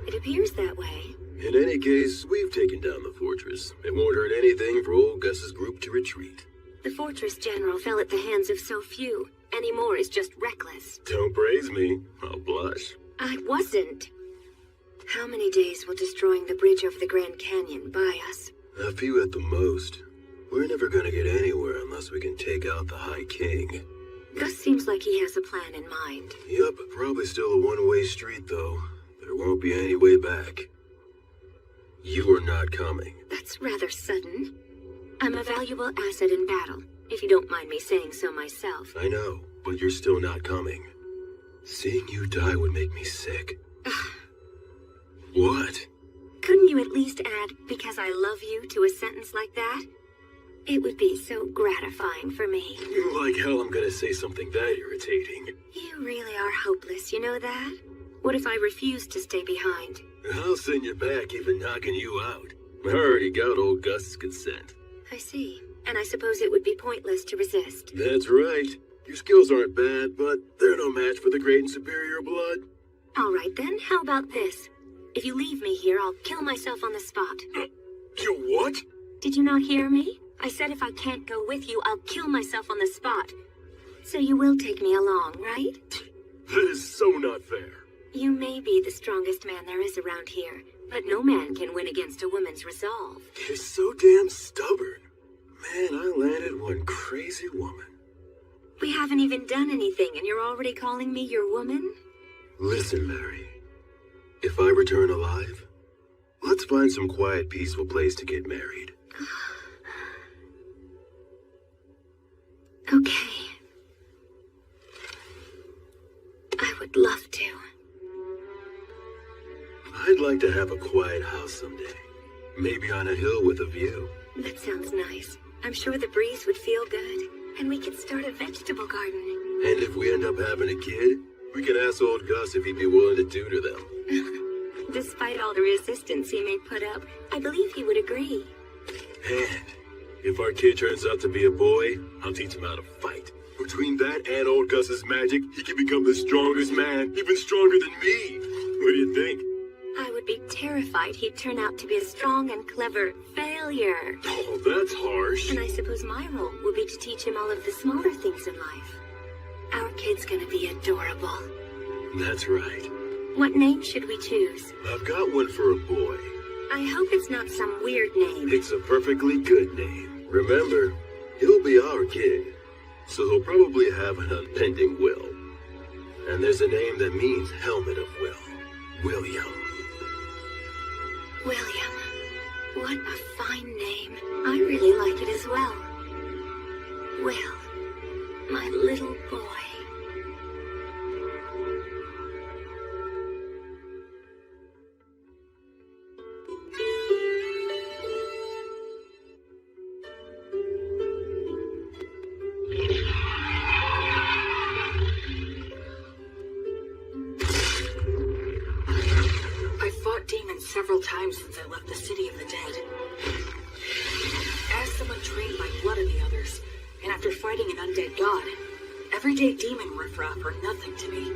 It appears that way. In any case, we've taken down the fortress. It won't hurt anything for old Gus's group to retreat. The fortress general fell at the hands of so few. Any more is just reckless. Don't praise me. I'll blush. I wasn't. How many days will destroying the bridge over the Grand Canyon buy us? A few at the most. We're never gonna get anywhere unless we can take out the High King. Gus seems like he has a plan in mind. Yup, probably still a one-way street, though. There won't be any way back. You are not coming. That's rather sudden. I'm a valuable asset in battle, if you don't mind me saying so myself. I know, but you're still not coming. Seeing you die would make me sick. What? Couldn't you at least add, because I love you, to a sentence like that? It would be so gratifying for me. Like hell I'm gonna say something that irritating. You really are hopeless, you know that? What if I refuse to stay behind? I'll send you back even knocking you out. I already got old Gus's consent. I see. And I suppose it would be pointless to resist. That's right. Your skills aren't bad, but they're no match for the great and superior blood. All right then, how about this? If you leave me here, I'll kill myself on the spot. You what? Did you not hear me? I said if I can't go with you, I'll kill myself on the spot. So you will take me along, right? That is so not fair. You may be the strongest man there is around here, but no man can win against a woman's resolve. You're so damn stubborn. Man, I landed one crazy woman. We haven't even done anything, and you're already calling me your woman? Listen, Mary. If I return alive, let's find some quiet, peaceful place to get married. Okay. I would love to. I'd like to have a quiet house someday. Maybe on a hill with a view. That sounds nice. I'm sure the breeze would feel good. And we could start a vegetable garden. And if we end up having a kid, we can ask old Gus if he'd be willing to tutor them. Despite all the resistance he may put up, I believe he would agree. And if our kid turns out to be a boy, I'll teach him how to fight. Between that and old Gus's magic, he can become the strongest man, even stronger than me. What do you think? I would be terrified he'd turn out to be a strong and clever failure. Oh, that's harsh. And I suppose my role will be to teach him all of the smaller things in life. Our kid's gonna be adorable. That's right. What name should we choose? I've got one for a boy. I hope it's not some weird name. It's a perfectly good name. Remember, he'll be our kid, so he'll probably have an unbending will. And there's a name that means helmet of will. William. William. What a fine name. I really like it as well. Will, my little boy. Several times since I left the city of the dead. As someone trained by blood of the others, and after fighting an undead god, everyday demon riffraff are nothing to me.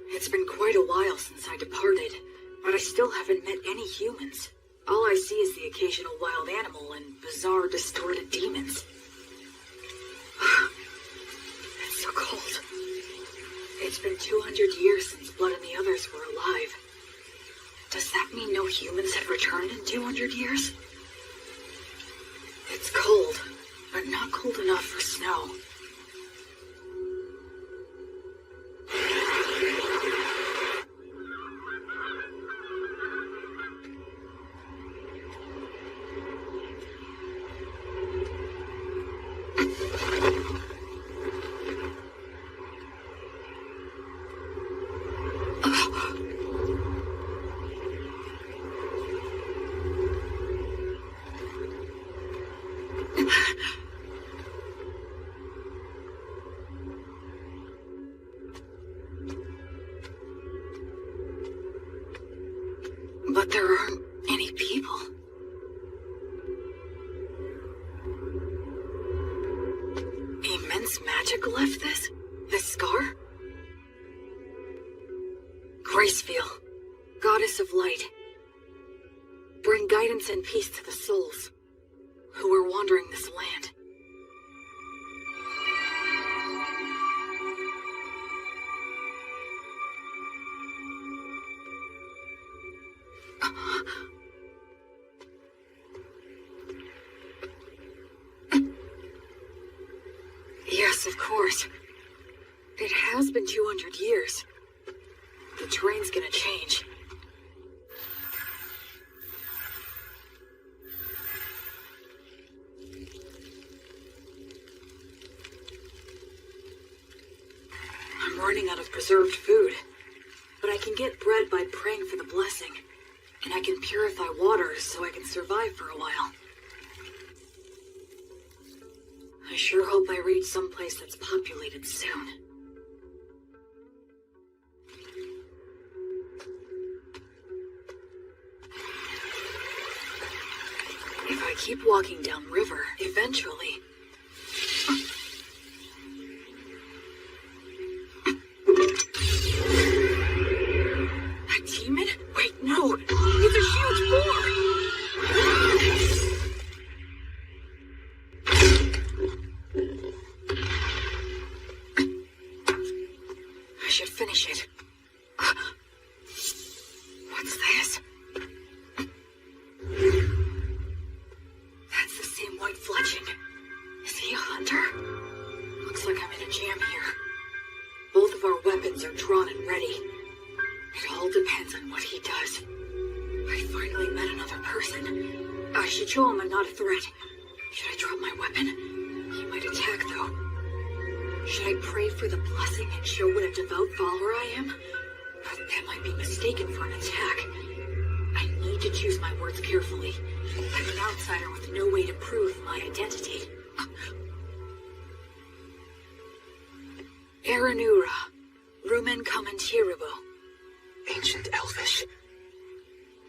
It's been quite a while since I departed, but I still haven't met any humans. All I see is the occasional wild animal and bizarre, distorted demons. It's so cold. It's been 200 years since Blood and the others were alive. Does that mean no humans have returned in 200 years? It's cold, but not cold enough for snow. But there aren't any people. Immense magic left this scar? Gracefeel, goddess of light, bring guidance and peace to the souls who are wandering this land. Yes, of course. It has been 200 years. The terrain's gonna change. I'm running out of preserved food, but I can get bread by praying for the blessing, and I can purify water so I can survive for a while. I sure hope I reach someplace that's populated soon. If I keep walking downriver, eventually... A demon? Wait, no! It's a huge boar! I should finish it. What's this? That's the same white fletching. Is he a hunter? Looks like I'm in a jam here. Both of our weapons are drawn and ready. It all depends on what he does. I finally met another person. I should show him I'm not a threat. Should I drop my weapon? He might attack, though. Should I pray for the blessing and show what a devout follower I am? That might be mistaken for an attack. I need to choose my words carefully. I'm an outsider with no way to prove my identity. Aranura, Rumen Commentiribo. Ancient Elvish.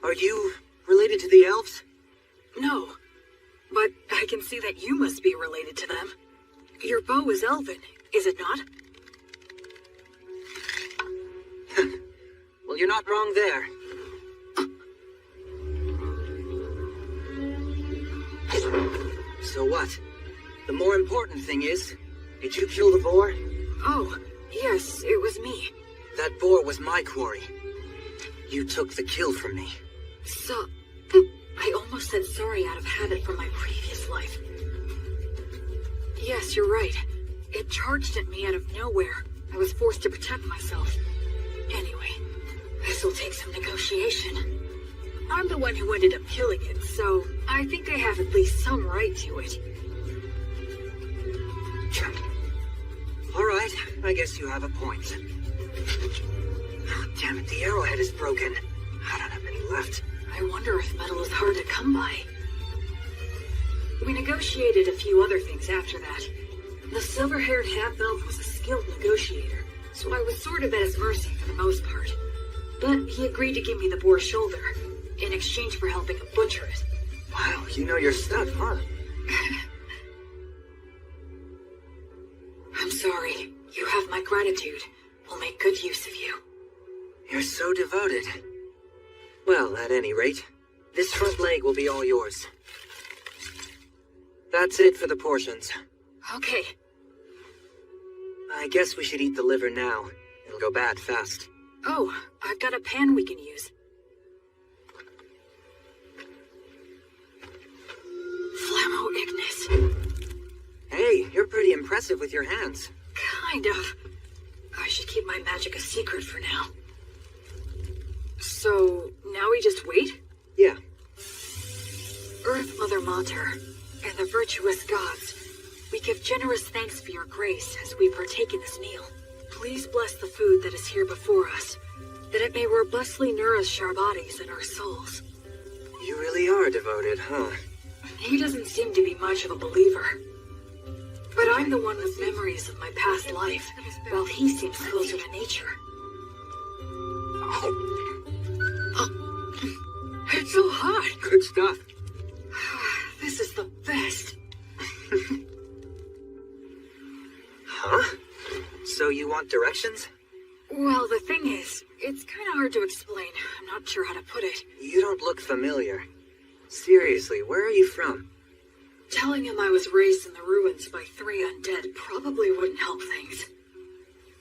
Are you related to the elves? No, but I can see that you must be related to them. Your bow is elven, is it not? Well, you're not wrong there. So what? The more important thing is, did you kill the boar? Oh, yes, it was me. That boar was my quarry. You took the kill from me. So, I almost said sorry out of habit from my previous life. Yes, you're right. It charged at me out of nowhere. I was forced to protect myself. Anyway, this will take some negotiation. I'm the one who ended up killing it, so I think I have at least some right to it. All right, I guess you have a point. Oh, damn it, the arrowhead is broken. I don't have any left. I wonder if metal is hard to come by. We negotiated a few other things after that. The silver-haired half-elf was a skilled negotiator, so I was sort of at his mercy for the most part. But he agreed to give me the boar's shoulder, in exchange for helping him butcher it. Wow, you know your stuff, huh? I'm sorry. You have my gratitude. We'll make good use of you. You're so devoted. Well, at any rate, this front leg will be all yours. That's it for the portions. Okay. I guess we should eat the liver now. It'll go bad fast. Oh, I've got a pan we can use. Flammo Ignis. Hey, you're pretty impressive with your hands. Kind of. I should keep my magic a secret for now. So, now we just wait? Yeah. Earth Mother Mater, and the virtuous gods, we give generous thanks for your grace as we partake in this meal. Please bless the food that is here before us, that it may robustly nourish our bodies and our souls. You really are devoted, huh? He doesn't seem to be much of a believer. But I'm the one with memories of my past life, while he seems closer to nature. It's so hot! Good stuff. This is the best. Huh? So you want directions? Well, the thing is, it's kind of hard to explain. I'm not sure how to put it. You don't look familiar. Seriously, where are you from? Telling him I was raised in the ruins by 3 undead probably wouldn't help things.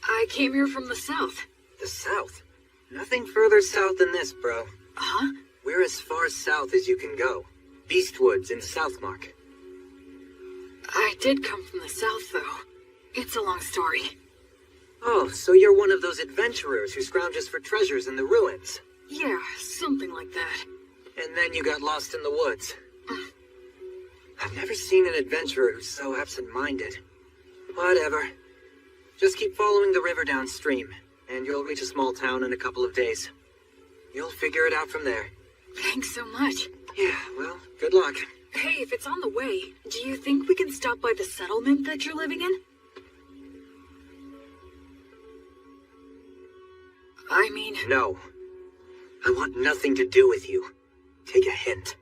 I came here from the south. The south? Nothing further south than this, bro. Huh? We're as far south as you can go. Beastwoods in Southmark. I did come from the south, though. It's a long story. Oh, so you're one of those adventurers who scrounges for treasures in the ruins. Yeah, something like that. And then you got lost in the woods. I've never seen an adventurer who's so absent-minded. Whatever. Just keep following the river downstream, and you'll reach a small town in a couple of days. You'll figure it out from there. Thanks so much. Yeah, well, good luck. Hey, if it's on the way, do you think we can stop by the settlement that you're living in? I mean... No. I want nothing to do with you. Take a hint.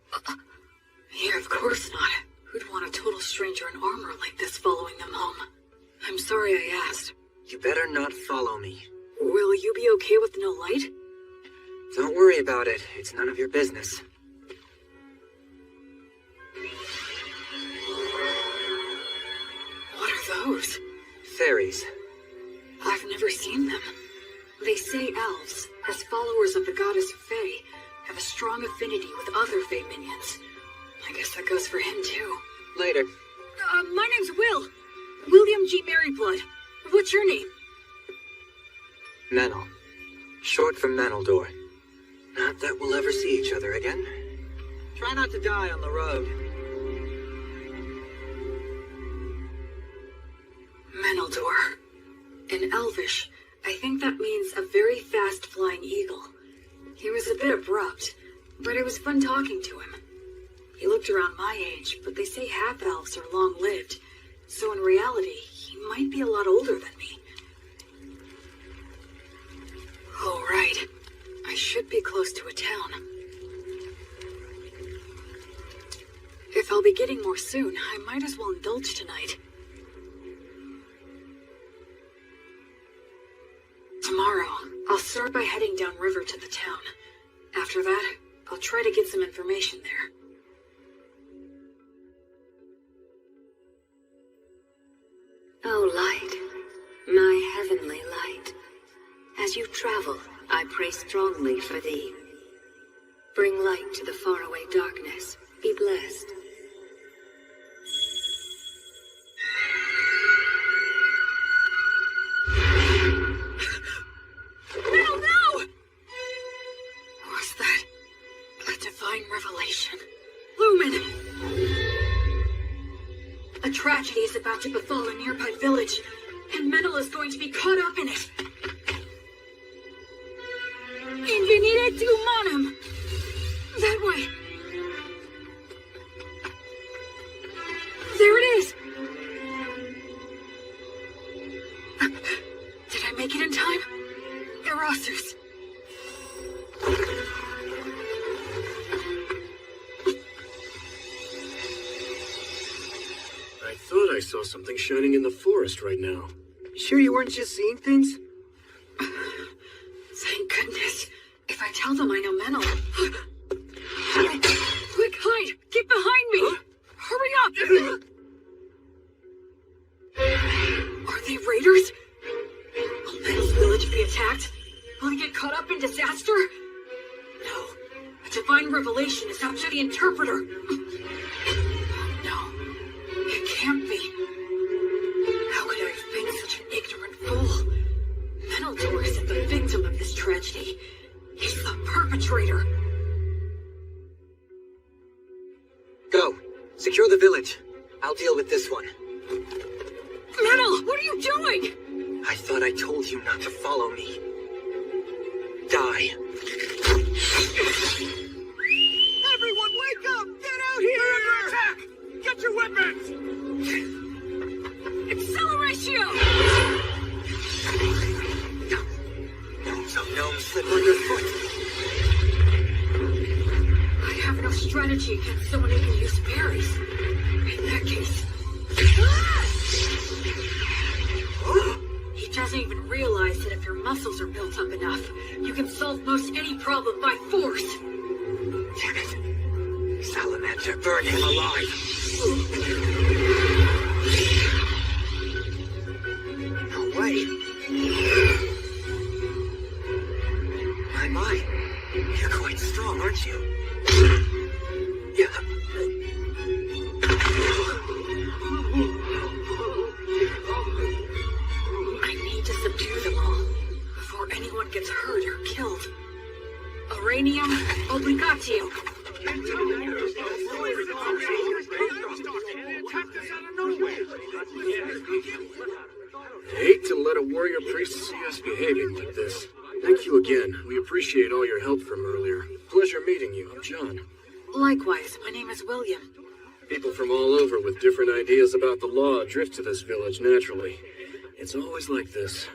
Yeah, of course not. Who'd want a total stranger in armor like this following them home? I'm sorry I asked. You better not follow me. Will you be okay with no light? Don't worry about it. It's none of your business. What are those? Fairies. I've never seen them. They say elves, as followers of the goddess Fae, have a strong affinity with other Fae minions. I guess that goes for him, too. Later. My name's Will. William G. Merryblood. What's your name? Menel. Short for Meneldor. Not that we'll ever see each other again. Try not to die on the road. Menaldor. In Elvish, I think that means a very fast-flying eagle. He was a bit abrupt, but it was fun talking to him. He looked around my age, but they say half-elves are long-lived, so in reality, he might be a lot older than me. Oh, right. I should be close to a town. If I'll be getting more soon, I might as well indulge tonight. Tomorrow, I'll start by heading downriver to the town. After that, I'll try to get some information there. O light, my heavenly light, as you travel, I pray strongly for thee. Bring light to the faraway darkness. Be blessed. No! Was that a divine revelation? Lumen! A tragedy is about to befall a nearby village, and Menel is going to be caught up in it. Invenire tu manum! That way! There it is! Did I make it in time? Erasus. I thought I saw something shining in the forest right now. Sure you weren't just seeing things? Thank goodness. If I tell them I know Menel... Quick, hide! Get behind me! Hurry up! Are they raiders? Will Menel's village be attacked? Will he get caught up in disaster? No. A divine revelation is after the interpreter. No. It can't be. How could I have been such an ignorant fool? Menaldor isn't the victim of this tragedy. He's the perpetrator. Go. Secure the village. I'll deal with this one. Menel, what are you doing? I thought I told you not to follow me. Die. Everyone wake up! Get out here! They're under attack! Get your weapons! Acceleratio! Some gnomes slip underfoot. I have no strategy against someone who can use berries. In that case... He doesn't even realize that if your muscles are built up enough, you can solve most any problem by force. Damn it. Salamander, burn him alive. No way. My. You're quite strong, aren't you? Yeah. I need to subdue them all before anyone gets hurt or killed. Uranium obligatio. I hate to let a warrior priest see us behaving like this. Thank you again. We appreciate all your help from earlier. Pleasure meeting you. I'm John. Likewise, my name is William. People from all over with different ideas about the law drift to this village naturally. It's always like this.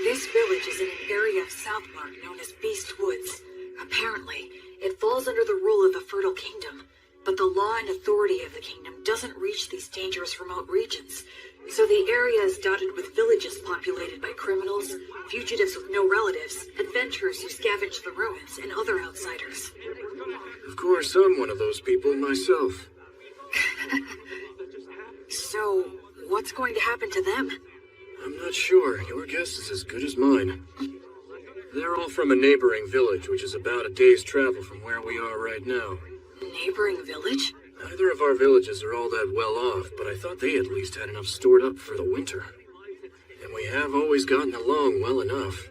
This village is in an area of Southmark known as Beast Woods. Apparently, it falls under the rule of the Fertile Kingdom, but the law and authority of the kingdom doesn't reach these dangerous remote regions, so the area is dotted with villages populated by criminals, fugitives with no relatives, adventurers who scavenge the ruins, and other outsiders. Of course, I'm one of those people myself. So, what's going to happen to them? I'm not sure. Your guess is as good as mine. They're all from a neighboring village, which is about a day's travel from where we are right now. Neighboring village? Neither of our villages are all that well off, but I thought they at least had enough stored up for the winter. And we have always gotten along well enough.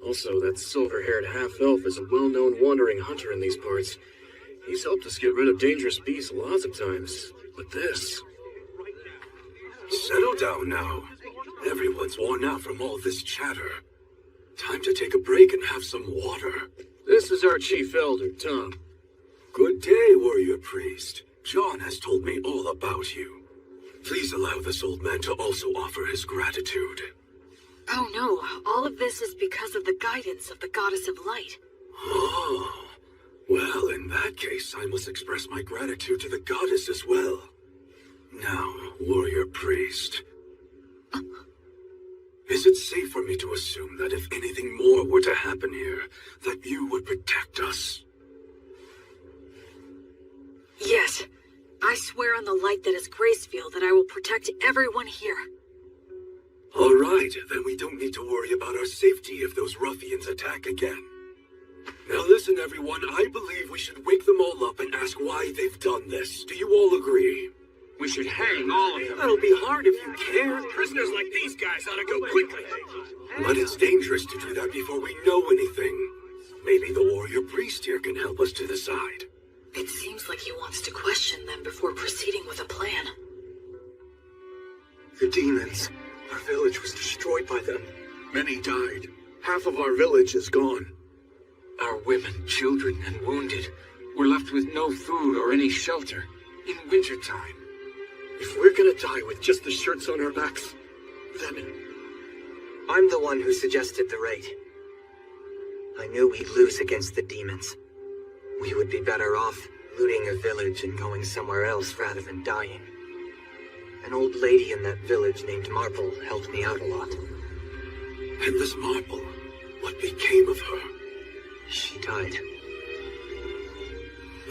Also, that silver-haired half-elf is a well-known wandering hunter in these parts. He's helped us get rid of dangerous beasts lots of times. But this... Settle down now. Everyone's worn out from all this chatter. Time to take a break and have some water. This is our chief elder, Tom. Good day, warrior priest. John has told me all about you. Please allow this old man to also offer his gratitude. Oh no, all of this is because of the guidance of the Goddess of Light. Oh, well, in that case, I must express my gratitude to the goddess as well. Now, warrior priest. Is it safe for me to assume that if anything more were to happen here, that you would protect us? Yes. I swear on the light that is Gracefield that I will protect everyone here. All right, then we don't need to worry about our safety if those ruffians attack again. Now listen, everyone, I believe we should wake them all up and ask why they've done this. Do you all agree? We should hang all of them. That'll be hard if you can't. Prisoners like these guys ought to go quickly. But it's dangerous to do that before we know anything. Maybe the warrior priest here can help us to decide. It seems like he wants to question them before proceeding with a plan. The demons. Our village was destroyed by them. Many died. Half of our village is gone. Our women, children, and wounded were left with no food or any shelter in wintertime. If we're gonna die with just the shirts on our backs, then... I'm the one who suggested the raid. I knew we'd lose against the demons. We would be better off looting a village and going somewhere else rather than dying. An old lady in that village named Marple helped me out a lot. And this Marple, what became of her? She died.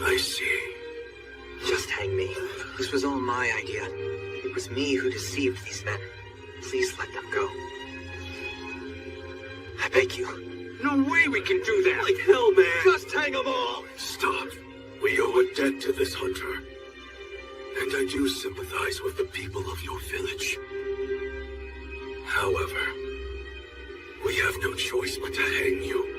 I see. Just hang me. This was all my idea. It was me who deceived these men. Please let them go. I beg you. No way we can do that. Like hell, man. Just hang them all! Stop. We owe a debt to this hunter. And I do sympathize with the people of your village. However, we have no choice but to hang you.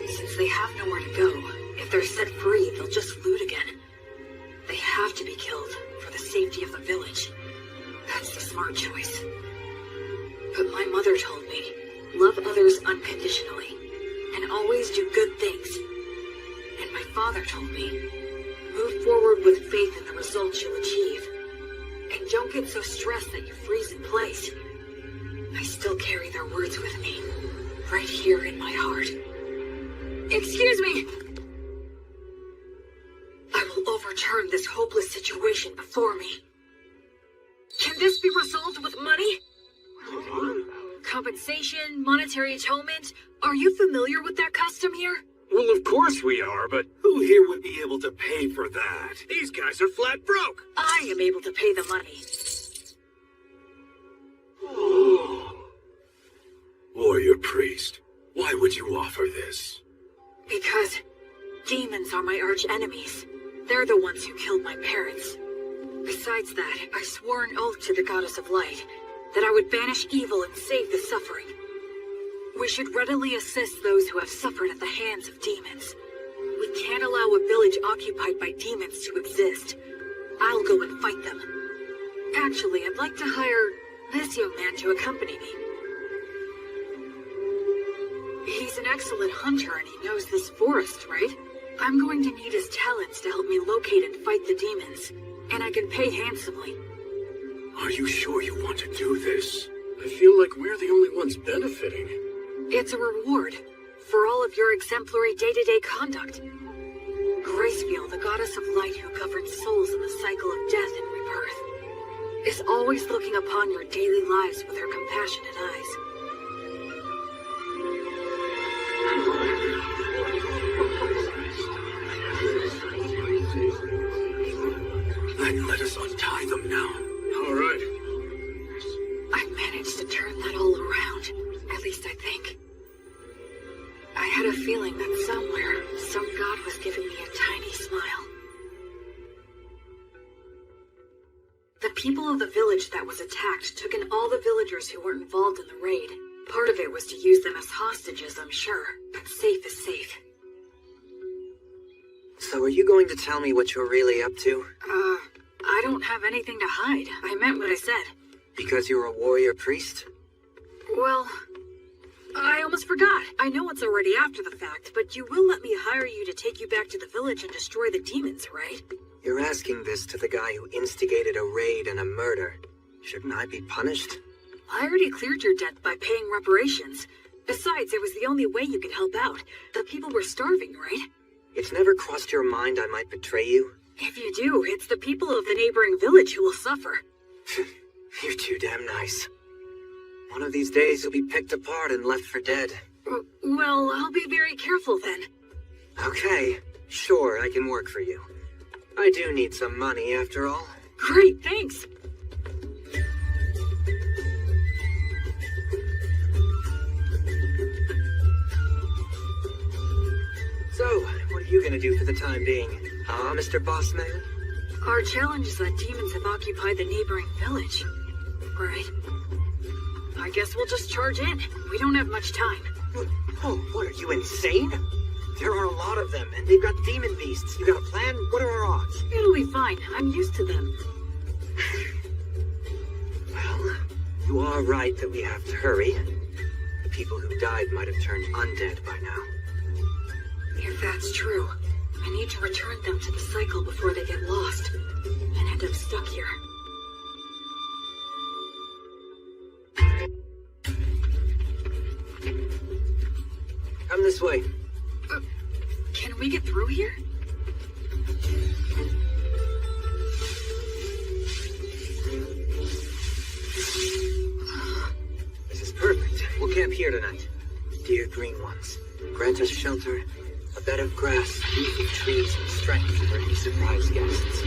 Since they have nowhere to go, if they're set free, they'll just loot again. They have to be killed for the safety of the village. That's the smart choice. But my mother told me, love others unconditionally, and always do good things. And my father told me, move forward with faith in the results you'll achieve. And don't get so stressed that you freeze in place. I still carry their words with me, right here in my heart. Excuse me! I will overturn this hopeless situation before me. Can this be resolved with money? Compensation, monetary atonement? Are you familiar with that custom here? Well, of course we are, but Who here would be able to pay for that? these guys are flat broke. I am able to pay the money. Warrior priest, why would you offer this? Because demons are my arch enemies. They're the ones who killed my parents. Besides that, I swore an oath to the Goddess of Light that I would banish evil and save the suffering. We should readily assist those who have suffered at the hands of demons. We can't allow a village occupied by demons to exist. I'll go and fight them. Actually, I'd like to hire this young man to accompany me. He's an excellent hunter and he knows this forest, right? I'm going to need his talents to help me locate and fight the demons, and I can pay handsomely. Are you sure you want to do this? I feel like we're the only ones benefiting. It's a reward for all of your exemplary day-to-day conduct. Gracefield, the goddess of light who governs souls in the cycle of death and rebirth, is always looking upon your daily lives with her compassionate eyes. Then let us untie them now. All right. I managed to turn that all around, at least I think. I had a feeling that somewhere, some god was giving me a tiny smile. The people of the village that was attacked took in all the villagers who were involved in the raid. Part of it was to use them as hostages, I'm sure, but safe is safe. So are you going to tell me what you're really up to? I I don't have anything to hide. I meant what I said. Because you're a warrior priest? Well, I almost forgot. I know it's already after the fact, but you will let me hire you to take you back to the village and destroy the demons, right? You're asking this to the guy who instigated a raid and a murder. Shouldn't I be punished? I already cleared your debt by paying reparations. Besides, it was the only way you could help out. The people were starving, right? It's never crossed your mind I might betray you? If you do, it's the people of the neighboring village who will suffer. You're too damn nice. One of these days you'll be picked apart and left for dead. Well, I'll be very careful then. Okay, sure, I can work for you. I do need some money after all. Great, thanks. So, what are you gonna do for the time being? Huh, Mr. Bossman? Our challenge is that demons have occupied the neighboring village. Right. I guess we'll just charge in. We don't have much time. Oh, what are you, insane? There are a lot of them, and they've got demon beasts. You got a plan? What are our odds? It'll be fine. I'm used to them. Well, you are right that we have to hurry. The people who died might have turned undead by now. If that's true, I need to return them to the cycle before they get lost and end up stuck here. Come this way. Can we get through here? This is perfect. We'll camp here tonight. Dear green ones, grant us shelter, a bed of grass, leafy trees, and strength for any surprise guests.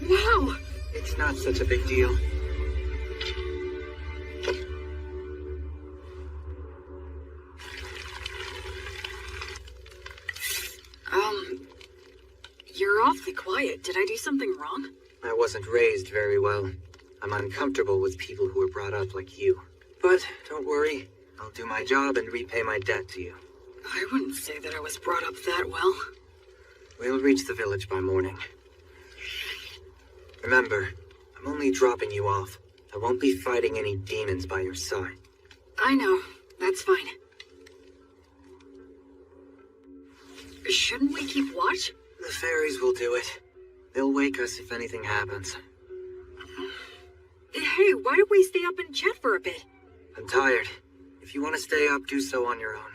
Wow! It's not such a big deal. You're awfully quiet. Did I do something wrong? I wasn't raised very well. I'm uncomfortable with people who were brought up like you. But don't worry, I'll do my job and repay my debt to you. I wouldn't say that I was brought up that well. We'll reach the village by morning. Remember, I'm only dropping you off. I won't be fighting any demons by your side. I know. That's fine. Shouldn't we keep watch? The fairies will do it. They'll wake us if anything happens. Hey, why don't we stay up and chat for a bit? I'm tired. If you want to stay up, do so on your own.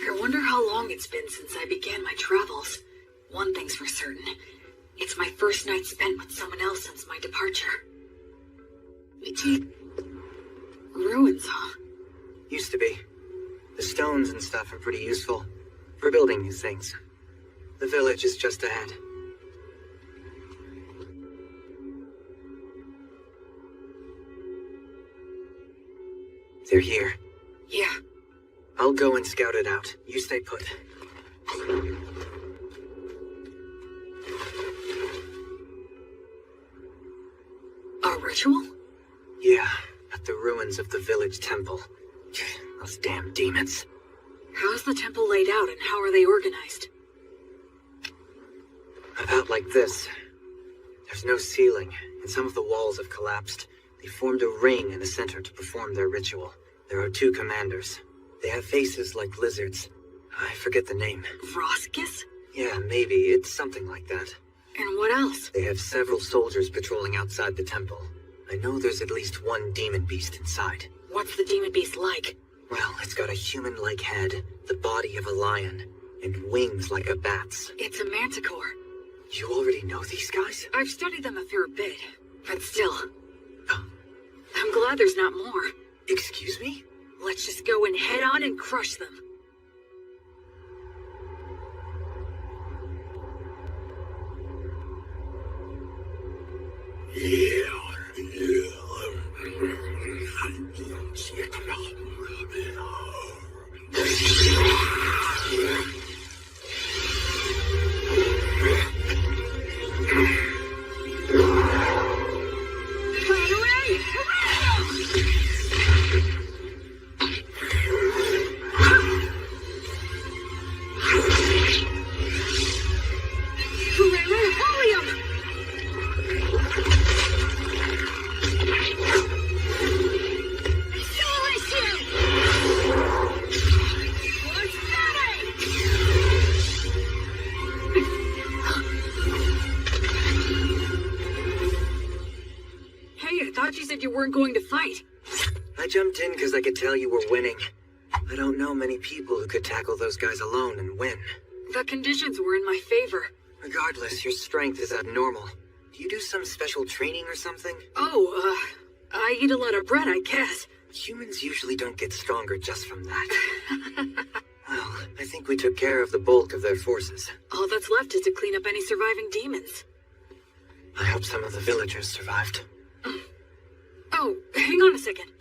I wonder how long it's been since I began my travels. One thing's for certain. It's my first night spent with someone else since my departure. Ruins, huh? Used to be. The stones and stuff are pretty useful for building these things. The village is just ahead. They're here. Yeah. I'll go and scout it out. You stay put. A ritual? Yeah, at the ruins of the village temple. Those damn demons. How's the temple laid out and how are they organized? About like this. There's no ceiling, and some of the walls have collapsed. They formed a ring in the center to perform their ritual. There are 2 commanders. They have faces like lizards. I forget the name. Vroskis? Yeah, maybe. It's something like that. And what else? They have several soldiers patrolling outside the temple. I know there's at least 1 demon beast inside. What's the demon beast like? Well, it's got a human-like head, the body of a lion, and wings like a bat's. It's a manticore. You already know these guys? I've studied them a fair bit, but still. I'm glad there's not more. Excuse me? Let's just go and head on and crush them. said you weren't going to fight. I jumped in because I could tell you were winning. I don't know many people who could tackle those guys alone and win. The conditions were in my favor. Regardless, your strength is abnormal. Do you do some special training or something? Oh, I eat a lot of bread, I guess. Humans usually don't get stronger just from that. Well, I think we took care of the bulk of their forces. All that's left is to clean up any surviving demons. I hope some of the villagers survived. Oh, hang on a second.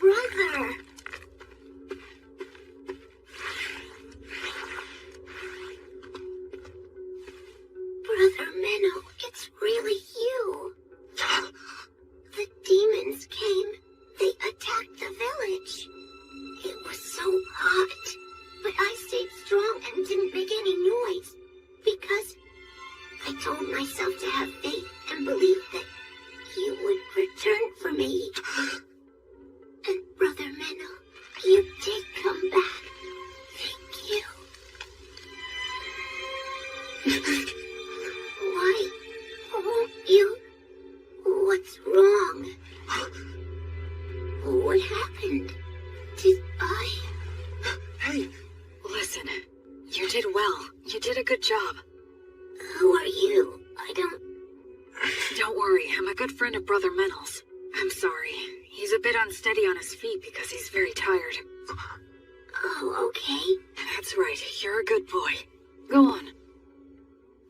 Brother! Brother Minnow, it's really you. The demons came. They attacked the village. It was so hot, but I stayed strong and didn't make any noise because I told myself to have faith and believe that you would return for me. And Brother Minnow, you did come back. Thank you. Why won't you? What's wrong? What happened? Did I? Hey! Listen, you did well. You did a good job. Who are you? I don't... Don't worry, I'm a good friend of Brother Menel's. I'm sorry. He's a bit unsteady on his feet because he's very tired. Oh, okay. That's right, you're a good boy. Go on.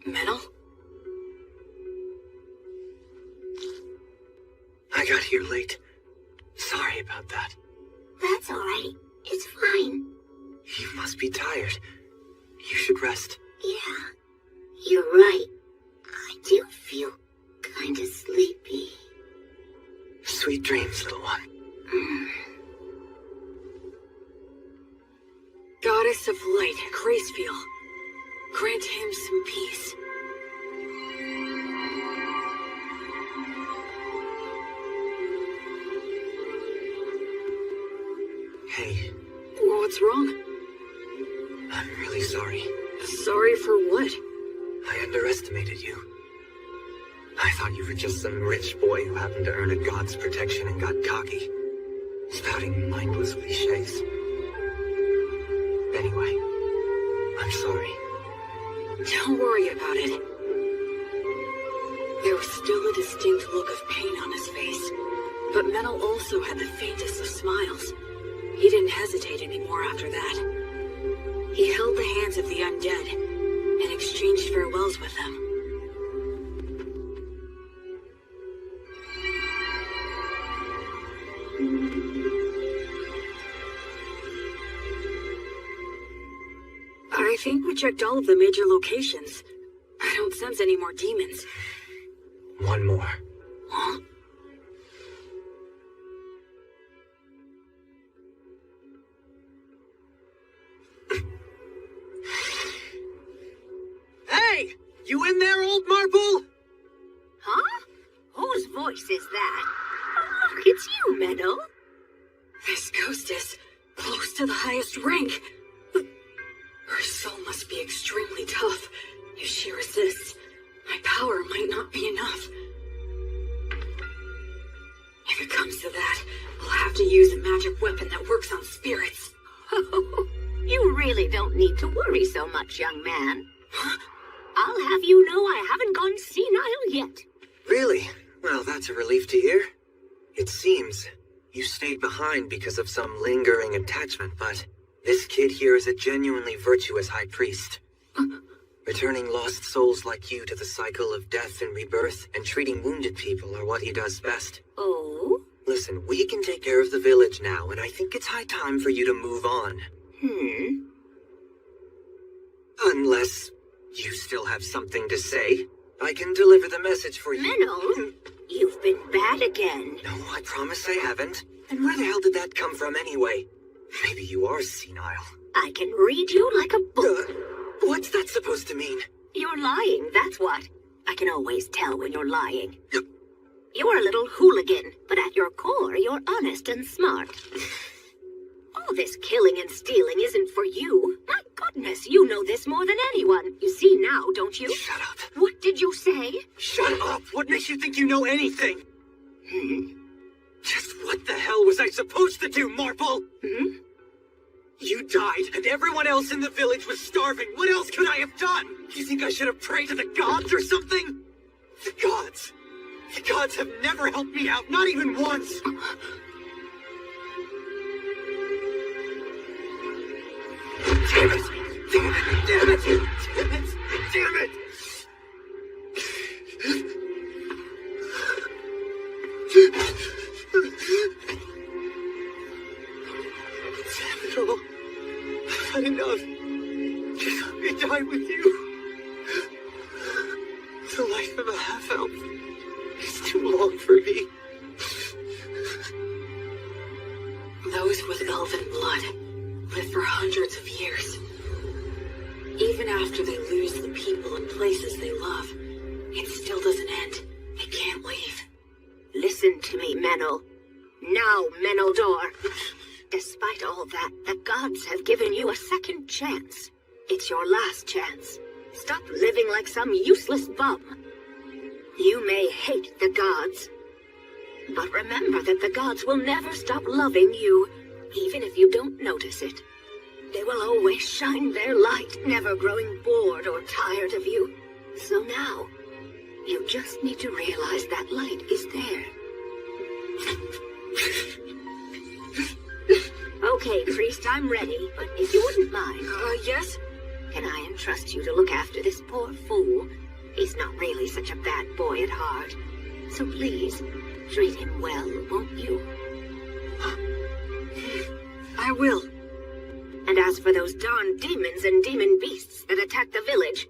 Menel? I got here late. Sorry about that. That's alright. It's fine. You must be tired. You should rest. Yeah, you're right. I do feel kinda sleepy. Sweet dreams, little one. Goddess of Light, Gracefield. Grant him some peace. Hey, What's wrong? I'm really sorry. Sorry for what? I underestimated you. I thought you were just some rich boy who happened to earn a god's protection and got cocky, spouting mindless cliches. Anyway, I'm sorry. Don't worry about it. There was still a distinct look of pain on his face, but Menel also had the faintest of smiles. He didn't hesitate anymore after that. He held the hands of the undead and exchanged farewells with them. I think we checked all of the major locations. I don't sense any more demons. One more. Huh? Hey! You in there, old marble? Huh? Whose voice is that? Oh, look, it's you, Meadow. This ghost is close to the highest rank. Her soul must be extremely tough. If she resists, my power might not be enough. If it comes to that, I'll have to use a magic weapon that works on spirits. Oh, you really don't need to worry so much, young man. I'll have you know I haven't gone senile yet. Really? Well, that's a relief to hear. It seems you stayed behind because of some lingering attachment, but this kid here is a genuinely virtuous high priest. Returning lost souls like you to the cycle of death and rebirth and treating wounded people are what he does best. Oh? Listen, we can take care of the village now, and I think it's high time for you to move on. Unless you still have something to say. I can deliver the message for you. Minnow, You've been bad again. No, I promise I haven't. And where the hell did that come from anyway? Maybe you are senile. I can read you like a book. What's that supposed to mean? You're lying, that's what. I can always tell when you're lying. You're a little hooligan, but at your core, you're honest and smart. All this killing and stealing isn't for you. My goodness, you know this more than anyone. You see now, don't you? Shut up. What did you say? Shut up! What makes you think you know anything? Just what the hell was I supposed to do, Marple? You died, and everyone else in the village was starving. What else could I have done? You think I should have prayed to the gods or something? The gods? The gods have never helped me out, not even once. Damn it! Damn it! Damn it! Damn it! Damn it! Damn it all. I've had enough. Just let me die with you. The life of a half-elf is too long for me. Those with elven blood live for hundreds of years. Even after they lose the people and places they love, it still doesn't end. They can't leave. Listen to me, Menel. Now, Meneldor. Despite all that, the gods have given you a second chance. It's your last chance. Stop living like some useless bum. You may hate the gods, but remember that the gods will never stop loving you, even if you don't notice it. They will always shine their light, never growing bored or tired of you. So now, you just need to realize that light is there. Okay, priest, I'm ready, but if you wouldn't mind... Yes? Can I entrust you to look after this poor fool? He's not really such a bad boy at heart. So please, treat him well, won't you? I will. And as for those darn demons and demon beasts that attacked the village,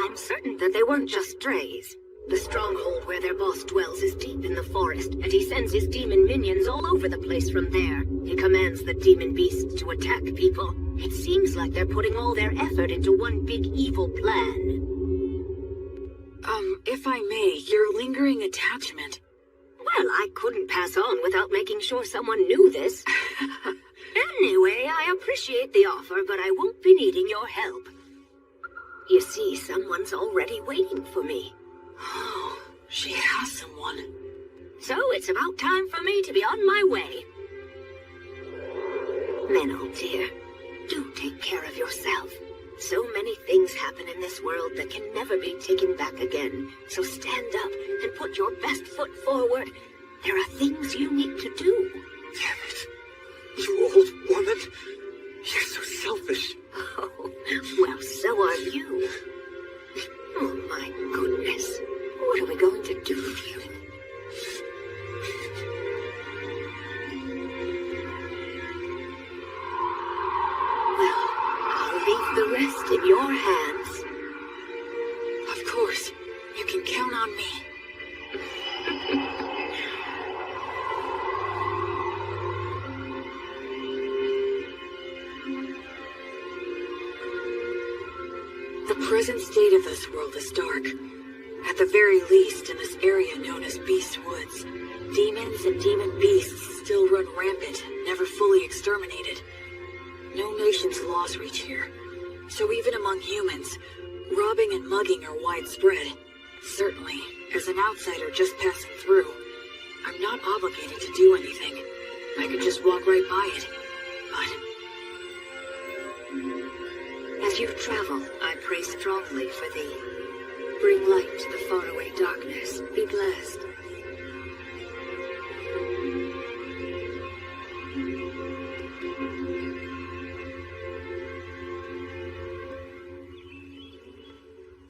I'm certain that they weren't just strays. The stronghold where their boss dwells is deep in the forest, and he sends his demon minions all over the place from there. He commands the demon beasts to attack people. It seems like they're putting all their effort into one big evil plan. If I may, your lingering attachment. Well, I couldn't pass on without making sure someone knew this. Anyway, I appreciate the offer, but I won't be needing your help. You see, someone's already waiting for me. Oh, she has someone. So it's about time for me to be on my way. Menel, dear, do take care of yourself. So many things happen in this world that can never be taken back again. So stand up and put your best foot forward. There are things you need to do. Damn it. You old woman. You're so selfish. Oh, well, so are you. Oh, my goodness. What are we going to do with you? Well, I'll leave the rest in your hands. Of course. You can count on me. The present state of this world is dark. At the very least, in this area known as Beast Woods, demons and demon beasts still run rampant, never fully exterminated. No nation's laws reach here. So even among humans, robbing and mugging are widespread. Certainly, as an outsider just passing through, I'm not obligated to do anything. I could just walk right by it. But as you travel, I pray strongly for thee. Bring light to the faraway darkness. Be blessed.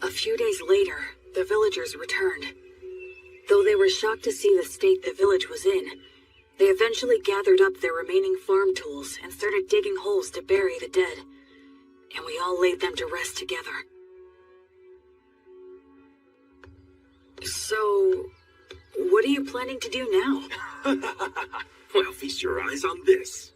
a few days later, the villagers returned. Though they were shocked to see the state the village was in, they eventually gathered up their remaining farm tools and started digging holes to bury the dead. And we all laid them to rest together. So, What are you planning to do now? Well, feast your eyes on this.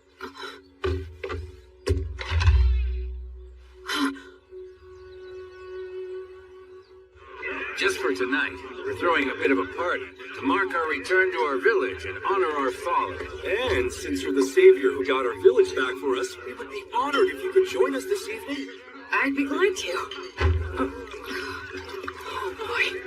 Just for tonight, we're throwing a bit of a party to mark our return to our village and honor our fallen. And since you're the savior who got our village back for us, we would be honored if you could join us this evening. I'd be glad to. Oh boy.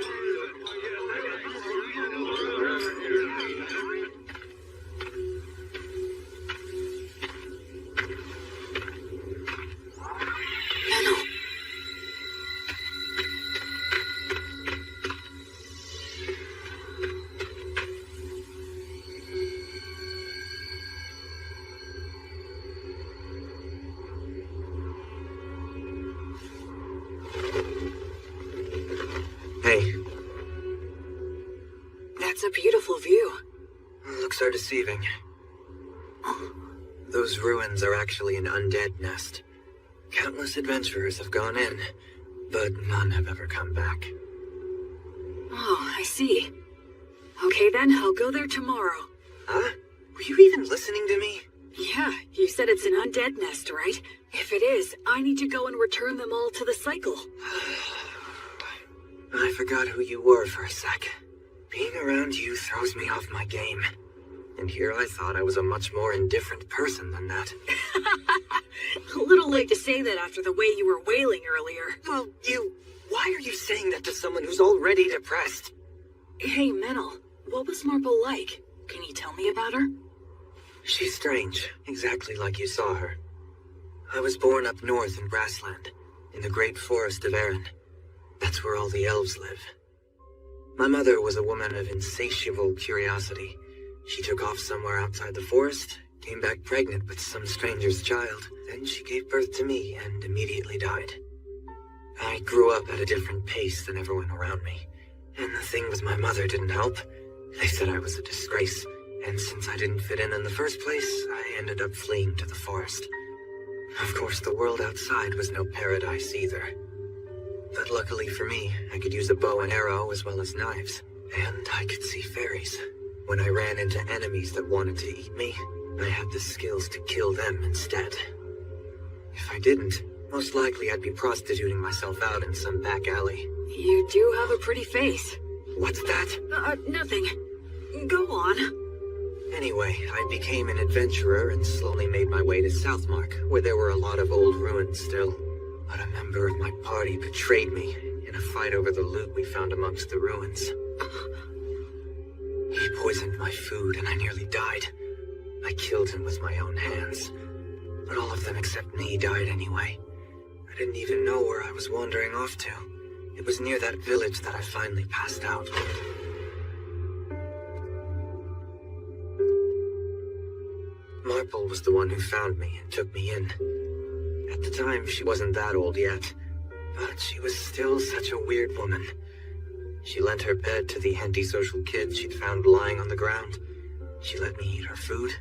Hey. That's a beautiful view. Looks are deceiving. Those ruins are actually an undead nest. Countless adventurers have gone in, but none have ever come back. Oh, I see. Okay then, I'll go there tomorrow. Huh? Were you even listening to me? Yeah, you said it's an undead nest, right? If it is, I need to go and return them all to the cycle. I forgot who you were for a sec. Being around you throws me off my game. And here I thought I was a much more indifferent person than that. A little late to say that after the way you were wailing earlier. Well, why are you saying that to someone who's already depressed? Hey, Menel, what was Marble like? Can you tell me about her? She's strange, exactly like you saw her. I was born up north in Brassland, in the great forest of Erin. That's where all the elves live. My mother was a woman of insatiable curiosity. She took off somewhere outside the forest, came back pregnant with some stranger's child. Then she gave birth to me and immediately died. I grew up at a different pace than everyone around me. And the thing with my mother didn't help. They said I was a disgrace, and since I didn't fit in the first place, I ended up fleeing to the forest. Of course, the world outside was no paradise either. But luckily for me, I could use a bow and arrow as well as knives. And I could see fairies. When I ran into enemies that wanted to eat me, I had the skills to kill them instead. If I didn't, most likely I'd be prostituting myself out in some back alley. You do have a pretty face. What's that? Nothing. Go on. Anyway, I became an adventurer and slowly made my way to Southmark, where there were a lot of old ruins still. But a member of my party betrayed me in a fight over the loot we found amongst the ruins. He poisoned my food and I nearly died. I killed him with my own hands. But all of them except me died anyway. I didn't even know where I was wandering off to. It was near that village that I finally passed out. Marple was the one who found me and took me in. At the time, she wasn't that old yet, but she was still such a weird woman. She lent her bed to the antisocial kids she'd found lying on the ground. She let me eat her food,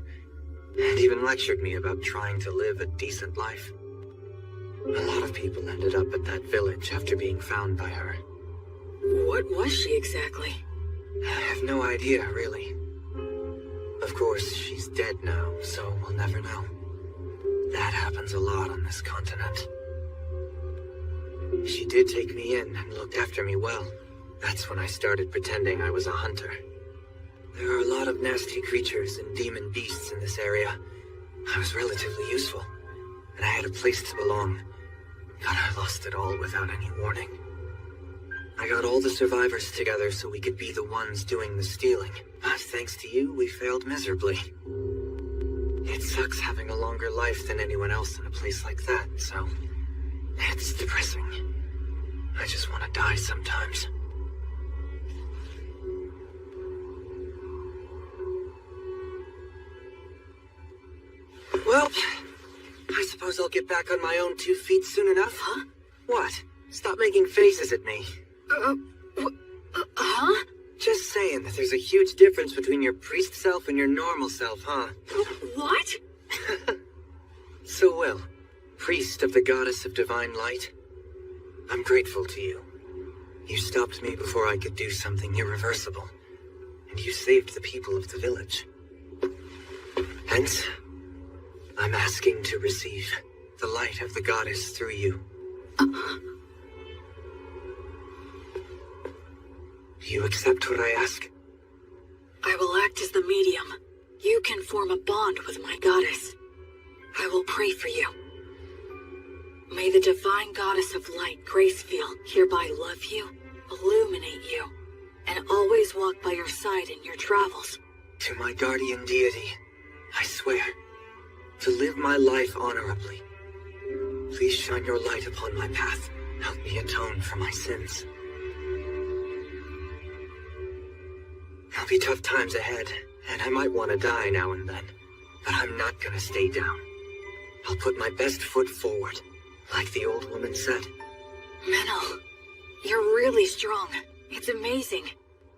and even lectured me about trying to live a decent life. A lot of people ended up at that village after being found by her. What was she exactly? I have no idea, really. Of course, she's dead now, so we'll never know. That happens a lot on this continent. She did take me in and looked after me well. That's when I started pretending I was a hunter. There are a lot of nasty creatures and demon beasts in this area. I was relatively useful, and I had a place to belong. But I lost it all without any warning. I got all the survivors together so we could be the ones doing the stealing. But thanks to you, we failed miserably. It sucks having a longer life than anyone else in a place like that, so it's depressing. I just want to die sometimes. Well, I suppose I'll get back on my own 2 feet soon enough, huh? What? Stop making faces at me. Huh? Just saying that there's a huge difference between your priest self and your normal self, huh? What? So, Will, priest of the goddess of divine light, I'm grateful to you. You stopped me before I could do something irreversible. and you saved the people of the village. Hence, I'm asking to receive the light of the goddess through you. Do you accept what I ask? I will act as the medium. You can form a bond with my goddess. I will pray for you. May the divine goddess of light, Gracefield, hereby love you, illuminate you, and always walk by your side in your travels. To my guardian deity, I swear to live my life honorably. Please shine your light upon my path. Help me atone for my sins. There'll be tough times ahead, and I might want to die now and then. But I'm not gonna stay down. I'll put my best foot forward, like the old woman said. Menel, you're really strong. It's amazing.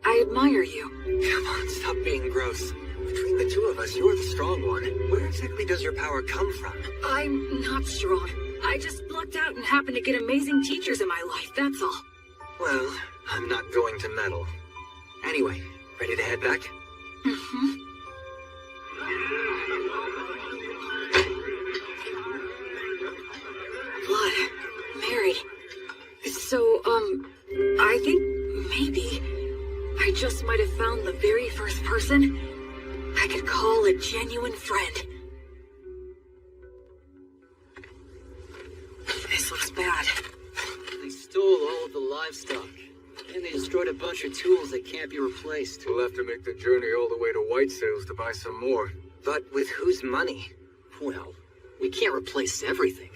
I admire you. Come on, stop being gross. Between the two of us, you're the strong one. Where exactly does your power come from? I'm not strong. I just lucked out and happened to get amazing teachers in my life, that's all. Well, I'm not going to meddle. Anyway, ready to head back? Mm-hmm. Blood. Married. So, I think maybe I just might have found the very first person I could call a genuine friend. This looks bad. They stole all of the livestock, and they destroyed a bunch of tools that can't be replaced. We'll have to make the journey all the way to White Sails to buy some more. But with whose money? Well, we can't replace everything.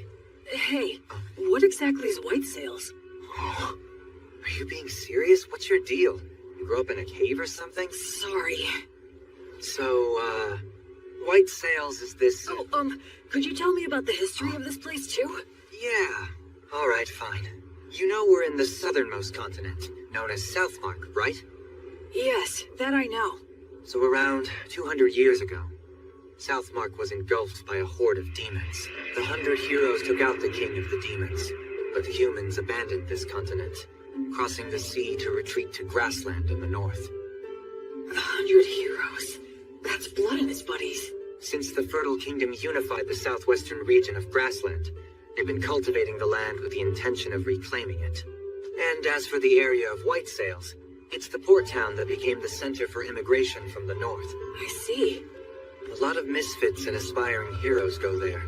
Hey, what exactly is White Sails? Oh, are you being serious? What's your deal? You grew up in a cave or something? Sorry. So, White Sails is this... Oh, could you tell me about the history of this place, too? Yeah. All right, fine. You know we're in the southernmost continent, known as Southmark, right? Yes, that I know. So around 200 years ago, Southmark was engulfed by a horde of demons. The 100 heroes took out the king of the demons, but the humans abandoned this continent, crossing the sea to retreat to grassland in the north. The 100 heroes. That's Blood and his buddies. Since the Fertile Kingdom unified the southwestern region of grassland, they've been cultivating the land with the intention of reclaiming it. And as for the area of White Sails, it's the port town that became the center for immigration from the north. I see. A lot of misfits and aspiring heroes go there.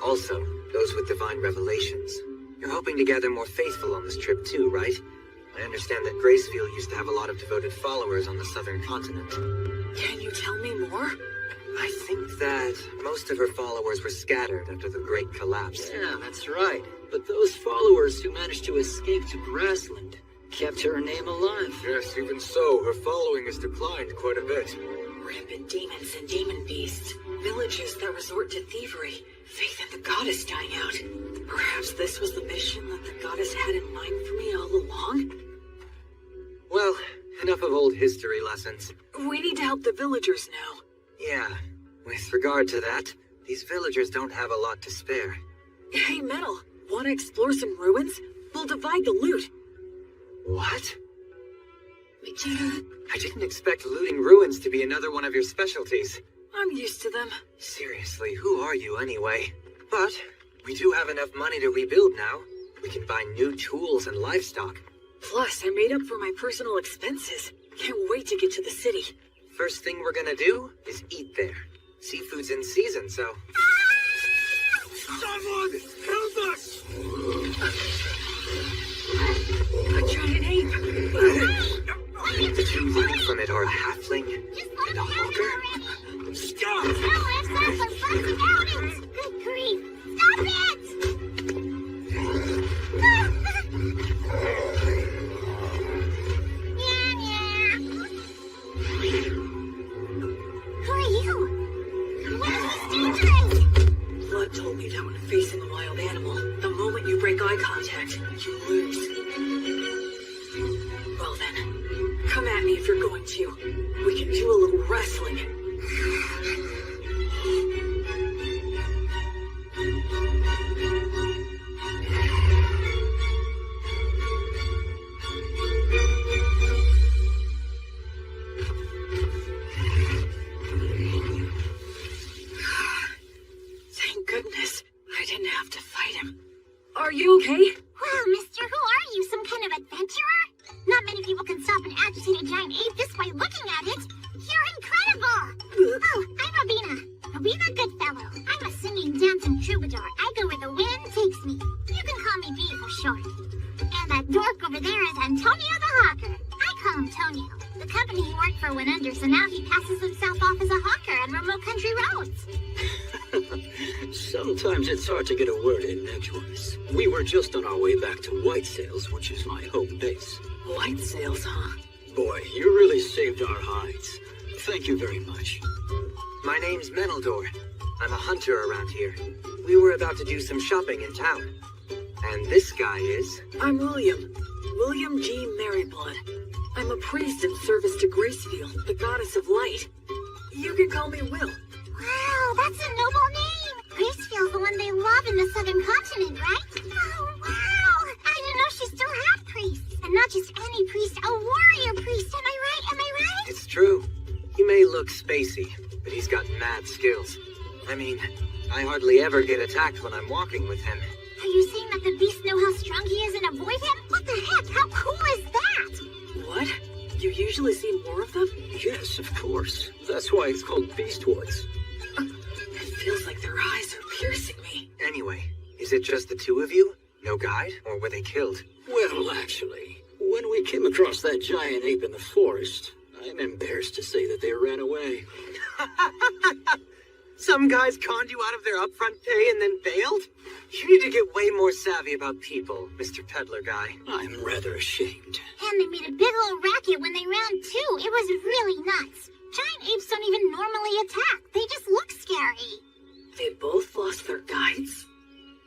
Also, those with divine revelations. You're hoping to gather more faithful on this trip too, right? I understand that Gracefield used to have a lot of devoted followers on the southern continent. Can you tell me more? I think that most of her followers were scattered after the Great Collapse. Yeah, that's right. But those followers who managed to escape to grassland kept her name alive. Yes, even so, her following has declined quite a bit. Rampant demons and demon beasts. Villages that resort to thievery. Faith in the goddess dying out. Perhaps this was the mission that the goddess had in mind for me all along? Well, enough of old history lessons. We need to help the villagers now. Yeah, with regard to that, these villagers don't have a lot to spare. Hey, Metal, want to explore some ruins? We'll divide the loot. What? I didn't expect looting ruins to be another one of your specialties. I'm used to them. Seriously, who are you anyway? But we do have enough money to rebuild now. We can buy new tools and livestock. Plus, I made up for my personal expenses. Can't wait to get to the city. First thing we're gonna do is eat there. Seafood's in season, so... Someone help us! A giant ape! The two running from it are a halfling and a hawker? Stop! Good grief! Stop it! Who are you? What is this dangerous? Blood told me that when facing a wild animal, the moment you break eye contact, you lose. Well then, come at me if you're going to. We can do a little wrestling. imitate a giant ape this way looking at it. You're incredible! Oh, I'm Robina. Robina Goodfellow. I'm a singing, dancing troubadour. I go where the wind takes me. You can call me B for short. And that dork over there is Antonio the Hawker. I call him Tonio. The company he worked for went under, so now he passes himself off as a hawker on remote country roads. Sometimes it's hard to get a word in edgewise. We were just on our way back to White Sails, which is my home base. White Sails, huh? Boy, you really saved our hides. Thank you very much. My name's Meneldor. I'm a hunter around here. We were about to do some shopping in town. And this guy is... I'm William. William G. Merryblood. I'm a priest in service to Gracefield, the goddess of light. You can call me Will. Wow, that's a noble name. Gracefield's the one they love in the southern continent, right? Oh, wow. I didn't know she still had priests. And not just any priest, a warrior priest. Am I right? Am I right? It's true. He may look spacey, but he's got mad skills. I mean, I hardly ever get attacked when I'm walking with him. Are you saying that the beasts know how strong he is and avoid him? What the heck? How cool is that? What? You usually see more of them? Yes, of course. That's why it's called Beast Woods. It feels like their eyes are piercing me. Anyway, is it just the two of you? No guide? Or were they killed? Well, actually, when we came across that giant ape in the forest, I'm embarrassed to say that they ran away. Some guys conned you out of their upfront pay and then bailed? You need to get way more savvy about people, Mr. Peddler guy. I'm rather ashamed. And they made a big old racket when they ran too. It was really nuts. Giant apes don't even normally attack. They just look scary. They both lost their guides?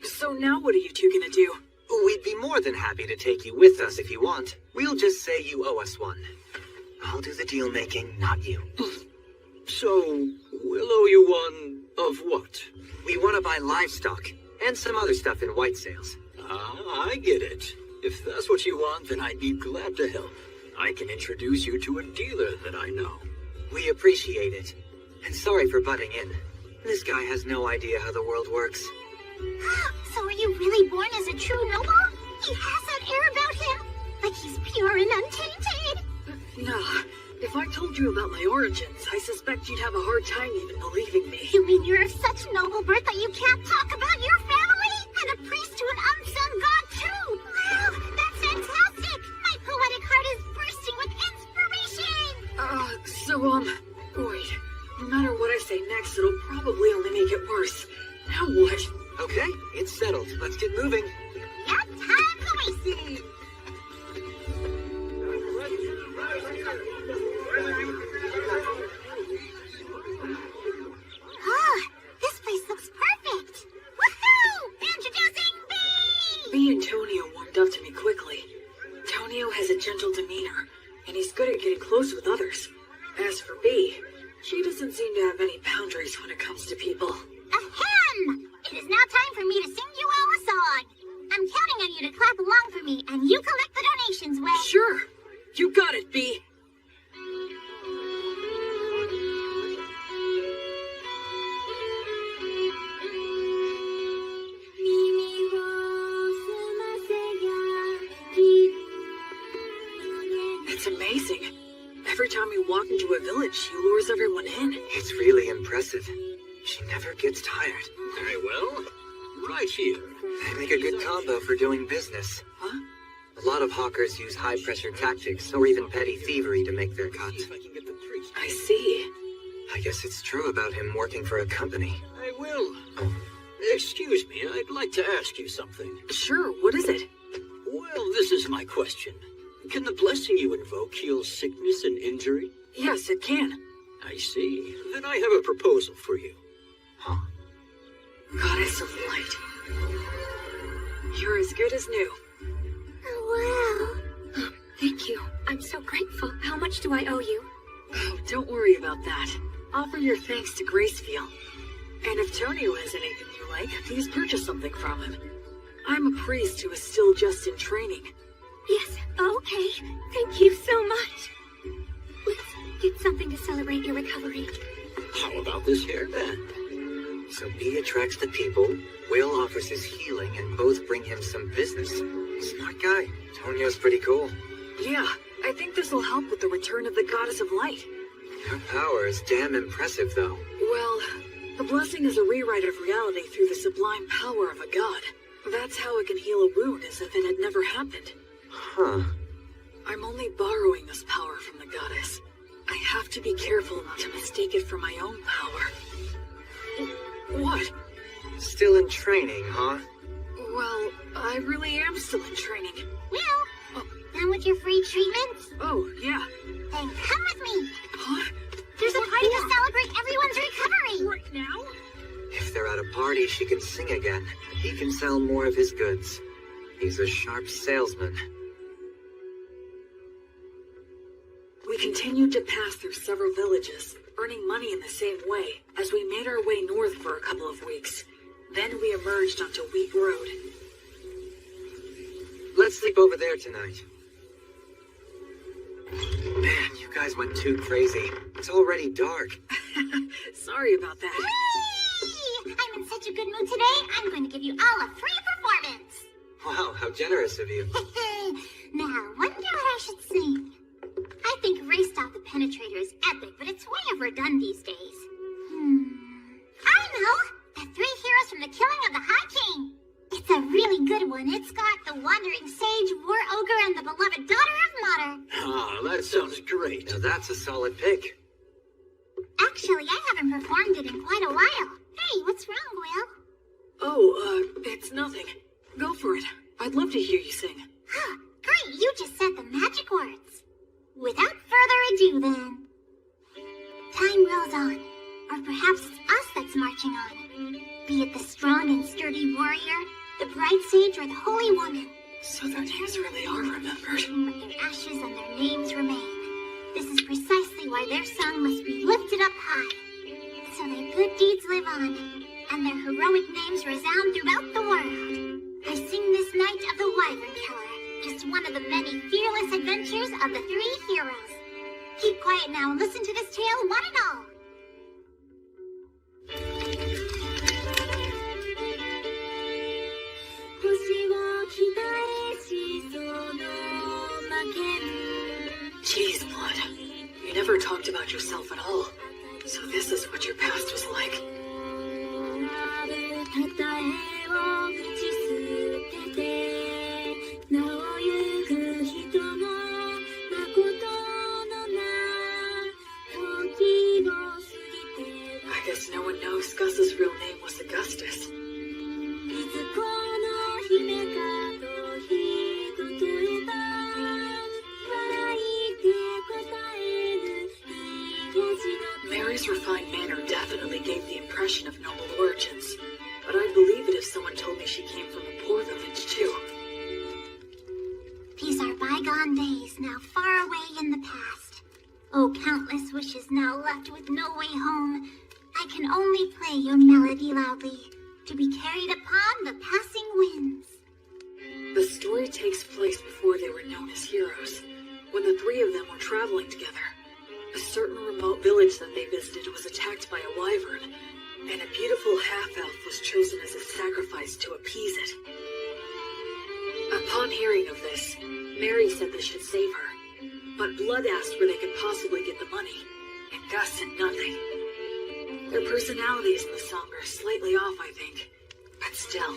So now what are you two gonna do? We'd be more than happy to take you with us if you want. We'll just say you owe us one. I'll do the deal making, not you. So, we'll owe you one of what? We want to buy livestock and some other stuff in White Sails. Ah, I get it. If that's what you want, then I'd be glad to help. I can introduce you to a dealer that I know. We appreciate it. And sorry for butting in. This guy has no idea how the world works. So are you really born as a true noble? He has that air about him? Like he's pure and untainted? Nah. If I told you about my origins, I suspect you'd have a hard time even believing me. You mean you're of such noble birth that you can't talk about your family? And a priest to an unsung god too? Wow, that's fantastic! My poetic heart is bursting with inspiration! Wait. No matter what I say next, it'll probably only make it worse. Now what? Okay, it's settled. Let's get moving. Yep, time for racing! This place looks perfect! Woohoo! Introducing B! B and Tonio warmed up to me quickly. Tonio has a gentle demeanor, and he's good at getting close with others. As for B, she doesn't seem to have any boundaries when it comes to people. Ahem! It is now time for me to sing you all a song. I'm counting on you to clap along for me, and you collect the donations when... Sure! You got it, B! It's amazing. Every time we walk into a village, she lures everyone in. It's really impressive. She never gets tired. Very well. Right here. They make a good combo for doing business. Huh? A lot of hawkers use high-pressure tactics or even petty thievery to make their cut. I see. I guess it's true about him working for a company. I will. Excuse me, I'd like to ask you something. Sure, what is it? Well, this is my question. Can the blessing you invoke heal sickness and injury? Yes, it can. I see. Then I have a proposal for you. Huh? Goddess of Light. You're as good as new. Oh, wow. Thank you. I'm so grateful. How much do I owe you? Oh, don't worry about that. Offer your thanks to Gracefield. And if Tonio has anything you like, please purchase something from him. I'm a priest who is still just in training. Yes, okay. Thank you so much. Let's get something to celebrate your recovery. How about this hairband? So B attracts the people, Will offers his healing, and both bring him some business. Smart guy. Tonio's pretty cool. Yeah, I think this will help with the return of the Goddess of Light. Her power is damn impressive, though. Well, the blessing is a rewrite of reality through the sublime power of a god. That's how it can heal a wound as if it had never happened. Huh. I'm only borrowing this power from the goddess. I have to be careful not to mistake it for my own power. What? Still in training, huh? Well, I really am still in training. Will, done with your free treatments? Oh, yeah. Then come with me. Huh? There's a party to celebrate everyone's recovery. Right now? If they're at a party, she can sing again. He can sell more of his goods. He's a sharp salesman. We continued to pass through several villages, earning money in the same way, as we made our way north for a couple of weeks. Then we emerged onto Wheat Road. Let's sleep over there tonight. Man, you guys went too crazy. It's already dark. Sorry about that. Whee! I'm in such a good mood today, I'm going to give you all a free performance. Wow, how generous of you. Now, wonder what I should sing. I think Race Stop the Penetrator is epic, but it's way overdone these days. I know! The three heroes from the killing of the High King. It's a really good one. It's got the Wandering Sage, War Ogre, and the beloved Daughter of Mater. Ah, that sounds great. Now that's a solid pick. Actually, I haven't performed it in quite a while. Hey, what's wrong, Will? Oh, it's nothing. Go for it. I'd love to hear you sing. Great, you just said the magic words. Without further ado, then. Time rolls on. Or perhaps it's us that's marching on. Be it the strong and sturdy warrior, the bright sage, or the holy woman. So their names really are remembered. But their ashes and their names remain. This is precisely why their song must be lifted up high. So their good deeds live on, and their heroic names resound throughout the world. I sing this night of the Wyvern Killer, just one of the many fearless adventures of the three heroes. Keep quiet now and listen to this tale, one and all. Jeez, Blood. You never talked about yourself at all. So this is what your past was like. I guess no one knows Gus's real name was Augustus. Mary's refined manner definitely gave the impression of noble origins, but I'd believe it if someone told me she came from a poor village, too. These are bygone days, now far away in the past. Oh, countless wishes now left with no way home. I can only play your melody loudly, to be carried upon the passing winds. The story takes place before they were known as heroes, when the three of them were traveling together. A certain remote village that they visited was attacked by a wyvern, and a beautiful half-elf was chosen as a sacrifice to appease it. Upon hearing of this, Mary said they should save her, but Blood asked where they could possibly get the money, and Gus said nothing. Their personalities in the song are slightly off, I think, but still,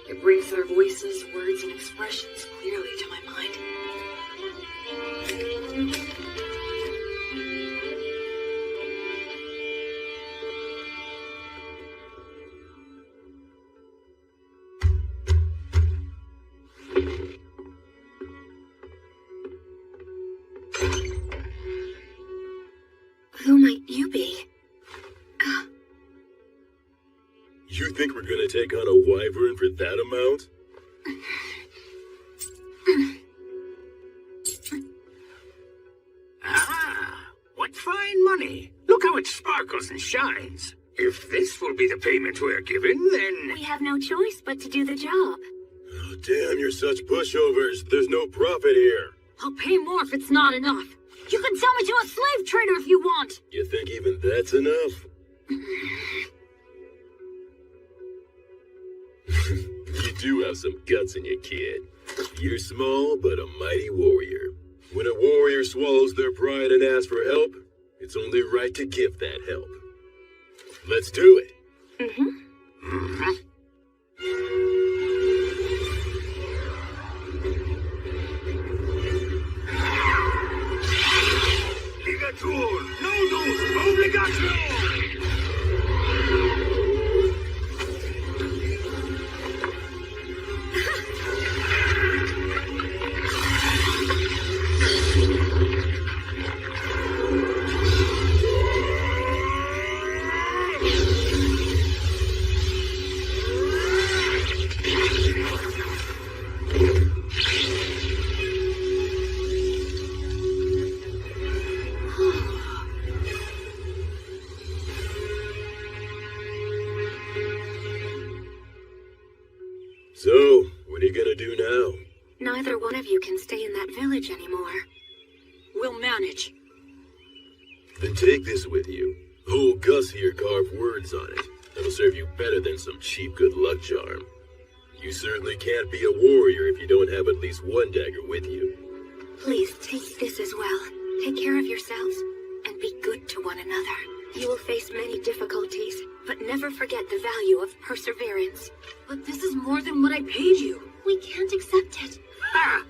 it brings their voices, words, and expressions clearly to my mind. Who might you be? You think we're gonna take on a wyvern for that amount? Ah, what fine money. Look how it sparkles and shines. If this will be the payment we're given, then... We have no choice but to do the job. Oh, damn, you're such pushovers. There's no profit here. I'll pay more if it's not enough. You can sell me to a slave trader if you want. You think even that's enough? You do have some guts in you, kid. You're small, but a mighty warrior. When a warrior swallows their pride and asks for help, it's only right to give that help. Let's do it. Ligatur, nodus, obligatio! So, what are you gonna do now? Neither one of you can stay in that village anymore. We'll manage. Then take this with you. Old Gus here carved words on it. That'll serve you better than some cheap good luck charm. You certainly can't be a warrior if you don't have at least one dagger with you. Please take this as well. Take care of yourselves and be good to one another. You will face many difficulties, but never forget the value of perseverance. But this is more than what I paid you. We can't accept it. Ha!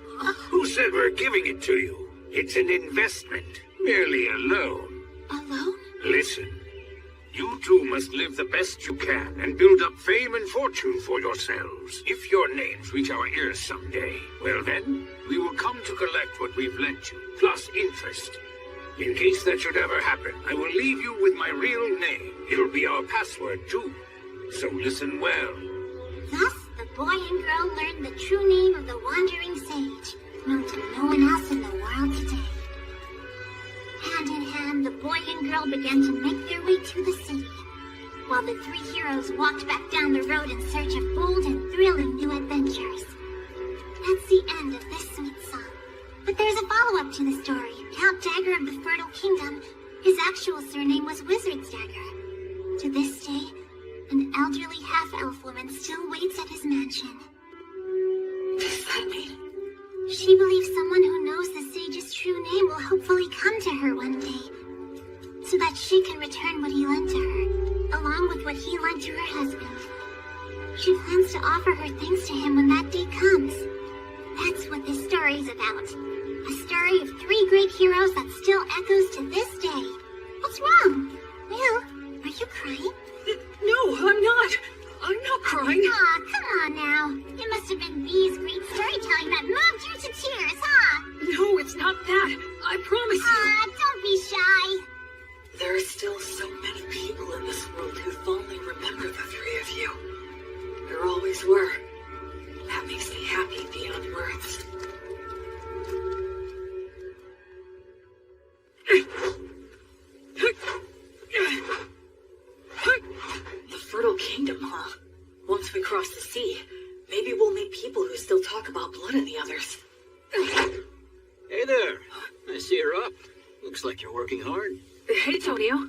Who said we're giving it to you? It's an investment, merely a loan. A loan? Listen, you two must live the best you can and build up fame and fortune for yourselves. If your names reach our ears someday, well then, we will come to collect what we've lent you, plus interest. In case that should ever happen, I will leave you with my real name. It'll be our password, too. So listen well. Thus, the boy and girl learned the true name of the wandering sage, known to no one else in the world today. Hand in hand, the boy and girl began to make their way to the city, while the three heroes walked back down the road in search of bold and thrilling new adventures. That's the end of this sweet song. But there's a follow-up to the story. Count Dagger of the Fertile Kingdom, his actual surname was Wizard's Dagger. To this day, an elderly half-elf woman still waits at his mansion. What does that mean? She believes someone who knows the sage's true name will hopefully come to her one day, so that she can return what he lent to her, along with what he lent to her husband. She plans to offer her thanks to him when that day comes. That's what this story's about. A story of three great heroes that still echoes to this day. What's wrong? Will, are you crying? No, I'm not. I'm not crying. Aw, come on now. It must have been V's great storytelling that moved you to tears, huh? No, it's not that. I promise you. Aw, don't be shy. There are still so many people in this world who fondly remember the three of you. There always were. That makes me happy beyond words. The Fertile Kingdom, huh? Once we cross the sea, maybe we'll meet people who still talk about blood and the others. Hey there. I see you're up. Looks like you're working hard. Hey, Tonio.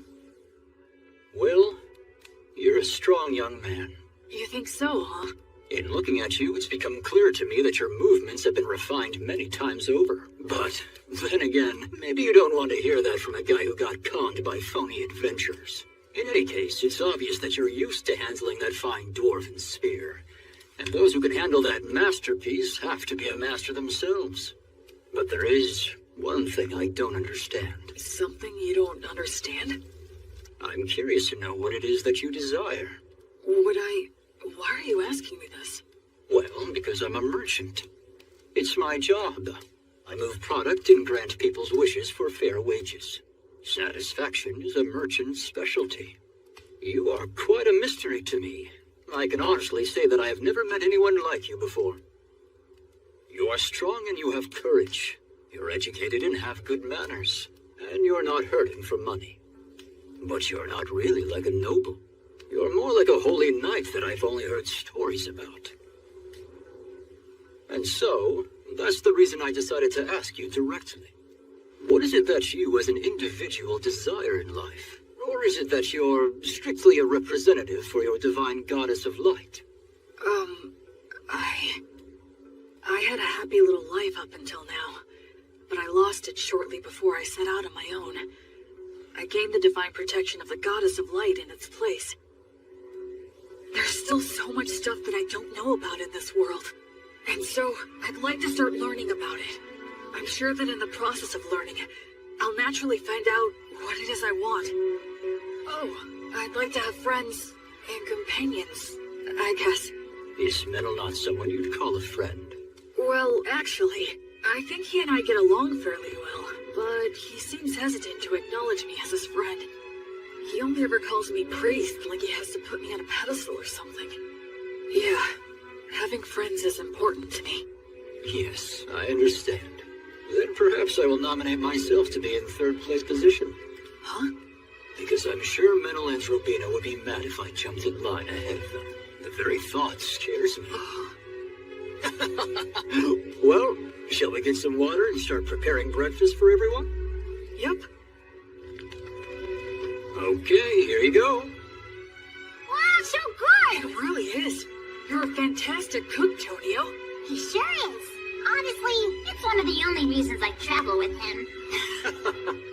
Will, you're a strong young man. You think so, huh? In looking at you, it's become clear to me that your movements have been refined many times over. But then again, maybe you don't want to hear that from a guy who got conned by phony adventurers. In any case, it's obvious that you're used to handling that fine dwarven spear. And those who can handle that masterpiece have to be a master themselves. But there is one thing I don't understand. Something you don't understand? I'm curious to know what it is that you desire. Why are you asking me this? Well, because I'm a merchant. It's my job. I move product and grant people's wishes for fair wages. Satisfaction is a merchant's specialty. You are quite a mystery to me. I can honestly say that I have never met anyone like you before. You are strong and you have courage. You're educated and have good manners. And you're not hurting for money. But you're not really like a noble. You're more like a holy knight that I've only heard stories about. And so, that's the reason I decided to ask you directly. What is it that you as an individual desire in life? Or is it that you're strictly a representative for your divine goddess of light? I had a happy little life up until now, but I lost it shortly before I set out on my own. I gained the divine protection of the goddess of light in its place. There's still so much stuff that I don't know about in this world. And so, I'd like to start learning about it. I'm sure that in the process of learning, I'll naturally find out what it is I want. Oh, I'd like to have friends and companions, I guess. Is Metal not someone you'd call a friend? Well, actually, I think he and I get along fairly well, but he seems hesitant to acknowledge me as his friend. He only ever calls me priest, like he has to put me on a pedestal or something. Yeah, having friends is important to me. Yes, I understand. Then perhaps I will nominate myself to be in third place position. Huh? Because I'm sure Metal and Robina would be mad if I jumped in line ahead of them. The very thought scares me. Well, shall we get some water and start preparing breakfast for everyone? Yep. Okay, here you go. Wow, so good! It really is. You're a fantastic cook, Tonio. He sure is. Honestly, it's one of the only reasons I travel with him.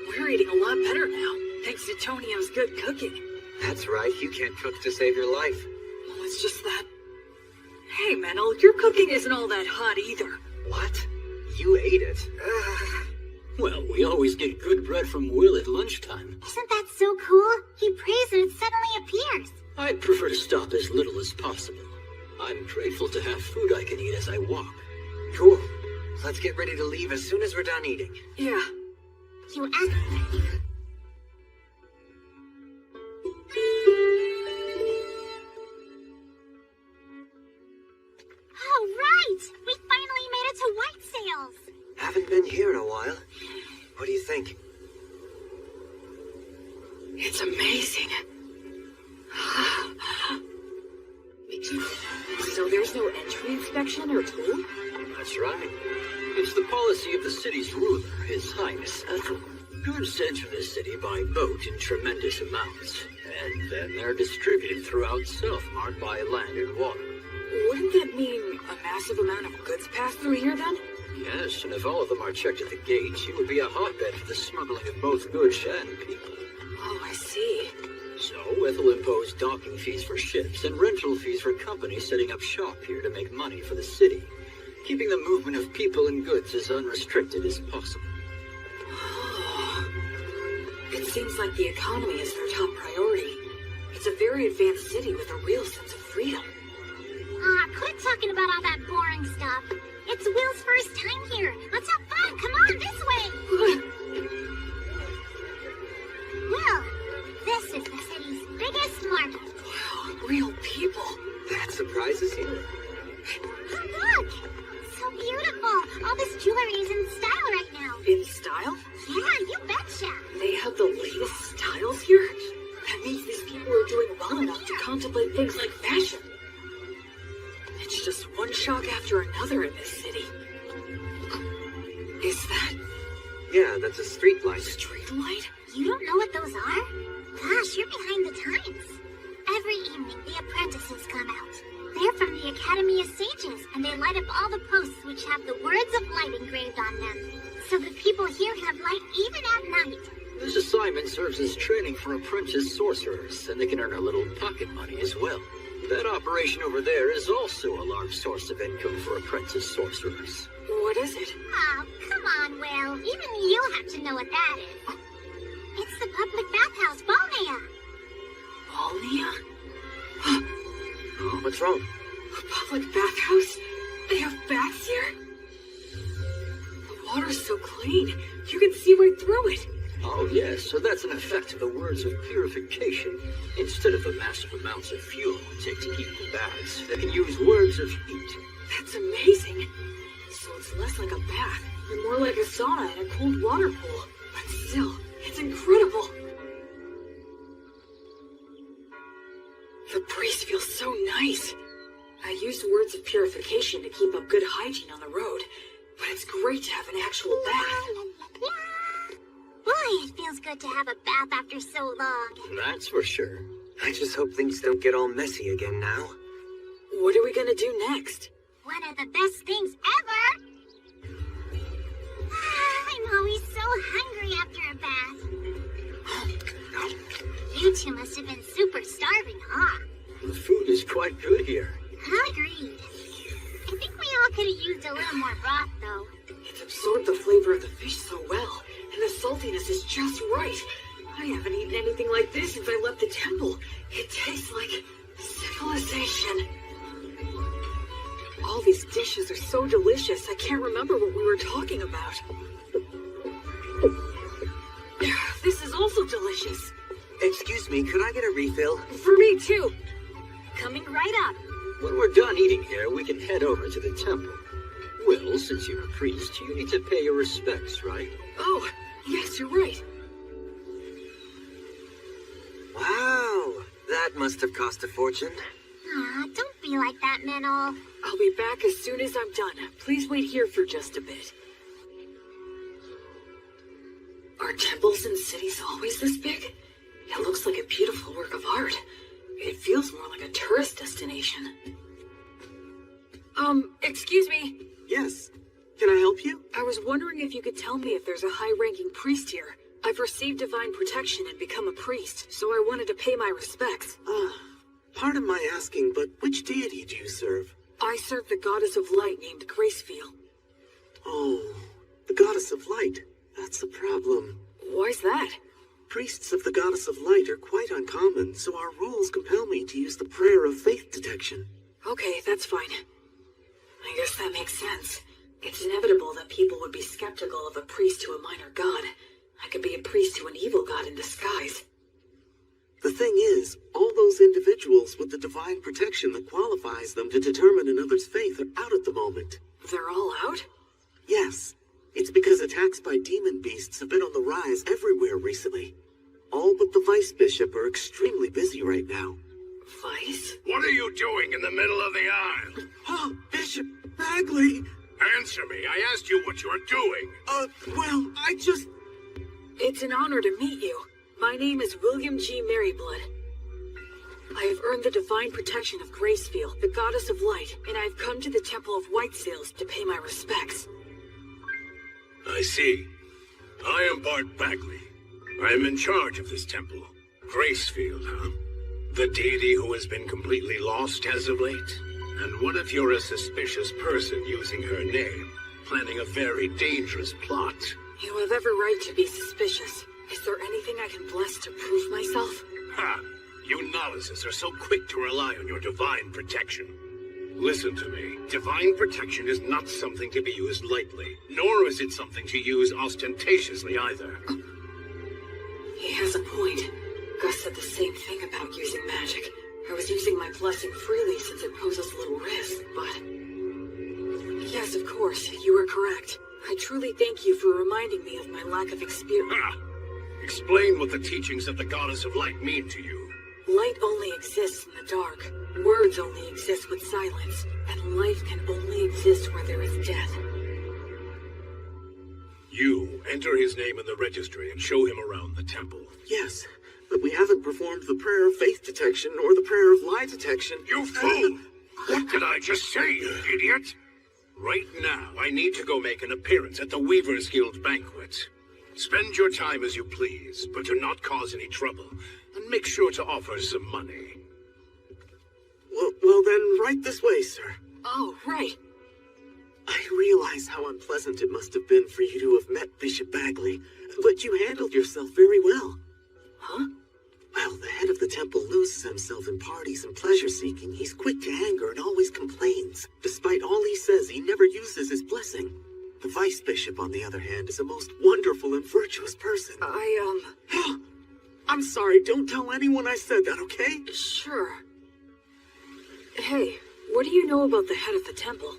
We're eating a lot better now, thanks to Tonio's good cooking. That's right, you can't cook to save your life. Well, it's just that... Hey, Menel, your cooking isn't all that hot either. What? You ate it? Well, we always get good bread from Will at lunchtime. Isn't that so cool? He prays and it suddenly appears. I'd prefer to stop as little as possible. I'm grateful to have food I can eat as I walk. Cool. Let's get ready to leave as soon as we're done eating. Yeah. You asked... All right! We finally made it to White Sails! Haven't been here in a while. What do you think? It's amazing. So there's no entry inspection or toll? That's right. It's the policy of the city's ruler, His Highness Ethel. Goods enter the city by boat in tremendous amounts, and then they're distributed throughout Selfmart by land and water. Wouldn't that mean a massive amount of goods pass through here then? Yes, and if all of them are checked at the gates, it would be a hotbed for the smuggling of both goods and people. Oh, I see. So, Ethel imposed docking fees for ships and rental fees for companies setting up shop here to make money for the city, keeping the movement of people and goods as unrestricted as possible. It seems like the economy is their top priority. It's a very advanced city with a real sense of freedom. Quit talking about all that boring stuff. It's Will's first time here. Let's have fun. Come on, this way. Will, this is the city's biggest market. Wow, real people. That surprises you? Look, so beautiful. All this jewelry is in style right now. In style? Yeah, you betcha. They have the latest styles here? That means these people are doing well enough to contemplate things like fashion. It's just one shock after another in this city. Is that... Yeah, that's a street light. Street light? You don't know what those are? Gosh, you're behind the times. Every evening, the apprentices come out. They're from the Academy of Sages, and they light up all the posts which have the words of light engraved on them. So the people here have light even at night. This assignment serves as training for apprentice sorcerers, and they can earn a little pocket money as well. That operation over there is also a large source of income for apprentice sorcerers. What is it? Oh, come on, Will. Even you have to know what that is. It's the public bathhouse, Balnea. Balnea? Oh, what's wrong? A public bathhouse? They have baths here? The water's so clean, you can see right through it. Oh yes, so that's an effect of the words of purification. Instead of the massive amounts of fuel it takes to heat the baths, they can use words of heat. That's amazing. So it's less like a bath and more like a sauna in a cold water pool. But still, it's incredible. The breeze feels so nice. I used words of purification to keep up good hygiene on the road, but it's great to have an actual bath. Boy, it feels good to have a bath after so long. That's for sure. I just hope things don't get all messy again now. What are we gonna do next? One of the best things ever! I'm bet you must have been super starving, huh? The food is quite good here. Agreed. I think we all could have used a little more broth, though. It's absorbed the flavor of the fish so well, and the saltiness is just right. I haven't eaten anything like this since I left the temple. It tastes like civilization. All these dishes are so delicious, I can't remember what we were talking about. This is also delicious. Excuse me, could I get a refill? For me, too. Coming right up. When we're done eating here, we can head over to the temple. Well, since you're a priest, you need to pay your respects, right? Oh, yes, you're right. Wow, that must have cost a fortune. Aw, don't be like that, Menel. I'll be back as soon as I'm done. Please wait here for just a bit. Are temples in cities always this big? It looks like a beautiful work of art. It feels more like a tourist destination. Excuse me. Yes. Can I help you? I was wondering if you could tell me if there's a high-ranking priest here. I've received divine protection and become a priest, so I wanted to pay my respects. Pardon my asking, but which deity do you serve? I serve the goddess of light named Gracefield. Oh, the goddess of light. That's the problem. Why's that? Priests of the goddess of light are quite uncommon, so our rules compel me to use the prayer of faith detection. Okay, that's fine. I guess that makes sense. It's inevitable that people would be skeptical of a priest to a minor god. I could be a priest to an evil god in disguise. The thing is, all those individuals with the divine protection that qualifies them to determine another's faith are out at the moment. They're all out? Yes. It's because attacks by demon beasts have been on the rise everywhere recently. All but the vice bishop are extremely busy right now. Vice? What are you doing in the middle of the aisle? Oh, Bishop Bagley! Answer me. I asked you what you're doing. Well, I just... It's an honor to meet you. My name is William G. Merryblood. I have earned the divine protection of Gracefield, the goddess of light, and I have come to the Temple of White Sails to pay my respects. I see. I am Bart Bagley. I am in charge of this temple. Gracefield, huh? The deity who has been completely lost as of late? And what if you're a suspicious person using her name, planning a very dangerous plot? You have every right to be suspicious. Is there anything I can bless to prove myself? Ha! You novices are so quick to rely on your divine protection. Listen to me. Divine protection is not something to be used lightly, nor is it something to use ostentatiously either. He has a point. Gus said the same thing about using magic. I was using my blessing freely since it poses little risk, but... Yes, of course, you are correct. I truly thank you for reminding me of my lack of experience. Ha! Explain what the teachings of the Goddess of Light mean to you. Light only exists in the dark. Words only exist with silence. And life can only exist where there is death. You enter his name in the registry and show him around the temple. Yes, but we haven't performed the prayer of faith detection or the prayer of lie detection. You fool! What did I just say, you idiot? Right now, I need to go make an appearance at the Weavers Guild banquet. Spend your time as you please, but do not cause any trouble. And make sure to offer some money. Well then, right this way, sir. Oh, right. I realize how unpleasant it must have been for you to have met Bishop Bagley, but you handled yourself very well. Huh? Well, the head of the temple loses himself in parties and pleasure-seeking. He's quick to anger and always complains. Despite all he says, he never uses his blessing. The vice bishop, on the other hand, is a most wonderful and virtuous person. I'm sorry, don't tell anyone I said that, okay? Sure. Hey, what do you know about the head of the temple?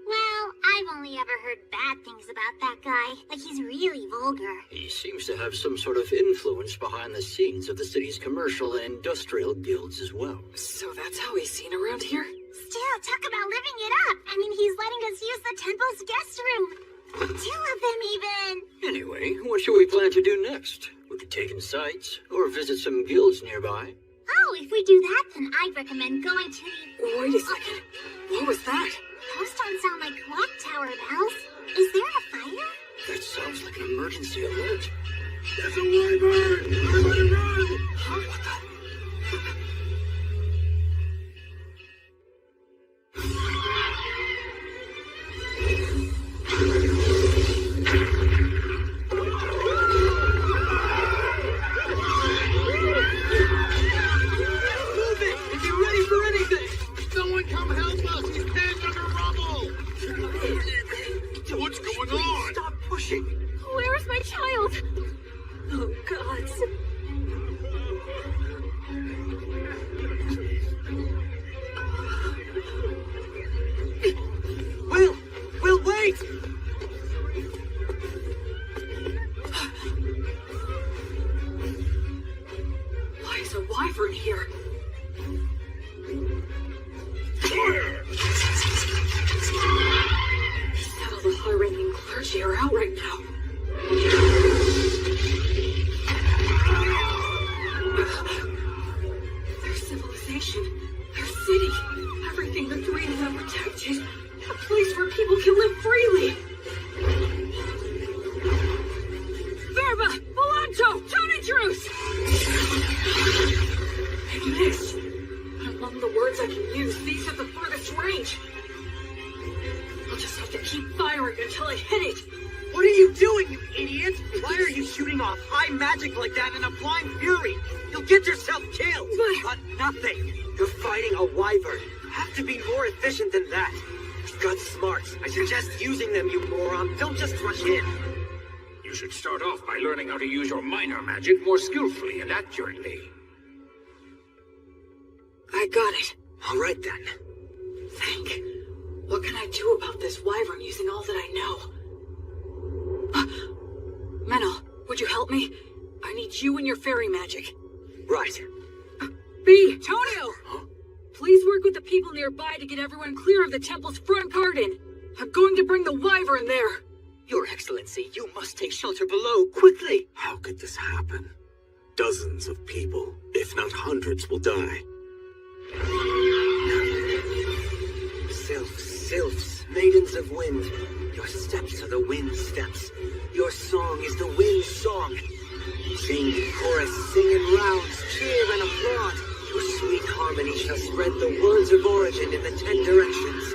Well, I've only ever heard bad things about that guy. Like, he's really vulgar. He seems to have some sort of influence behind the scenes of the city's commercial and industrial guilds as well. So that's how he's seen around here? Still, talk about living it up. I mean, he's letting us use the temple's guest room. 2 of them, even. Anyway, what should we plan to do next? We could take in sights, or visit some guilds nearby. Oh, if we do that, then I'd recommend going to the... Wait a second. What was that? Those don't sound like clock tower bells. Is there a fire? That sounds like an emergency alert. There's a wyvern! Everybody run! How to use your minor magic more skillfully and accurately. I got it. All right then. Think. What can I do about this wyvern using all that I know? Menel, would you help me? I need you and your fairy magic. Right. B, Tonio! Huh? Please work with the people nearby to get everyone clear of the temple's front garden. I'm going to bring the wyvern there. Your Excellency, you must take shelter below, quickly! How could this happen? Dozens of people, if not hundreds, will die. Sylphs, maidens of wind. Your steps are the wind's steps. Your song is the wind's song. Sing, chorus, sing in rounds, cheer and applaud. Your sweet harmony shall spread the words of origin in the 10 directions.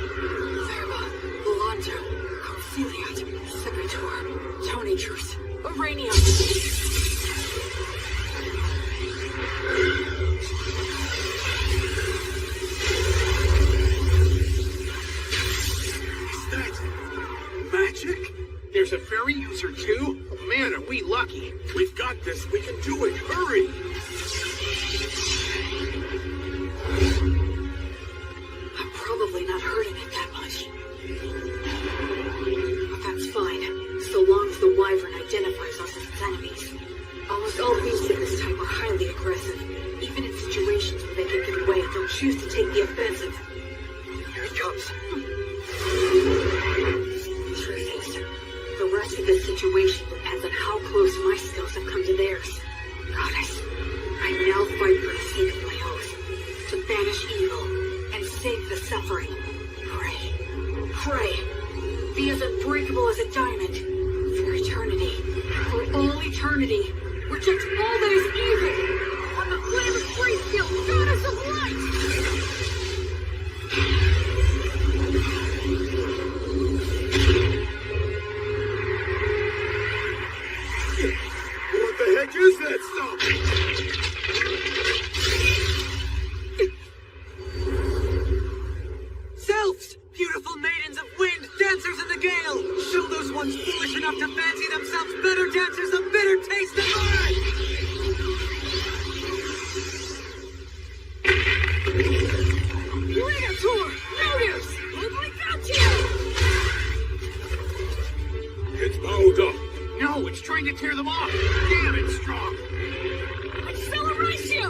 Verba, Volanto, Conciliat, Sequitur, Tony Truce, Urania. Is that magic? There's a fairy user too? Oh, man, are we lucky. We've got this. We can do it. Hurry! I'm probably not hurting it that much. But that's fine, so long as the wyvern identifies us as its enemies. Almost all beasts of this type are highly aggressive. Even in situations where they can get away, they'll choose to take the offensive. Here it comes. Truth is, the rest of this situation depends on how close my skills have come to theirs. Goddess, I now fight for the sake of my oath. To banish evil and save the suffering. Pray. Be as unbreakable as a diamond. For eternity. For all eternity. Reject all that is evil. On the flame of Grayscale, goddess of light! What the heck is that stuff? Selves! Beautiful maidens of wind, dancers in the gale! Show those ones foolish enough to fancy themselves better dancers a bitter taste of mine! Leader! Notice! Lovely got you! It's bowed up. No, it's trying to tear them off. Damn, it's strong. Acceleratio!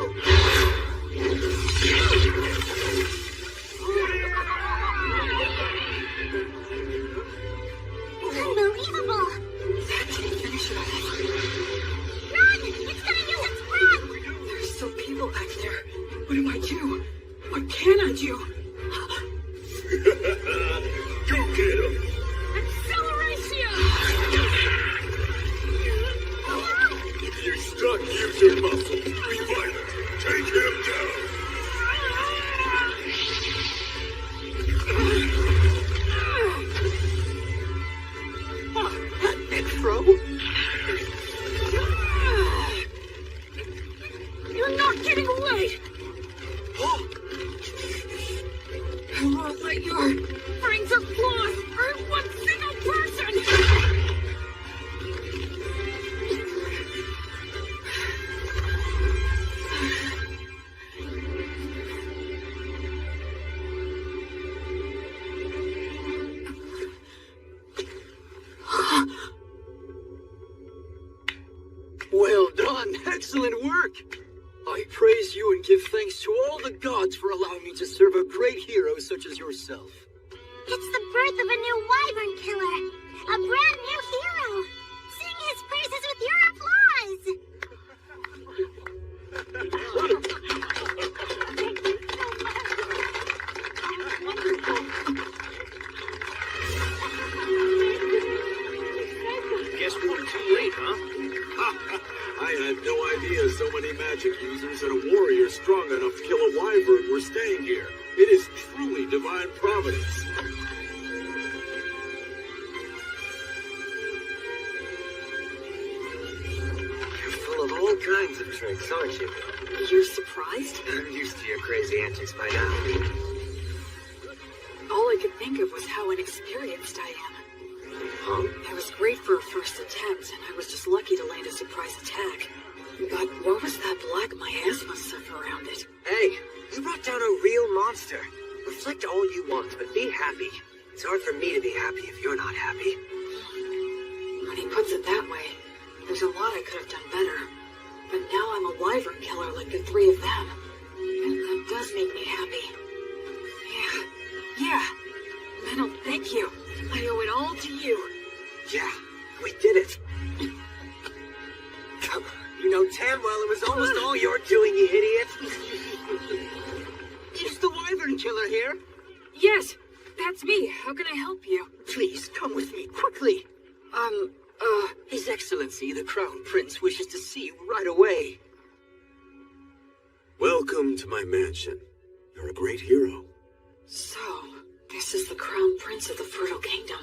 Unbelievable! That didn't finish it off. Run! It's gonna use its breath! There's still people back there. What do I do? What can I do? Go get him. Acceleratio! If you're stuck, use your muscles. Be violent. Well done. Excellent work. I praise you and give thanks to all the gods for allowing me to serve a great hero such as yourself. It's the birth of a new wyvern killer. A brand new hero. Sing his praises with your applause. Guess we're too late, huh? I had no idea so many magic users and a warrior strong enough to kill a wyvern were staying here. It is truly divine providence. You're full of all kinds of tricks, aren't you? You're surprised? I'm used to your crazy antics by now. All I could think of was how inexperienced I am. Huh? I was great for a first attempt, and I was just lucky to land a surprise attack. But what was that black miasma stuff around it? Hey, you brought down a real monster. Reflect all you want, but be happy. It's hard for me to be happy if you're not happy. When he puts it that way, there's a lot I could have done better. But now I'm a wyvern killer like the three of them. And that does make me happy. Yeah. Metal, thank you. I owe it all to you. Yeah, we did it. You know damn well it was almost all your doing, you idiot. Is the wyvern killer here? Yes, that's me. How can I help you? Please, come with me, quickly. His Excellency, the Crown Prince, wishes to see you right away. Welcome to my mansion. You're a great hero. So, this is the Crown Prince of the Fertile Kingdom,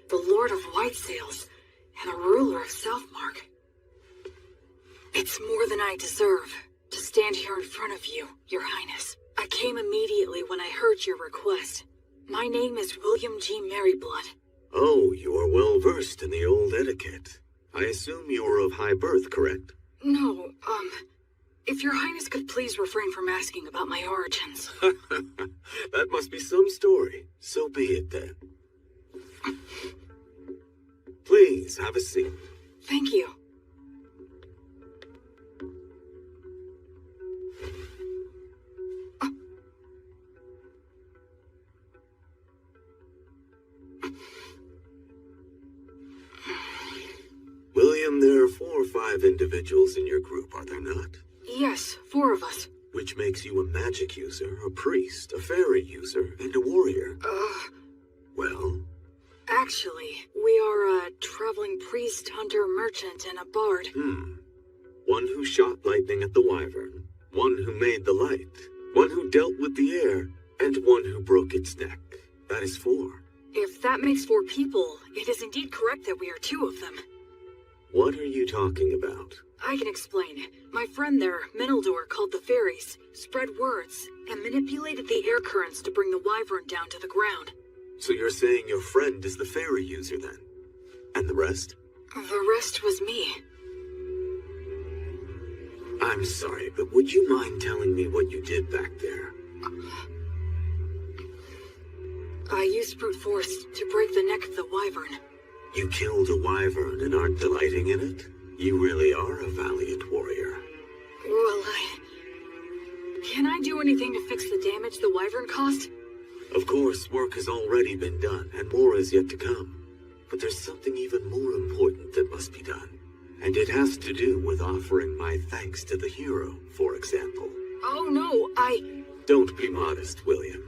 the Lord of White Sails, and a ruler of Southmark. It's more than I deserve to stand here in front of you, Your Highness. I came immediately when I heard your request. My name is William G. Merryblood. Oh, you are well versed in the old etiquette. I assume you are of high birth, correct? No, if Your Highness could please refrain from asking about my origins. That must be some story. So be it then. Please, have a seat. Thank you. William, there are 4 or 5 individuals in your group, are there not? Yes, 4 of us. Which makes you a magic user, a priest, a fairy user, and a warrior. Well? Actually, we are a traveling priest, hunter, merchant, and a bard. One who shot lightning at the wyvern, one who made the light, one who dealt with the air, and one who broke its neck. That is 4. If that makes 4 people, it is indeed correct that we are 2 of them. What are you talking about? I can explain. My friend there, Minaldor, called the fairies, spread words, and manipulated the air currents to bring the wyvern down to the ground. So you're saying your friend is the fairy user then? And the rest? The rest was me. I'm sorry, but would you mind telling me what you did back there? I used brute force to break the neck of the wyvern. You killed a wyvern and aren't delighting in it? You really are a valiant warrior. Well, Can I do anything to fix the damage the wyvern caused? Of course, work has already been done, and more is yet to come. But there's something even more important that must be done. And it has to do with offering my thanks to the hero, for example. Oh no, Don't be modest, William.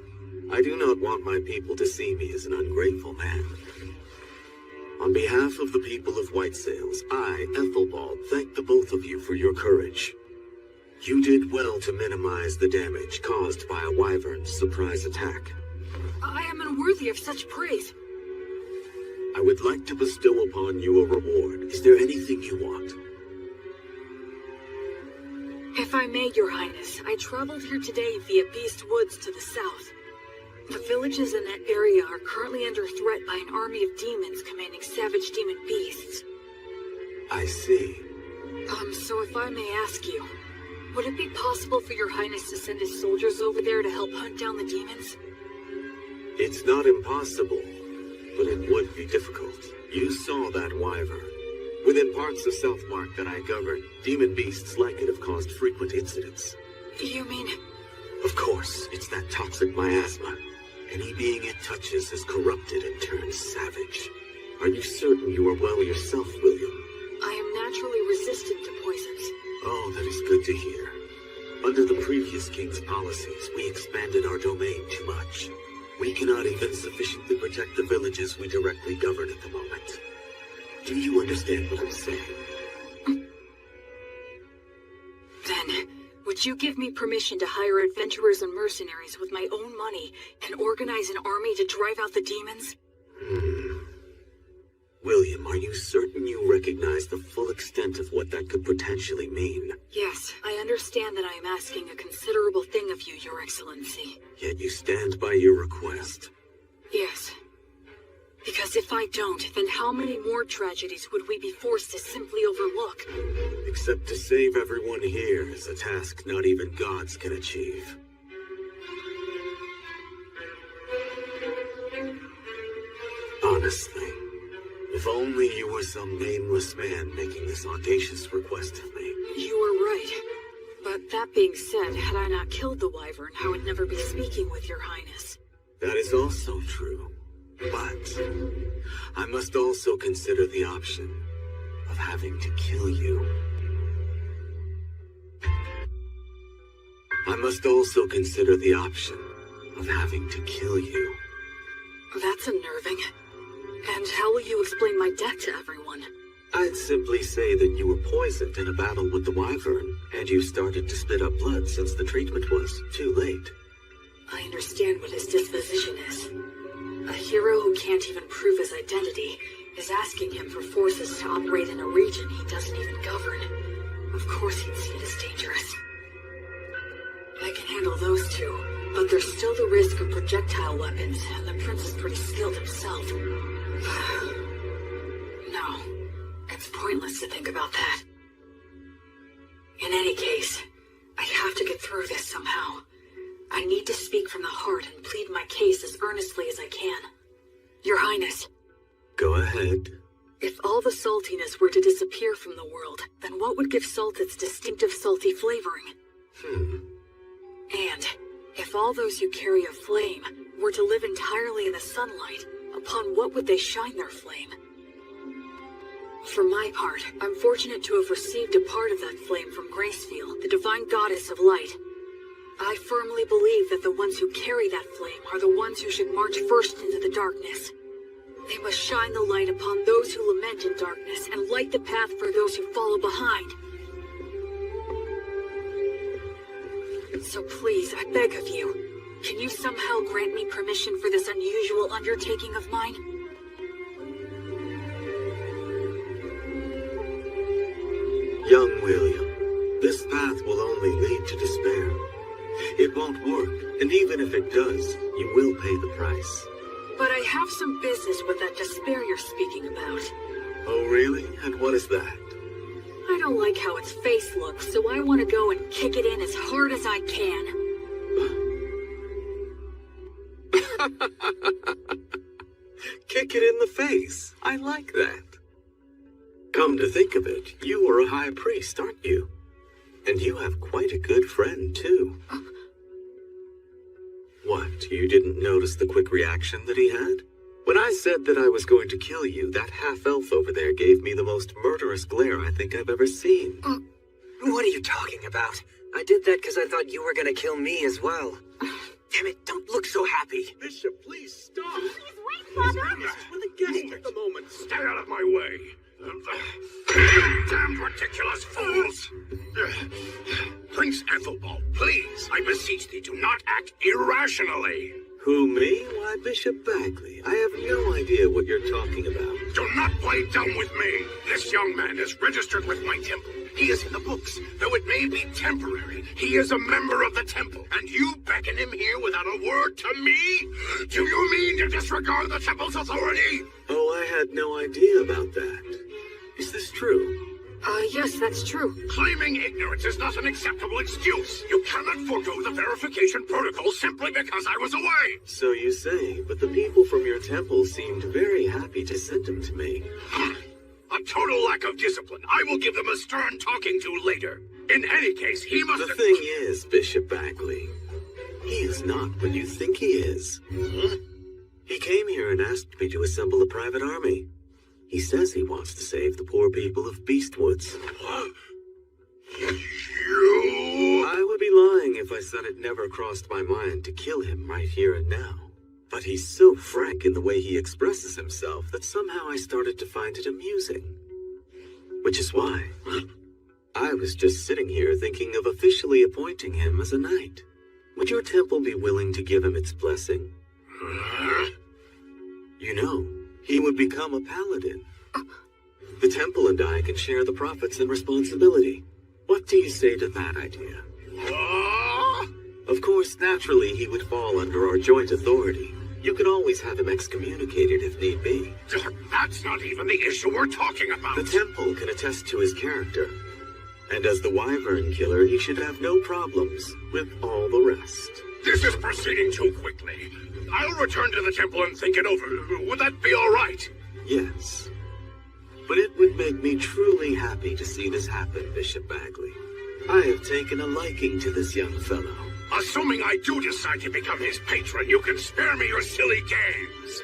I do not want my people to see me as an ungrateful man. On behalf of the people of White Sails, I, Ethelbald, thank the both of you for your courage. You did well to minimize the damage caused by a wyvern's surprise attack. I am unworthy of such praise. I would like to bestow upon you a reward. Is there anything you want? If I may, Your Highness, I traveled here today via Beast Woods to the south. The villages in that area are currently under threat by an army of demons commanding savage demon beasts. I see. So if I may ask you, would it be possible for Your Highness to send his soldiers over there to help hunt down the demons? It's not impossible, but it would be difficult. You saw that wyvern. Within parts of Southmark that I govern, demon beasts like it have caused frequent incidents. You mean... Of course, it's that toxic miasma. Any being it touches is corrupted and turns savage. Are you certain you are well yourself, William? I am naturally resistant to poisons. Oh, that is good to hear. Under the previous king's policies, we expanded our domain too much. We cannot even sufficiently protect the villages we directly govern at the moment. Do you understand what I'm saying? Then, would you give me permission to hire adventurers and mercenaries with my own money and organize an army to drive out the demons? William, are you certain you recognize the full extent of what that could potentially mean? Yes, I understand that I am asking a considerable thing of you, Your Excellency. Yet you stand by your request. Yes. Because if I don't, then how many more tragedies would we be forced to simply overlook? Except to save everyone here is a task not even gods can achieve. Honestly, if only you were some nameless man making this audacious request of me. You are right. But that being said, had I not killed the wyvern, I would never be speaking with your highness. That is also true. But I must also consider the option of having to kill you. I must also consider the option of having to kill you. That's unnerving. And how will you explain my death to everyone? I'd simply say that you were poisoned in a battle with the wyvern, and you started to spit up blood since the treatment was too late. I understand what his disposition is. A hero who can't even prove his identity is asking him for forces to operate in a region he doesn't even govern. Of course he'd see it as dangerous. I can handle those two, but there's still the risk of projectile weapons, and the prince is pretty skilled himself. No, it's pointless to think about that. In any case, I have to get through this somehow. I need to speak from the heart and plead my case as earnestly as I can. Your Highness. Go ahead. If all the saltiness were to disappear from the world, then what would give salt its distinctive salty flavoring? And if all those who carry a flame were to live entirely in the sunlight, upon what would they shine their flame? For my part, I'm fortunate to have received a part of that flame from Gracefield, the divine goddess of light. I firmly believe that the ones who carry that flame are the ones who should march first into the darkness. They must shine the light upon those who lament in darkness and light the path for those who follow behind. So please, I beg of you, can you somehow grant me permission for this unusual undertaking of mine? Young William, this path will only lead to despair. It won't work, and even if it does, you will pay the price. But I have some business with that despair you're speaking about. Oh, really? And what is that? I don't like how its face looks, so I want to go and kick it in as hard as I can. Kick it in the face. I like that. Come to think of it, you are a high priest, aren't you? And you have quite a good friend, too. What, you didn't notice the quick reaction that he had? When I said that I was going to kill you, that half-elf over there gave me the most murderous glare I think I've ever seen. What are you talking about? I did that because I thought you were going to kill me as well. Damn it, don't look so happy. Bishop, please stop. Please wait, Father. This is for the guests at the moment. Stay out of my way. Damn ridiculous fools! Prince Ethelbald, please, I beseech thee, do not act irrationally. Who, me? Why, Bishop Bagley. I have no idea what you're talking about. Do not play dumb with me. This young man is registered with my temple. He is in the books. Though it may be temporary, he is a member of the temple. And you beckon him here without a word to me? Do you mean to disregard the temple's authority? Oh, I had no idea about that. Is this true? Yes, that's true. Claiming ignorance is not an acceptable excuse. You cannot forego the verification protocol simply because I was away. So you say, but the people from your temple seemed very happy to send him to me. A total lack of discipline. I will give them a stern talking to later. In any case, he must... The thing is, Bishop Bagley, he is not what you think he is. Huh? He came here and asked me to assemble a private army. He says he wants to save the poor people of Beastwoods. You... I would be lying if I said it never crossed my mind to kill him right here and now. But he's so frank in the way he expresses himself that somehow I started to find it amusing. Which is why I was just sitting here thinking of officially appointing him as a knight. Would your temple be willing to give him its blessing? You know, he would become a paladin. The temple and I can share the profits and responsibility. What do you say to that idea? Of course, naturally, he would fall under our joint authority. You could always have him excommunicated if need be. That's not even the issue we're talking about. The temple can attest to his character. And as the Wyvern Killer, he should have no problems with all the rest. This is proceeding too quickly. I'll return to the temple and think it over. Would that be all right? Yes. But it would make me truly happy to see this happen, Bishop Bagley. I have taken a liking to this young fellow. Assuming I do decide to become his patron, you can spare me your silly games.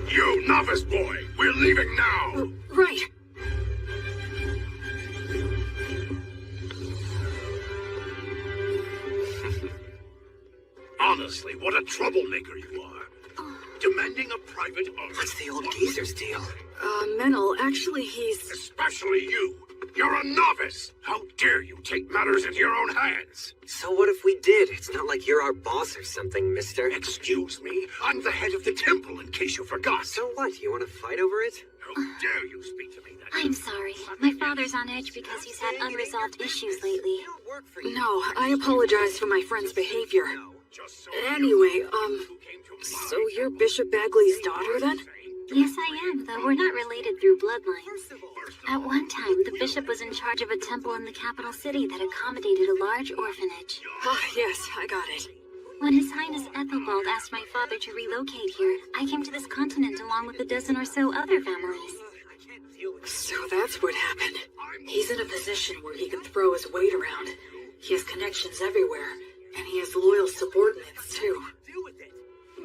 You novice boy, we're leaving now. Right. Honestly, what a troublemaker you are. Demanding a private army. What's the old geezer's deal? Menel, actually he's... Especially you. You're a novice. How dare you take matters into your own hands? So what if we did? It's not like you're our boss or something, mister. Excuse me? I'm the head of the temple, in case you forgot. So what? You want to fight over it? How dare you speak to me that way? I'm sorry. My father's on edge because he's had unresolved issues lately. No, I apologize for my friend's behavior. Anyway, so you're Bishop Bagley's daughter, then? Yes, I am, though we're not related through bloodlines. At one time, the bishop was in charge of a temple in the capital city that accommodated a large orphanage. Ah, yes, I got it. When His Highness Ethelbald asked my father to relocate here, I came to this continent along with a dozen or so other families. So that's what happened. He's in a position where he can throw his weight around. He has connections everywhere, and he has loyal subordinates, too.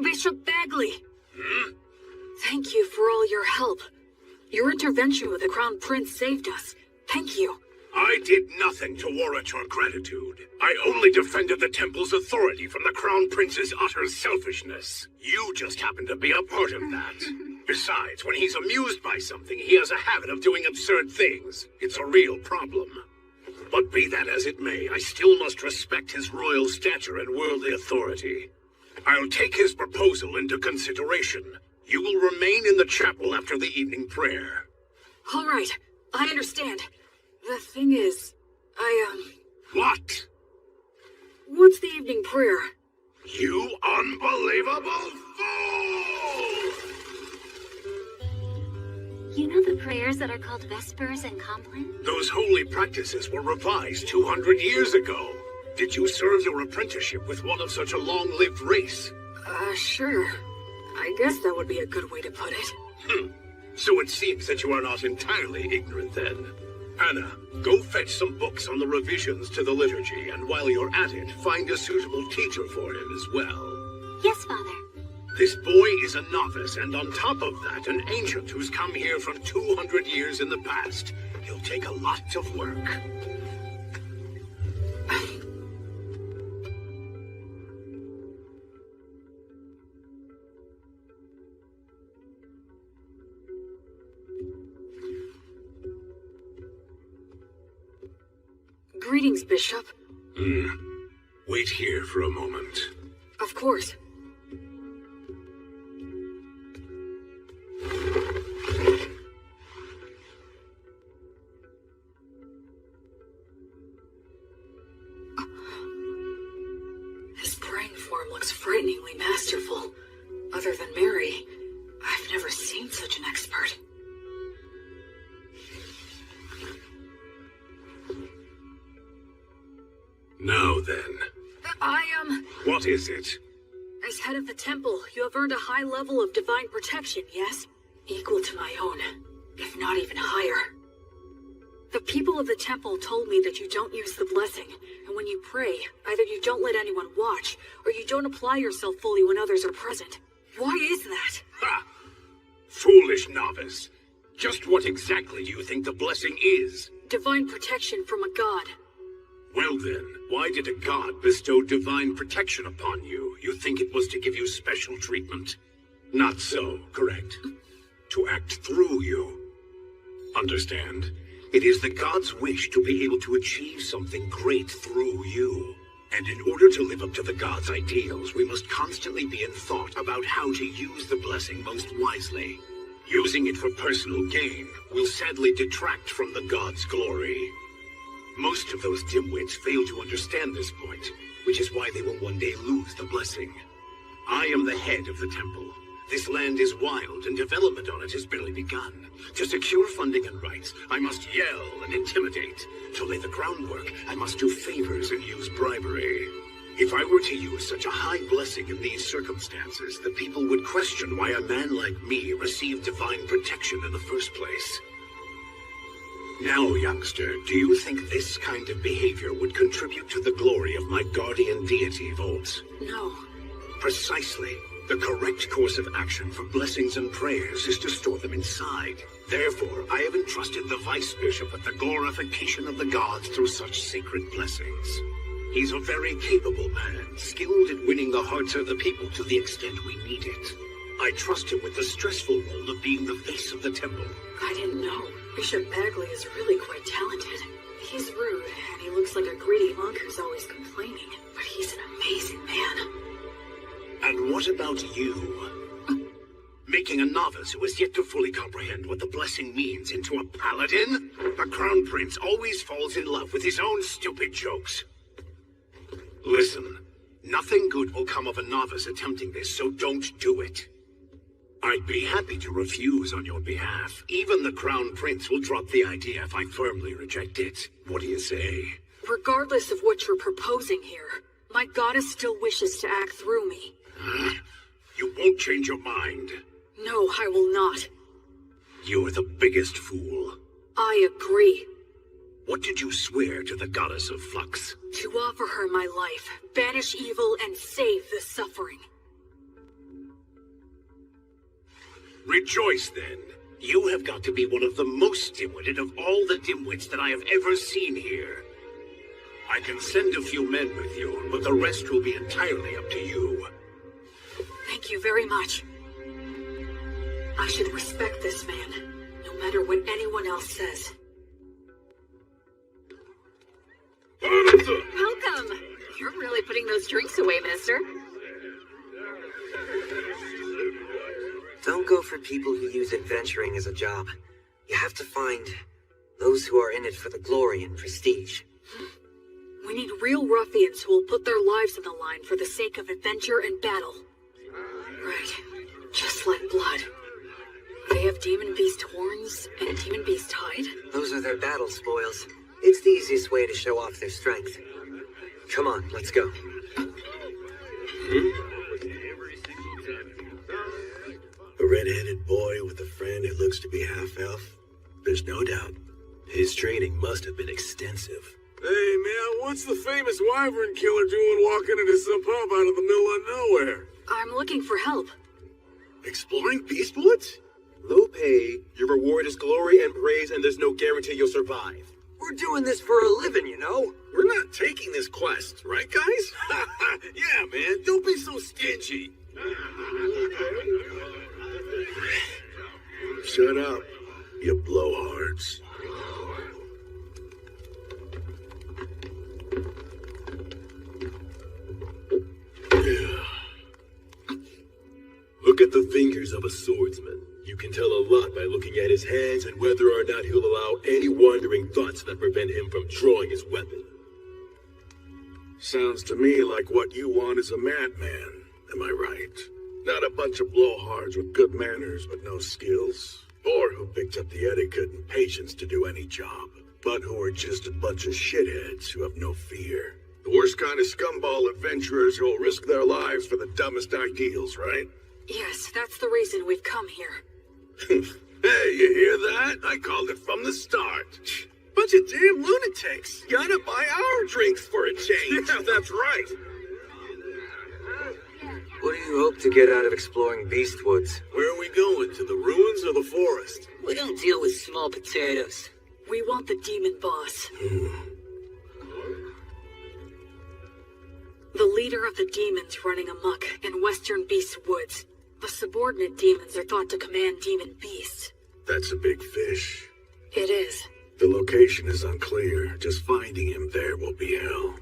Bishop Bagley! Thank you for all your help. Your intervention with the Crown Prince saved us. Thank you. I did nothing to warrant your gratitude. I only defended the temple's authority from the Crown Prince's utter selfishness. You just happen to be a part of that. Besides, when he's amused by something, he has a habit of doing absurd things. It's a real problem. But be that as it may, I still must respect his royal stature and worldly authority. I'll take his proposal into consideration. You will remain in the chapel after the evening prayer. All right, I understand. The thing is, What? What's the evening prayer? You unbelievable fool! You know the prayers that are called Vespers and Compline? Those holy practices were revised 200 years ago. Did you serve your apprenticeship with one of such a long-lived race? Sure. I guess that would be a good way to put it. So it seems that you are not entirely ignorant then. Anna, go fetch some books on the revisions to the liturgy, and while you're at it, find a suitable teacher for him as well. Yes, Father. This boy is a novice, and on top of that, an ancient who's come here from 200 years in the past. He'll take a lot of work. Greetings, Bishop. Wait here for a moment. Of course. His praying form looks frighteningly masterful. Other than Mary, I've never seen such an expert. Now then. What is it? As head of the temple, you have earned a high level of divine protection, yes? Equal to my own. if not even higher. The people of the temple told me that you don't use the blessing, and when you pray, either you don't let anyone watch, or you don't apply yourself fully when others are present. Why is that? Ha! Foolish novice. Just what exactly do you think the blessing is? Divine protection from a god. Well then, why did a god bestow divine protection upon you? You think it was to give you special treatment? Not so, correct? To act through you. Understand? It is the god's wish to be able to achieve something great through you. And in order to live up to the god's ideals, we must constantly be in thought about how to use the blessing most wisely. Using it for personal gain will sadly detract from the god's glory. Most of those dimwits fail to understand this point, which is why they will one day lose the blessing. I am the head of the temple. This land is wild, and development on it has barely begun. To secure funding and rights, I must yell and intimidate. To lay the groundwork, I must do favors and use bribery. If I were to use such a high blessing in these circumstances, the people would question why a man like me received divine protection in the first place. Now, youngster, do you think this kind of behavior would contribute to the glory of my guardian deity, Volt? No. Precisely. The correct course of action for blessings and prayers is to store them inside. Therefore, I have entrusted the Vice Bishop with the glorification of the gods through such sacred blessings. He's a very capable man, skilled at winning the hearts of the people to the extent we need it. I trust him with the stressful role of being the face of the temple. I didn't know. Bishop Bagley is really quite talented. He's rude, and he looks like a greedy monk who's always complaining. But he's an amazing man. And what about you? Making a novice who has yet to fully comprehend what the blessing means into a paladin? The Crown Prince always falls in love with his own stupid jokes. Listen, nothing good will come of a novice attempting this, so don't do it. I'd be happy to refuse on your behalf. Even the Crown Prince will drop the idea if I firmly reject it. What do you say? Regardless of what you're proposing here, my goddess still wishes to act through me. You won't change your mind. No, I will not. You're the biggest fool. I agree. What did you swear to the goddess of flux? To offer her my life, banish evil, and save the suffering. Rejoice, then. You have got to be one of the most dim-witted of all the dimwits that I have ever seen here. I can send a few men with you, but the rest will be entirely up to you. Thank you very much. I should respect this man, no matter what anyone else says. Welcome! You're really putting those drinks away, mister. Don't go for people who use adventuring as a job. You have to find those who are in it for the glory and prestige. We need real ruffians who will put their lives on the line for the sake of adventure and battle. Right. Just like blood. They have demon beast horns and demon beast hide? Those are their battle spoils. It's the easiest way to show off their strength. Come on, let's go. A red-headed boy with a friend who looks to be half-elf? There's no doubt. His training must have been extensive. Hey, man, what's the famous wyvern killer doing walking into some pub out of the middle of nowhere? I'm looking for help. Exploring Beast Woods? Low pay, your reward is glory and praise, and there's no guarantee you'll survive. We're doing this for a living, you know? We're not taking this quest, right, guys? Yeah, man, don't be so stingy. Shut up, you blowhards. Look at the fingers of a swordsman. You can tell a lot by looking at his hands and whether or not he'll allow any wandering thoughts that prevent him from drawing his weapon. Sounds to me like what you want is a madman. Am I right? Not a bunch of blowhards with good manners but no skills, or who picked up the etiquette and patience to do any job, but who are just a bunch of shitheads who have no fear. The worst kind of scumball adventurers who'll risk their lives for the dumbest ideals, right? Yes, that's the reason we've come here. Hey, you hear that? I called it from the start. Bunch of damn lunatics. Gotta buy our drinks for a change. Yeah, that's right. What do you hope to get out of exploring Beastwoods? Where are we going? To the ruins or the forest? We don't deal with small potatoes. We want the demon boss. The leader of the demons running amok in Western Beast Woods. The subordinate demons are thought to command demon beasts. That's a big fish. It is. The location is unclear. Just finding him there will be hell.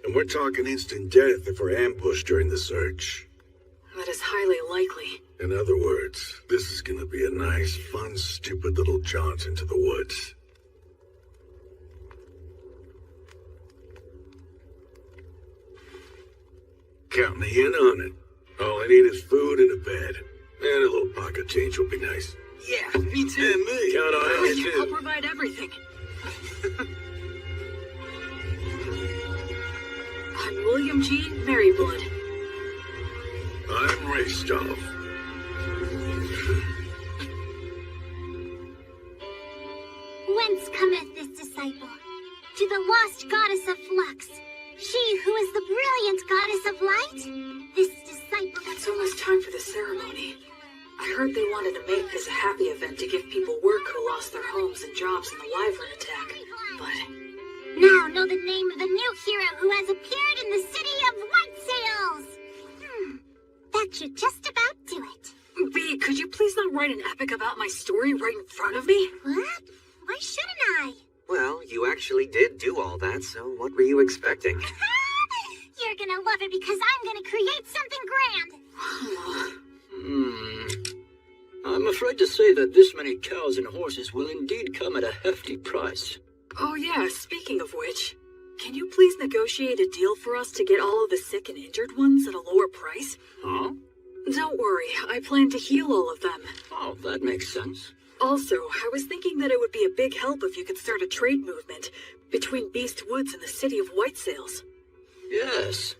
And we're talking instant death if we're ambushed during the search. That is highly likely. In other words, this is gonna be a nice, fun, stupid little jaunt into the woods. Count me in on it. All I need is food and a bed. And a little pocket change will be nice. Yeah, me too. And me. Count on I'll it, too. provide everything. I'm William G. Merryblood. I'm Raystov. Whence cometh this disciple? To the lost goddess of flux. She who is the brilliant goddess of light? This disciple... It's almost time for the ceremony. I heard they wanted to make this a happy event to give people work who lost their homes and jobs in the Wyvern attack. But... Now know the name of the new hero who has appeared in the city of White Sails! That should just about do it. B, could you please not write an epic about my story right in front of me? What? Why shouldn't I? Well, you actually did do all that, so what were you expecting? You're gonna love it because I'm gonna create something grand! I'm afraid to say that this many cows and horses will indeed come at a hefty price. Oh yeah, speaking of which, can you please negotiate a deal for us to get all of the sick and injured ones at a lower price? Huh? Don't worry, I plan to heal all of them. Oh, that makes sense. Also, I was thinking that it would be a big help if you could start a trade movement between Beast Woods and the city of White Sails. Yes.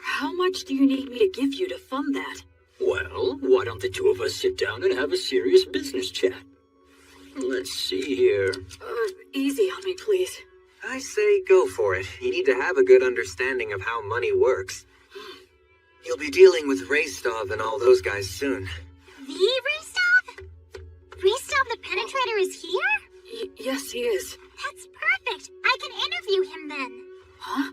How much do you need me to give you to fund that? Well, why don't the two of us sit down and have a serious business chat? Let's see here. Easy on me, please. I say go for it. You need to have a good understanding of how money works. You'll be dealing with Raystov and all those guys soon. The Raystov? Raystov the Penetrator is here? Yes, he is. That's perfect. I can interview him then. Huh?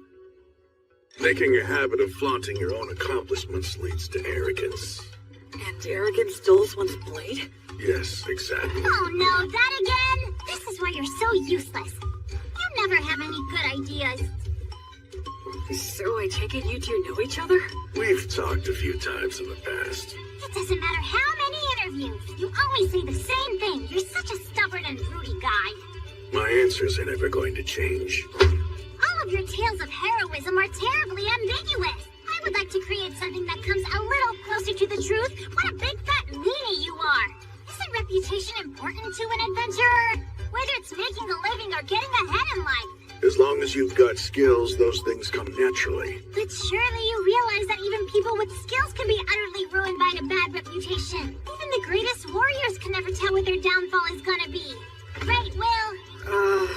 Making a habit of flaunting your own accomplishments leads to arrogance. And arrogance dulls one's blade? Yes, exactly. Oh no, that again? This is why you're so useless. You never have any good ideas. So I take it you two know each other? We've talked a few times in the past. It doesn't matter how many interviews. You always say the same thing. You're such a stubborn and broody guy. My answers are never going to change. All of your tales of heroism are terribly ambiguous. I would like to create something that comes a little closer to the truth. What a big fat meanie you are. Isn't reputation important to an adventurer? Whether it's making a living or getting ahead in life. As long as you've got skills, those things come naturally. But surely you realize that even people with skills can be utterly ruined by a bad reputation. Even the greatest warriors can never tell what their downfall is gonna be. Right, Will?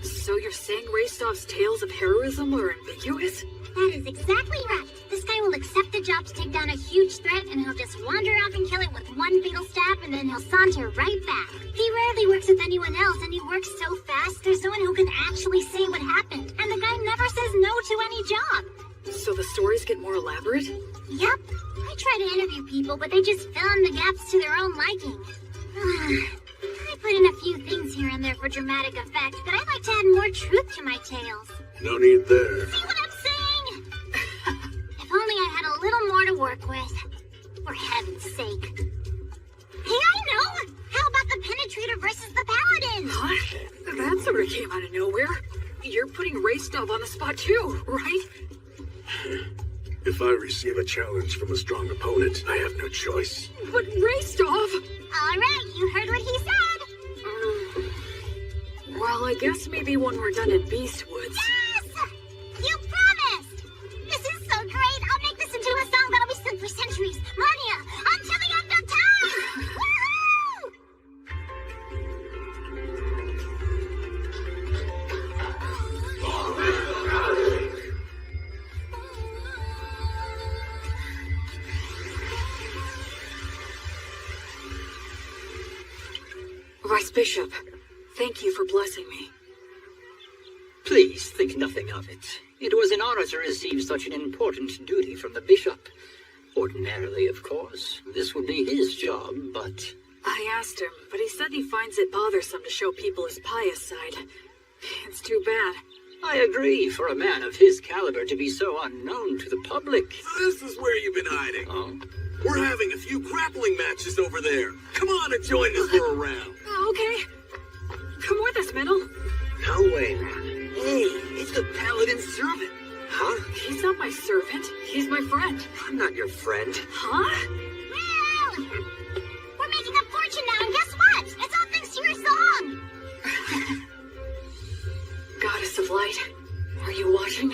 So you're saying Raystov's tales of heroism are ambiguous? That is exactly right. This guy will accept the job to take down a huge threat, and he'll just wander off and kill it with one fatal stab, and then he'll saunter right back. He rarely works with anyone else, and he works so fast, there's no one who can actually say what happened. And the guy never says no to any job. So the stories get more elaborate? Yep. I try to interview people, but they just fill in the gaps to their own liking. I put in a few things here and there for dramatic effect, but I like to add more truth to my tales. No need there. See what I'm saying? If only I had a little more to work with. For heaven's sake. Hey, I know! How about the Penetrator versus the Paladins? Huh? That sort of came out of nowhere. You're putting Raystov on the spot too, right? If I receive a challenge from a strong opponent, I have no choice. But Raystov! Alright, you heard what he said. Well, I guess maybe when we're done at Beastwoods. Yes! You promised! This is so great! I'll make this into a song that'll be sung for centuries. Marnia, until the end of time! Woohoo! Miss Bishop, thank you for blessing me. Please think nothing of it. It was an honor to receive such an important duty from the bishop. Ordinarily, of course, this would be his job, but... I asked him, but he said he finds it bothersome to show people his pious side. It's too bad. I agree, for a man of his caliber to be so unknown to the public. So this is where you've been hiding. Oh? We're having a few grappling matches over there. Come on and join us for a round. Okay. Come with us, Middle. No way, man. Hey, it's the paladin's servant. Huh? He's not my servant. He's my friend. I'm not your friend. Huh? Well, we're making a fortune now, and guess what? It's all thanks to your song. Goddess of Light, are you watching?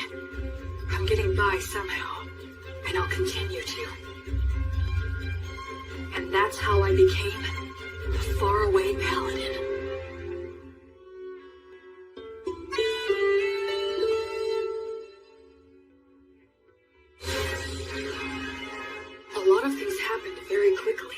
I'm getting by somehow, and I'll continue to. And that's how I became the faraway paladin. A lot of things happened very quickly.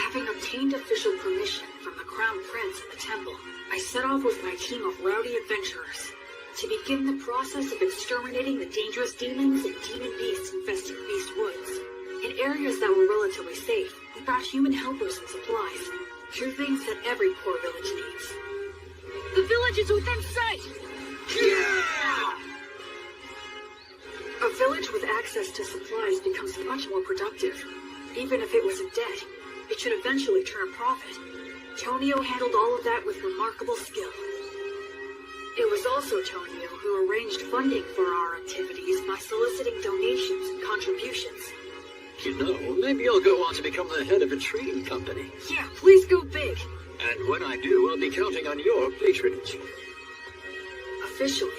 Having obtained official permission from the Crown Prince and the temple, I set off with my team of rowdy adventurers to begin the process of exterminating the dangerous demons and demon beasts infesting Beast Woods. In areas that were relatively safe, we brought human helpers and supplies, two things that every poor village needs. The village is within sight! Yeah! A village with access to supplies becomes much more productive. Even if it was in debt, it should eventually turn a profit. Tonio handled all of that with remarkable skill. It was also Tonio who arranged funding for our activities by soliciting donations and contributions. You know, maybe I'll go on to become the head of a trading company. Yeah, please go big. And when I do, I'll be counting on your patronage. Officially,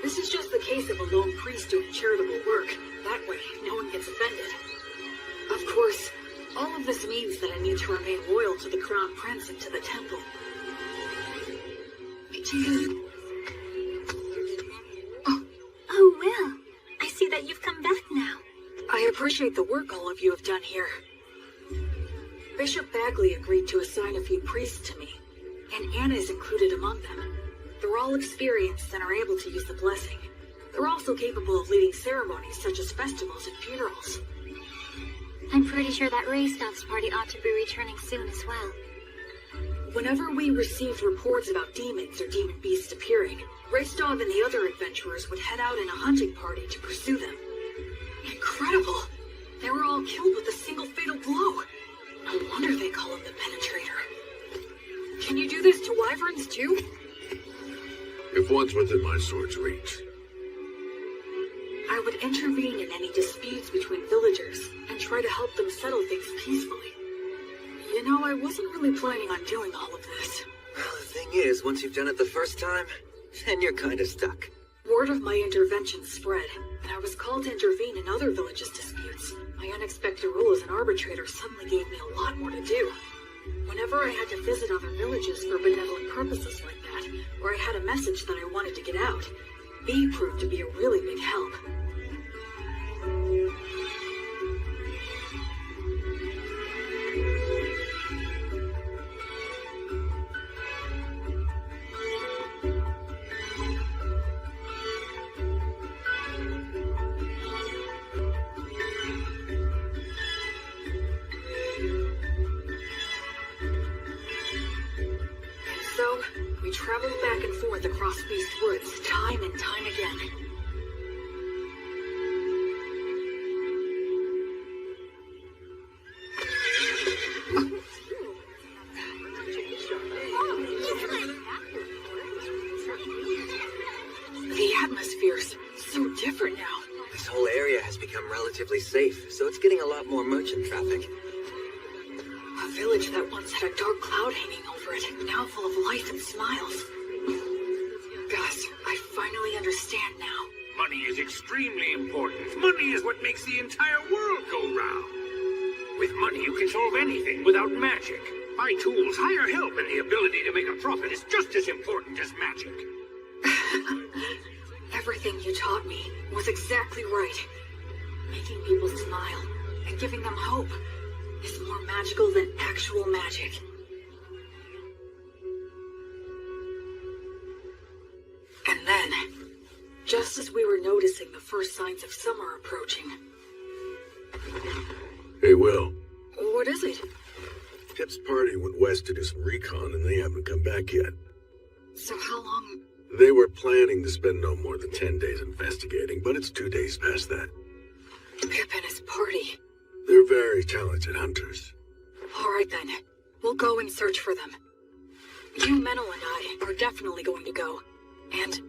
this is just the case of a lone priest doing charitable work. That way, no one gets offended. Of course, all of this means that I need to remain loyal to the Crown Prince and to the temple. Oh, Will. I see that you've come back now. I appreciate the work all of you have done here. Bishop Bagley agreed to assign a few priests to me, and Anna is included among them. They're all experienced and are able to use the blessing. They're also capable of leading ceremonies such as festivals and funerals. I'm pretty sure that Raystoff's party ought to be returning soon as well. Whenever we received reports about demons or demon beasts appearing, Raystov and the other adventurers would head out in a hunting party to pursue them. Incredible! They were all killed with a single fatal blow. No wonder they call him the Penetrator. Can you do this to wyverns too? If one's within my sword's reach. I would intervene in any disputes between villagers and try to help them settle things peacefully. You know, I wasn't really planning on doing all of this. Well, the thing is, once you've done it the first time, then you're kinda stuck. Word of my intervention spread, and I was called to intervene in other villages' disputes. My unexpected role as an arbitrator suddenly gave me a lot more to do. Whenever I had to visit other villages for benevolent purposes like that, or I had a message that I wanted to get out, B proved to be a really big help. So, we traveled back and forth across Beast Woods time and time again. The atmosphere's so different now. This whole area has become relatively safe, so it's getting a lot more merchant traffic. A village that once had a dark cloud hanging over it, now full of life and smiles. Gus, I finally understand now. Money is extremely important. Money is what makes the entire world go round. With money, you can solve anything without magic. Buy tools, hire help, and the ability to make a profit is just as important as magic. Everything you taught me was exactly right. Making people smile and giving them hope is more magical than actual magic. just as we were noticing the first signs of summer approaching. Hey, Will. What is it? Pip's party went west to do some recon, and they haven't come back yet. So how long? They were planning to spend no more than 10 days investigating, but it's 2 days past that. Pip and his party. They're very talented hunters. All right then. We'll go and search for them. You, Menel, and I are definitely going to go. And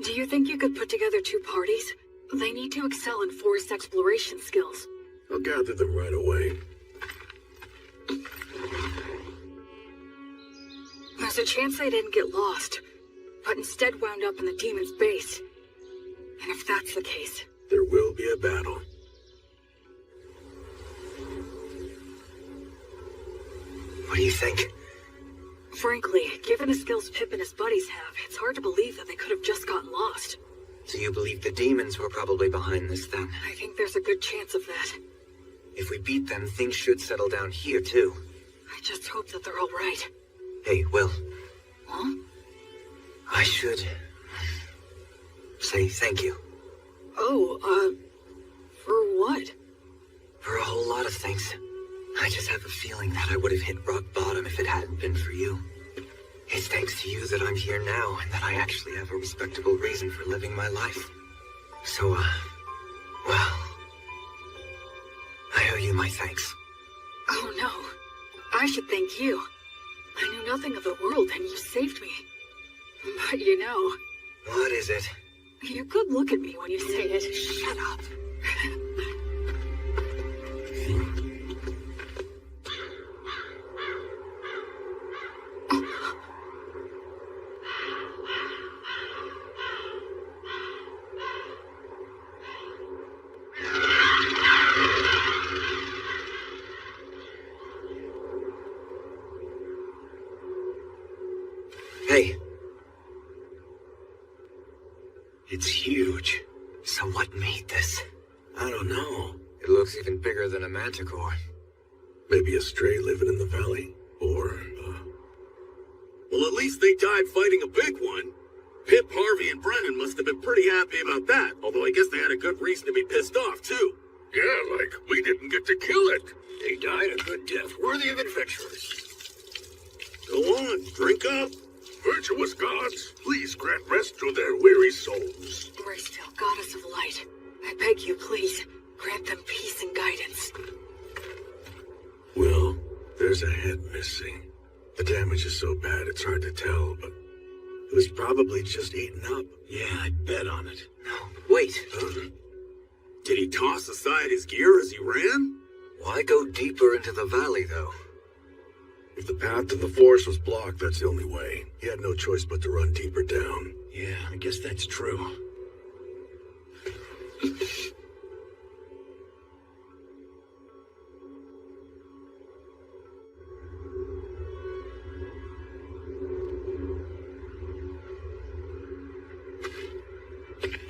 do you think you could put together 2 parties? They need to excel in forest exploration skills. I'll gather them right away. There's a chance they didn't get lost, but instead wound up in the demon's base. And if that's the case, there will be a battle. What do you think? Frankly, given the skills Pip and his buddies have, it's hard to believe that they could have just gotten lost. So you believe the demons were probably behind this then? I think there's a good chance of that. If we beat them, things should settle down here too. I just hope that they're all right. Hey, Will. Huh? I should say thank you. Oh, for what? For a whole lot of things. I just have a feeling that I would have hit rock bottom if it hadn't been for you. It's thanks to you that I'm here now and that I actually have a respectable reason for living my life. So, well, I owe you my thanks. Oh no, I should thank you. I knew nothing of the world and you saved me. But you know... What is it? You could look at me when you say it. Shut up. Hey. It's huge. So what made this? I don't know. It looks even bigger than a manticore. Maybe a stray living in the valley. Or, Well, at least they died fighting a big one. Pip, Harvey, and Brennan must have been pretty happy about that. Although I guess they had a good reason to be pissed off, too. Yeah, like we didn't get to kill it. They died a good death, worthy of adventurers. Go on, drink up. Virtuous gods, please grant rest to their weary souls. Graceful goddess of light, I beg you, please, grant them peace and guidance. Will, there's a head missing. The damage is so bad it's hard to tell, but it was probably just eaten up. Yeah, I'd bet on it. No, wait. Did he toss aside his gear as he ran? Why go deeper into the valley, though? If the path to the forest was blocked, that's the only way. He had no choice but to run deeper down. Yeah, I guess that's true.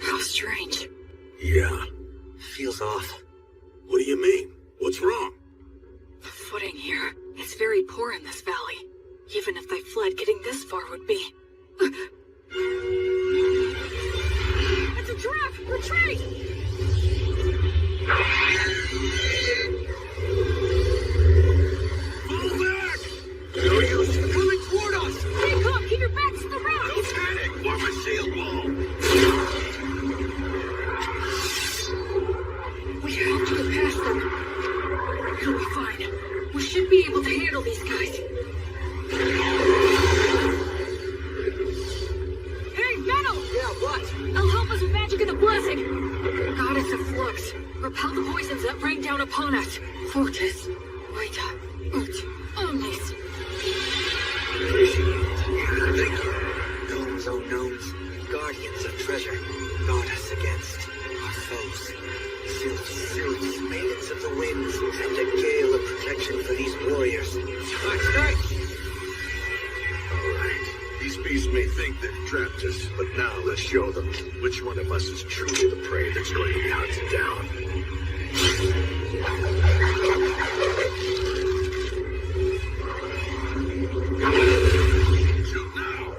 How strange. Yeah. Feels off. What do you mean? What's wrong? The footing here is very poor in this valley. Even if they fled, getting this far would be... It's a trap! Retreat! Fall back! No use coming toward us! Stay calm! Keep your backs to the rock! Don't panic! Form a shield wall! We have to get past them. It'll be fine. We should be able to handle these guys. Hey, Metal! Yeah, what? I'll help us with magic of the blessing! Goddess of flux, repel the poisons that rain down upon us. Fortis, Vita, Ut, Omnis. Thank you. Gnomes, oh gnomes, guardians of treasure, guard us against our foes. Sylphs, maidens of the winds, send a gale of protection for these warriors. Nice. Alright. These beasts may think they've trapped us, but now let's show them which one of us is truly the prey that's going to be hunted down. Shoot now!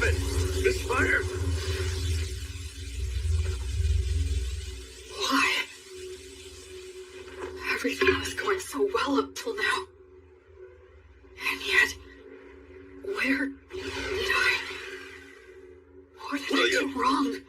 it! This fire! Why? Everything was going so well up till now. And yet, where did I... What did I do wrong?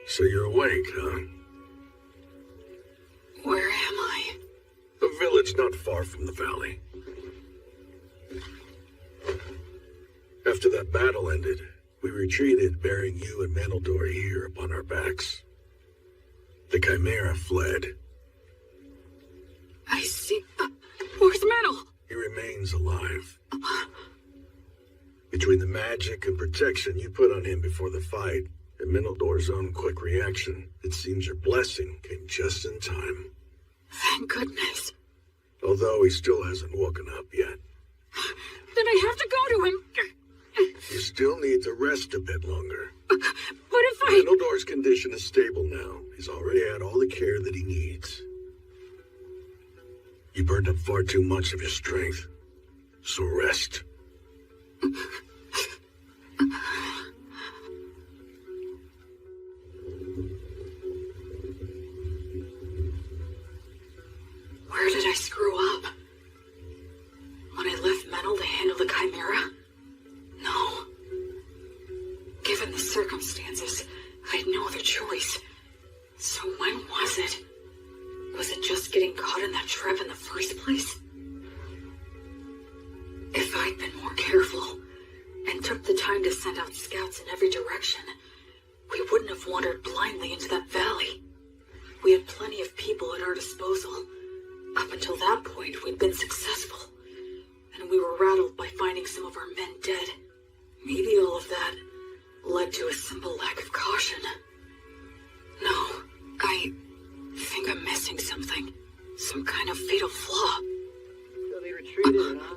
So you're awake, huh? Where am I? A village not far from the valley. After that battle ended, we retreated, bearing you and Manaldor here upon our backs. The Chimera fled. I see. Where's Manal? He remains alive. Between the magic and protection you put on him before the fight, and Manaldor's own quick reaction, it seems your blessing came just in time. Thank goodness. Although he still hasn't woken up yet. Then I have to go to him. You still need to rest a bit longer. But if I... Manaldor's condition is stable now. He's already had all the care that he needs. You burned up far too much of your strength. So rest. Where did I screw up? When I left Manal to handle the Chimera? No. Given the circumstances, I had no other choice. So when was it? Was it just getting caught in that trap in the first place? If I'd been more careful, and took the time to send out scouts in every direction, we wouldn't have wandered blindly into that valley. We had plenty of people at our disposal. Up until that point, we'd been successful. And we were rattled by finding some of our men dead. Maybe all of that led to a simple lack of caution. No, I think I'm missing something. Some kind of fatal flaw. So they retreated, huh?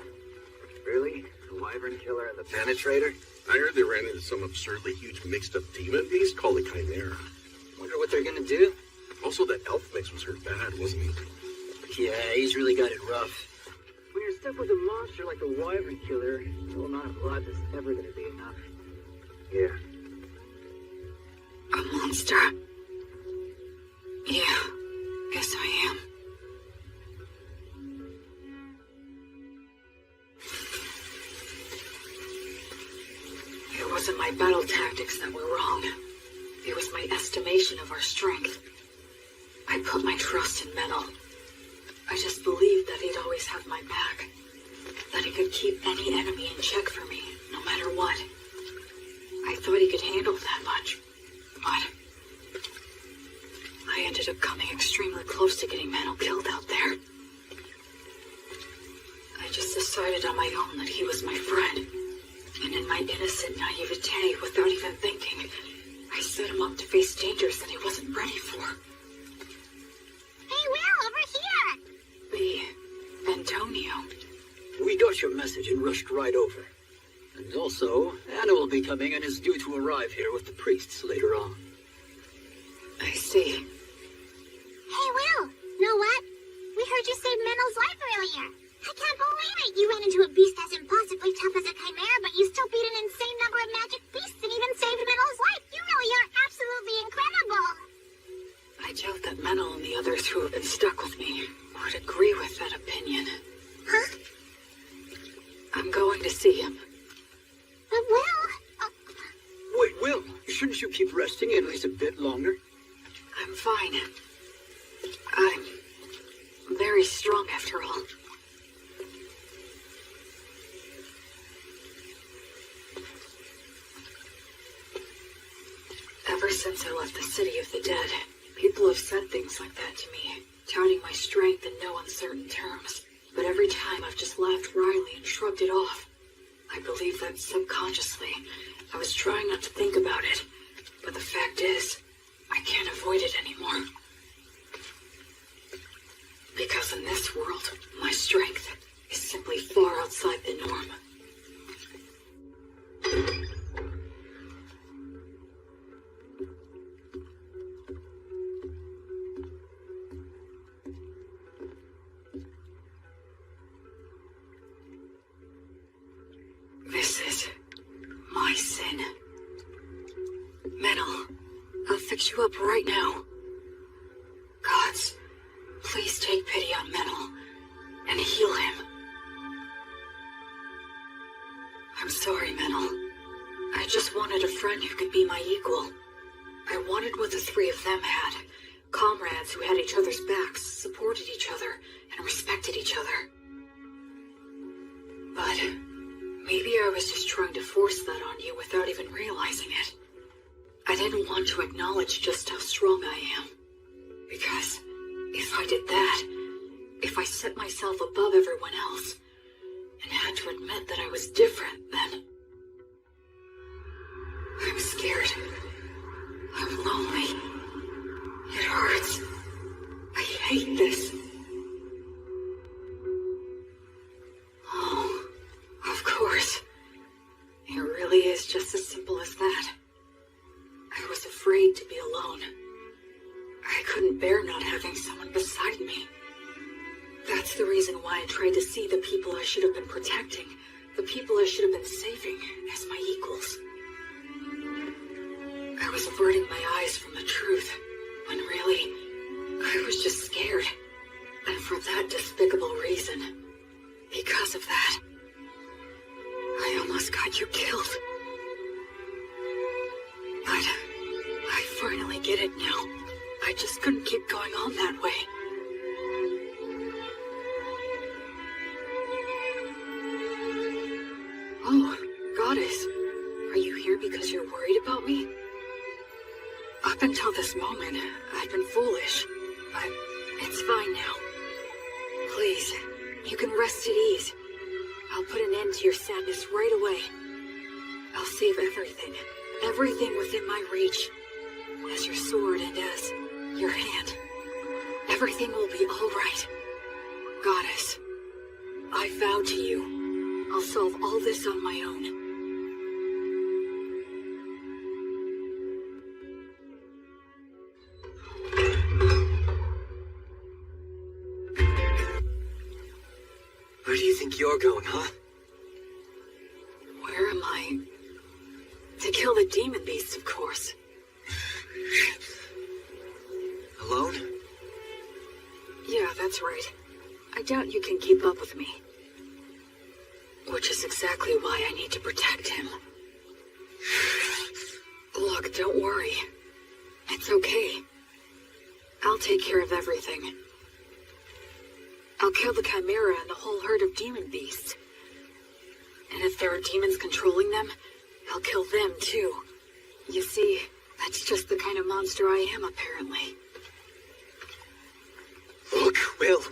Really? The wyvern killer and the penetrator? I heard they ran into some absurdly huge mixed-up demon beast called a Chimera. Wonder what they're gonna do? Also, that elf mix was hurt bad, wasn't he? Yeah, he's really got it rough. When you're stuck with a monster like the Wyvern Killer, no amount of blood is ever gonna be enough. Yeah. A monster? Yeah. Yes, I am. It wasn't my battle tactics that were wrong. It was my estimation of our strength. I put my trust in Menel. I just believed that he'd always have my back. That he could keep any enemy in check for me, no matter what. I thought he could handle that much. But I ended up coming extremely close to getting Menel killed out there. I just decided on my own that he was my friend. And in my innocent naivete, without even thinking, I set him up to face dangers that he wasn't ready for. Hey, Will, over here! The Antonio. We got your message and rushed right over. And also, Anna will be coming and is due to arrive here with the priests later on. I see. Hey, Will, know what? We heard you saved Menel's life earlier. I can't believe it! You ran into a beast as impossibly tough as a chimera, but you still beat an insane number of magic beasts and even saved Menel's life! You really are absolutely incredible! I doubt that Menel and the others who have been stuck with me would agree with that opinion. Huh? I'm going to see him. But Will... Wait, Will, shouldn't you keep resting at least a bit longer? I'm fine. I'm very strong after all. Ever since I left the City of the Dead, people have said things like that to me, touting my strength in no uncertain terms. But every time I've just laughed wryly and shrugged it off. I believe that subconsciously, I was trying not to think about it. But the fact is, I can't avoid it anymore. Because in this world, my strength is simply far outside the norm. This is my sin. Menel, I'll fix you up right now. Gods, please take pity on Menel and heal him. I'm sorry, Menel. I just wanted a friend who could be my equal. I wanted what the three of them had. Comrades who had each other's backs, supported each other, and respected each other. But maybe I was just trying to force that on you without even realizing it. I didn't want to acknowledge just how strong I am. Because if I did that, if I set myself above everyone else, and had to admit that I was different, then I'm scared. I'm lonely. It hurts. I hate this. Oh, of course. It really is just as simple as that. I was afraid to be alone. I couldn't bear not having someone beside me. That's the reason why I tried to see the people I should have been protecting, the people I should have been saving, as my equals. I was averting my eyes from the truth, when really, I was just scared. And for that despicable reason, because of that, I almost got you killed. But I finally get it now. I just couldn't keep going on that way. Oh, Goddess, are you here because you're worried about me? Up until this moment, I've been foolish, but it's fine now. Please, you can rest at ease. I'll put an end to your sadness right away. I'll save everything within my reach, as your sword and as your hand. Everything will be all right. Goddess, I vow to you, I'll solve all this on my own. Where do you think you're going, huh? Where am I? To kill the demon beasts, of course. Alone? Yeah, that's right. I doubt you can keep up with me. Which is exactly why I need to protect him. Look, don't worry. It's okay. I'll take care of everything. I'll kill the Chimera and the whole herd of demon beasts. And if there are demons controlling them, I'll kill them too. You see, that's just the kind of monster I am, apparently. Look, Will.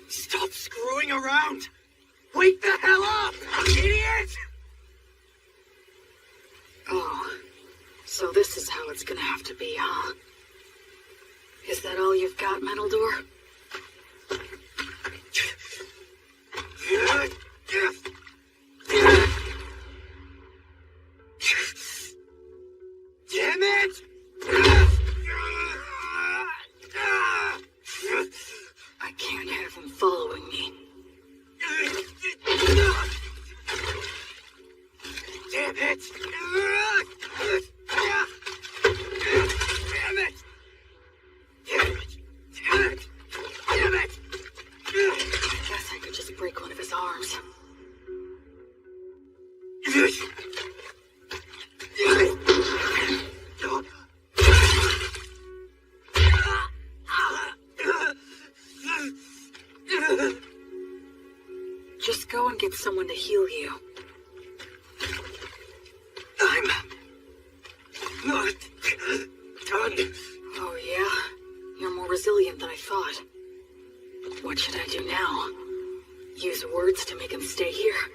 Stop screwing around! Wake the hell up, idiot! Oh, so this is how it's gonna have to be, huh? Is that all you've got, Metal Door? Damn it! I can't have him following me. Damn it! Damn it! Damn it! I guess I could just break one of his arms. Just go and get someone to heal you. I'm not done. Oh, yeah? You're more resilient than I thought. What should I do now? Use words to make him stay here?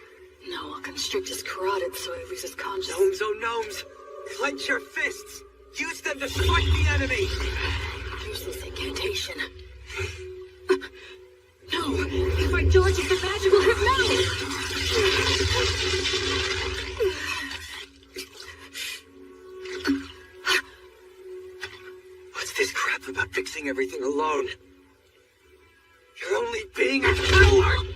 No, I'll constrict his carotid so he loses consciousness. Gnomes, oh gnomes! Clench your fists! Use them to strike the enemy! Use this incantation. No! If I dodge it, the magic will hit metal! What's this crap about fixing everything alone? You're only being a coward!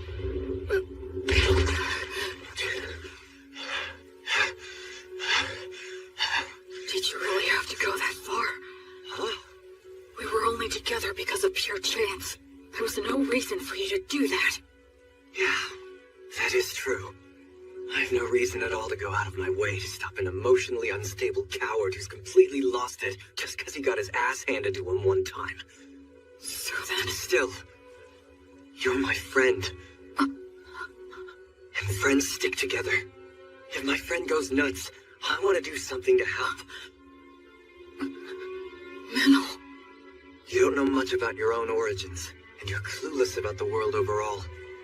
Did you really have to go that far? Huh? We were only together because of pure chance. There was no reason for you to do that. Yeah, that is true. I have no reason at all to go out of my way to stop an emotionally unstable coward who's completely lost it just because he got his ass handed to him one time. So then... Still, you're my friend. And friends stick together. If my friend goes nuts, I want to do something to help. Menno. You don't know much about your own origins, and you're clueless about the world overall.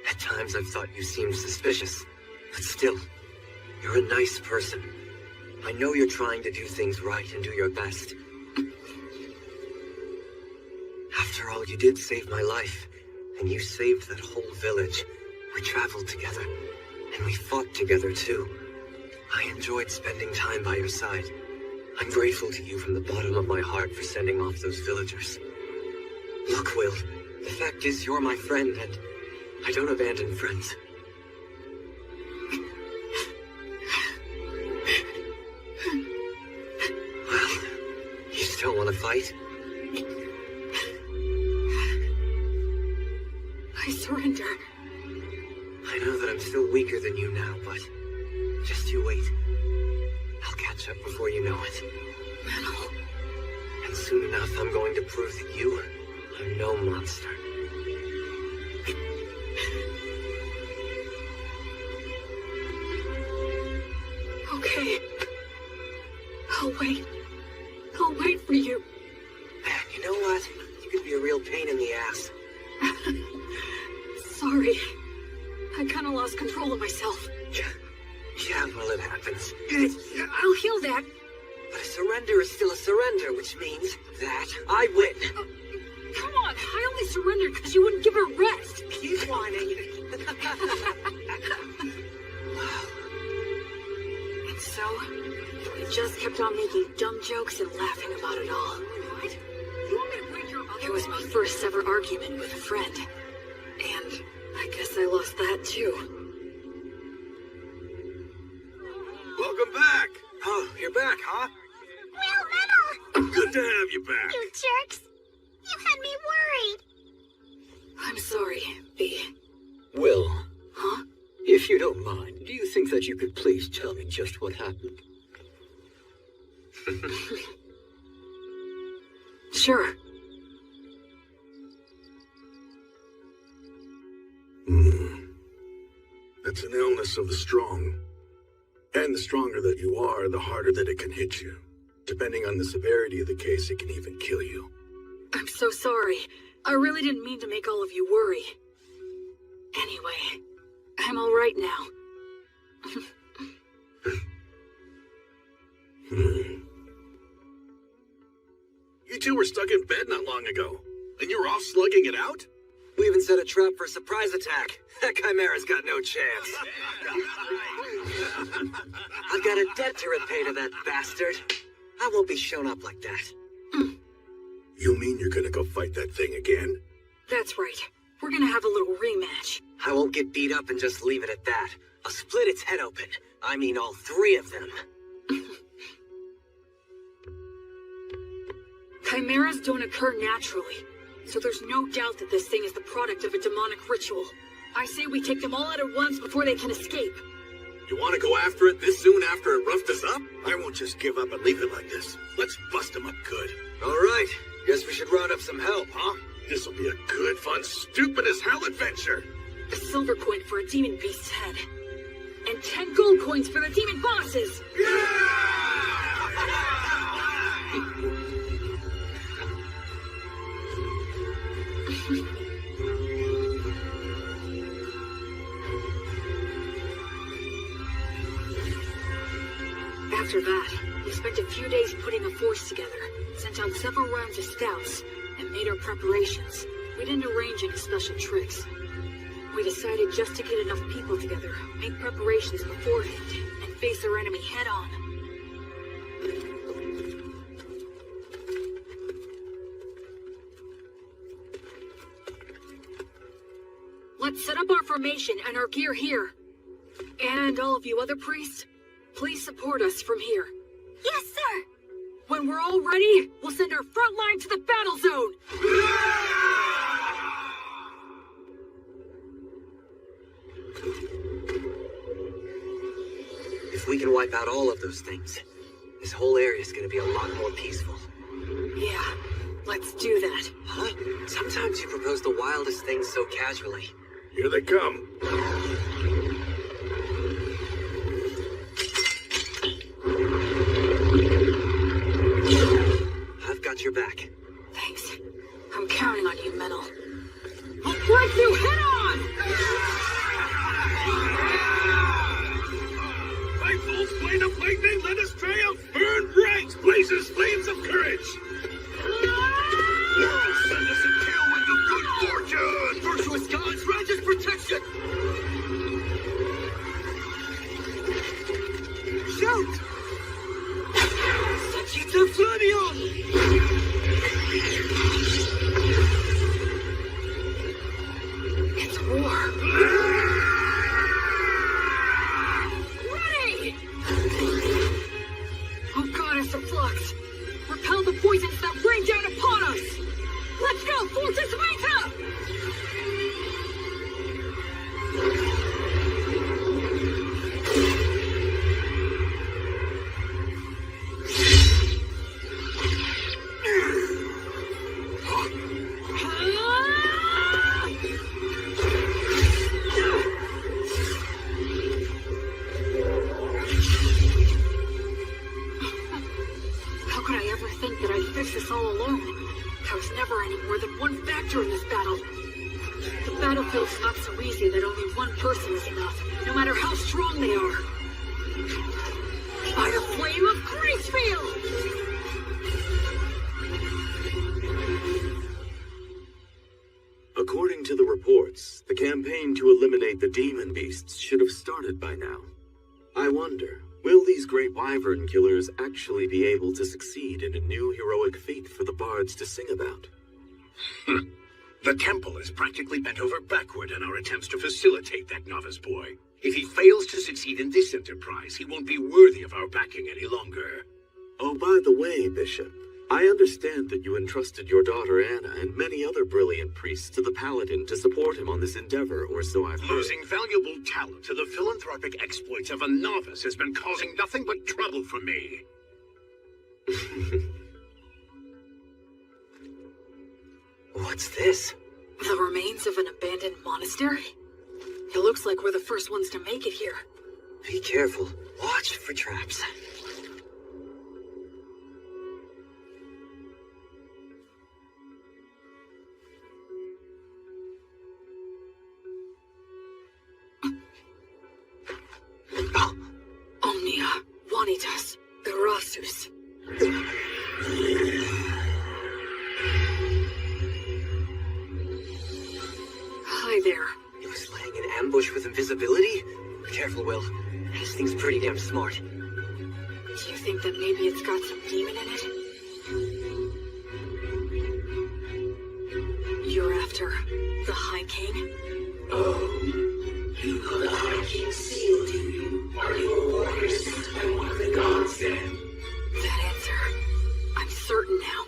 At times I've thought you seemed suspicious. But still, you're a nice person. I know you're trying to do things right and do your best. After all, you did save my life, and you saved that whole village. We traveled together, and we fought together too. I enjoyed spending time by your side. I'm grateful to you from the bottom of my heart for sending off those villagers. Look, Will, the fact is you're my friend, and I don't abandon friends. Well, you still want to fight? I surrender. I know that I'm still weaker than you now, but just you wait. I'll catch up before you know it. Menno. And soon enough, I'm going to prove that you are no monster. Okay. I'll wait. I'll wait for you. You know what? You could be a real pain in the ass. Sorry. I kind of lost control of myself. Yeah, well, it happens. I'll heal that. But a surrender is still a surrender, which means that I win. Come on, I only surrendered because you wouldn't give her rest. Keep whining. And so, we just kept on making dumb jokes and laughing about it all. What? You want me to break your arm? It was my first ever argument with a friend. And I guess I lost that too. Welcome back! Oh, you're back, huh? Will Metal! Good to have you back. You jerks! You had me worried! I'm sorry, B. Will. Huh? If you don't mind, do you think that you could please tell me just what happened? Sure. That's an illness of the strong. And the stronger that you are, the harder that it can hit you. Depending on the severity of the case, it can even kill you. I'm so sorry. I really didn't mean to make all of you worry. Anyway, I'm all right now. You two were stuck in bed not long ago, and you were off slugging it out? We even set a trap for a surprise attack. That Chimera's got no chance. I've got a debt to repay to that bastard. I won't be shown up like that. You mean you're gonna go fight that thing again? That's right. We're gonna have a little rematch. I won't get beat up and just leave it at that. I'll split its head open. I mean all three of them. Chimeras don't occur naturally, so there's no doubt that this thing is the product of a demonic ritual. I say we take them all out at once before they can escape. You want to go after it this soon after it roughed us up? I won't just give up and leave it like this. Let's bust them up good. All right. Guess we should round up some help, huh? This'll be a good, fun, stupid as hell adventure. A silver coin for a demon beast's head. And 10 gold coins for the demon bosses! After that, we spent a few days putting a force together, sent out several rounds of scouts, and made our preparations. We didn't arrange any special tricks. We decided just to get enough people together, make preparations beforehand, and face our enemy head on. Let's set up our formation and our gear here. And all of you other priests, please support us from here. Yes, sir! When we're all ready, we'll send our front line to the battle zone! If we can wipe out all of those things, this whole area is going to be a lot more peaceful. Yeah, let's do that. Huh? Sometimes you propose the wildest things so casually. Here they come. I've got your back. Thanks. I'm counting on you, Metal. I'll break you head on! By full flame of lightning, let us triumph! Burn bright! Blazes flames of courage! World send us a tailwind of good fortune! Virtuous gods, righteous protection! Shoot! Sachita Flavion! It's war. Ready! Oh, goddess of flux! Repel the poisons that rain down upon us! Let's go, Fortress Meta! How could I ever think that I'd fix this all alone? I was never any more than one factor in this battle. The battlefield's not so easy that only one person is enough, no matter how strong they are. By the flame of Gracefield! According to the reports, the campaign to eliminate the demon beasts should have started by now. I wonder, will these great wyvern killers actually be able to succeed in a new heroic feat for the bards to sing about? The temple is practically bent over backward in our attempts to facilitate that novice boy. If he fails to succeed in this enterprise, he won't be worthy of our backing any longer. Oh, by the way, Bishop, I understand that you entrusted your daughter Anna and many other brilliant priests to the Paladin to support him on this endeavor, or so I've heard. Losing valuable talent to the philanthropic exploits of a novice has been causing nothing but trouble for me. What's this? The remains of an abandoned monastery? It looks like we're the first ones to make it here. Be careful. Watch for traps. Omnia, Vanitas, Erasus. Hi there. He was laying an ambush with invisibility? Careful, Will. This thing's pretty damn smart. Do you think that maybe it's got some demon in it? You're after the High King? Oh, you know the High King sealed you. Are you a warrior sent by one of the gods then? That answer, I'm certain now.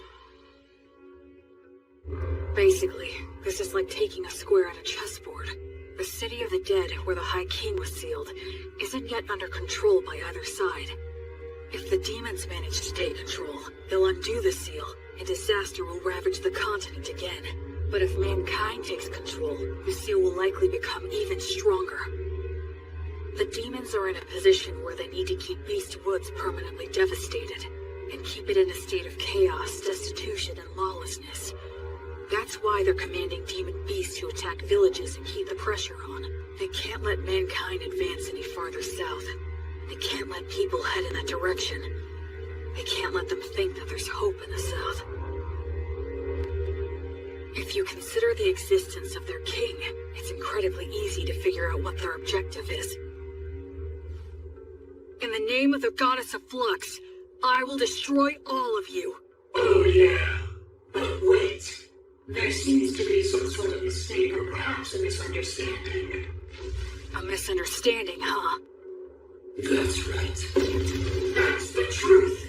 Basically, this is like taking a square on a chessboard. The city of the dead, where the High King was sealed, isn't yet under control by either side. If the demons manage to take control, they'll undo the seal, and disaster will ravage the continent again. But if mankind takes control, the seal will likely become even stronger. The demons are in a position where they need to keep Beast Woods permanently devastated, and keep it in a state of chaos, destitution, and lawlessness. That's why they're commanding demon beasts to attack villages and keep the pressure on. They can't let mankind advance any farther south. They can't let people head in that direction. They can't let them think that there's hope in the south. If you consider the existence of their king, it's incredibly easy to figure out what their objective is. In the name of the goddess of flux, I will destroy all of you. Oh yeah, but wait. There seems to be some sort of mistake or perhaps a misunderstanding. A misunderstanding, huh? That's right. That's the truth.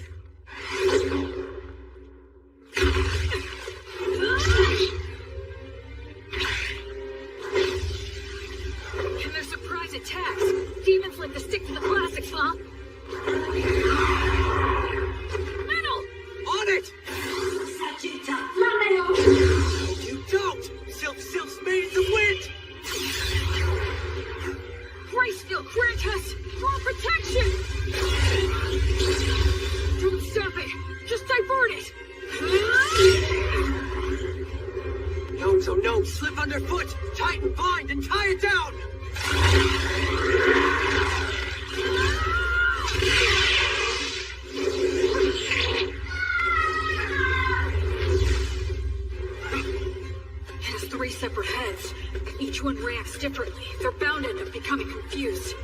In their surprise attacks, demons like to stick to the classics, huh? Metal! On it! You don't! Sylph's made in the wind! Gracefield, grant us more protection! Don't stop it! Just divert it! Gnomes, oh gnomes, slip underfoot! Tighten, bind, and tie it down! It has 3 separate heads. Each one reacts differently. They're bound to end up becoming confused.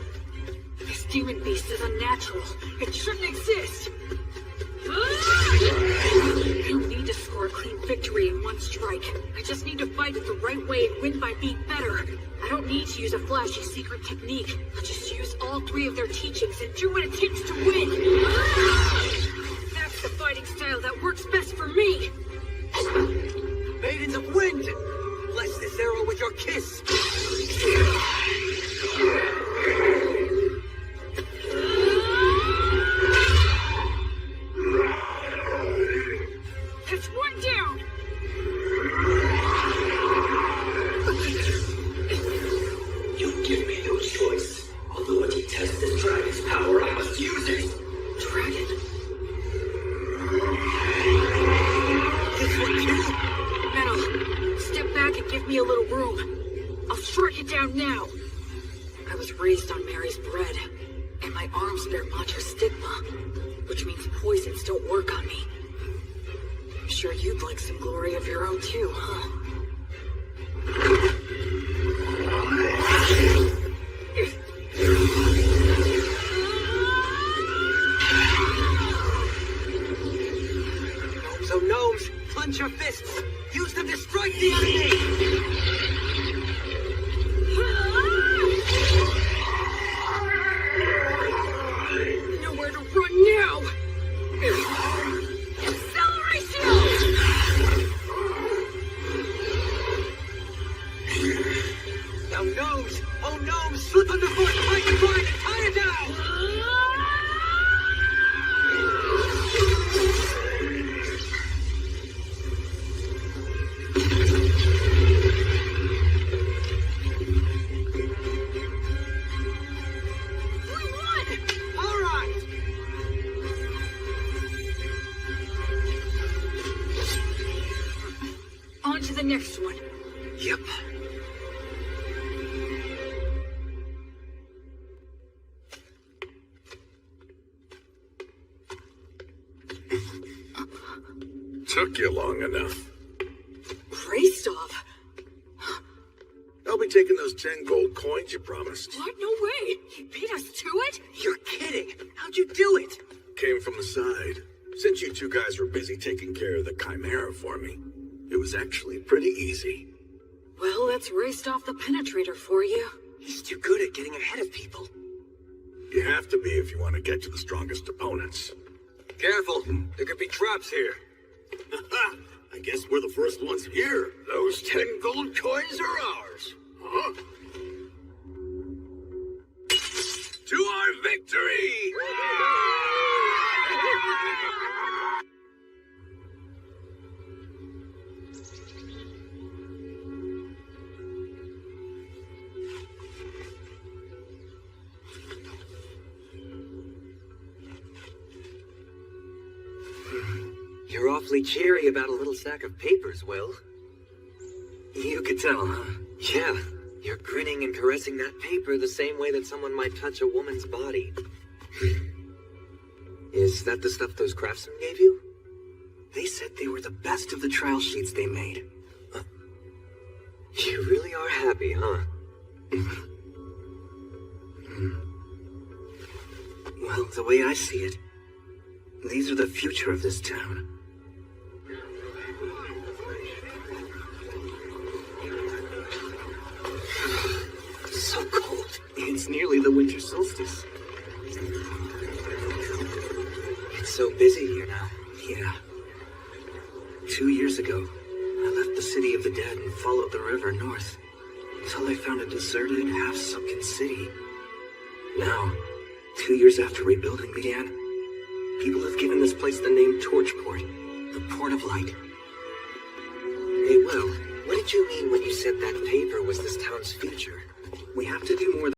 This demon beast is unnatural. It shouldn't exist. I don't need to score a clean victory in one strike. I just need to fight it the right way and win by being better. I don't need to use a flashy secret technique. I'll just use all 3 of their teachings and do what it takes to win. That's the fighting style that works best for me. Maidens of Wind! Bless this arrow with your kiss! That's one down! You give me no choice. Although to test this dragon's power, I must use it. Dragon? This one too? Metal, step back and give me a little room. I'll strike it down now. I was raised on Mary's bread, and my arms bear Mater stigma, which means poisons don't work on me. I'm sure you'd like some glory of your own too, huh? Gnomes, oh gnomes, clench your fists! Use them to strike the enemy! Oh, nose! Oh, no! Slip underfoot! Find the bride and tie it down! On to the next one. Yep. Took you long enough. Greystov. I'll be taking those 10 gold coins you promised. What? No way. He beat us to it? You're kidding. How'd you do it? Came from the side. Since you two guys were busy taking care of the Chimera for me, it was actually pretty easy. Well, that's Greystov the Penetrator for you. He's too good at getting ahead of people. You have to be if you want to get to the strongest opponents. Careful, there could be traps here. I guess we're the first ones here. Those 10 gold coins are ours. Huh? To our victory! You're awfully cheery about a little sack of papers, Will. You could tell, huh? Yeah, you're grinning and caressing that paper the same way that someone might touch a woman's body. Is that the stuff those craftsmen gave you? They said they were the best of the trial sheets they made. You really are happy, huh? Well, the way I see it, these are the future of this town. So cold. It's nearly the winter solstice. It's so busy here now. Yeah. 2 years ago, I left the city of the dead and followed the river north until I found a deserted, half-sunken city. Now, 2 years after rebuilding began, people have given this place the name Torchport, the Port of Light. Hey, Will, what did you mean when you said that paper was this town's future? We have to do more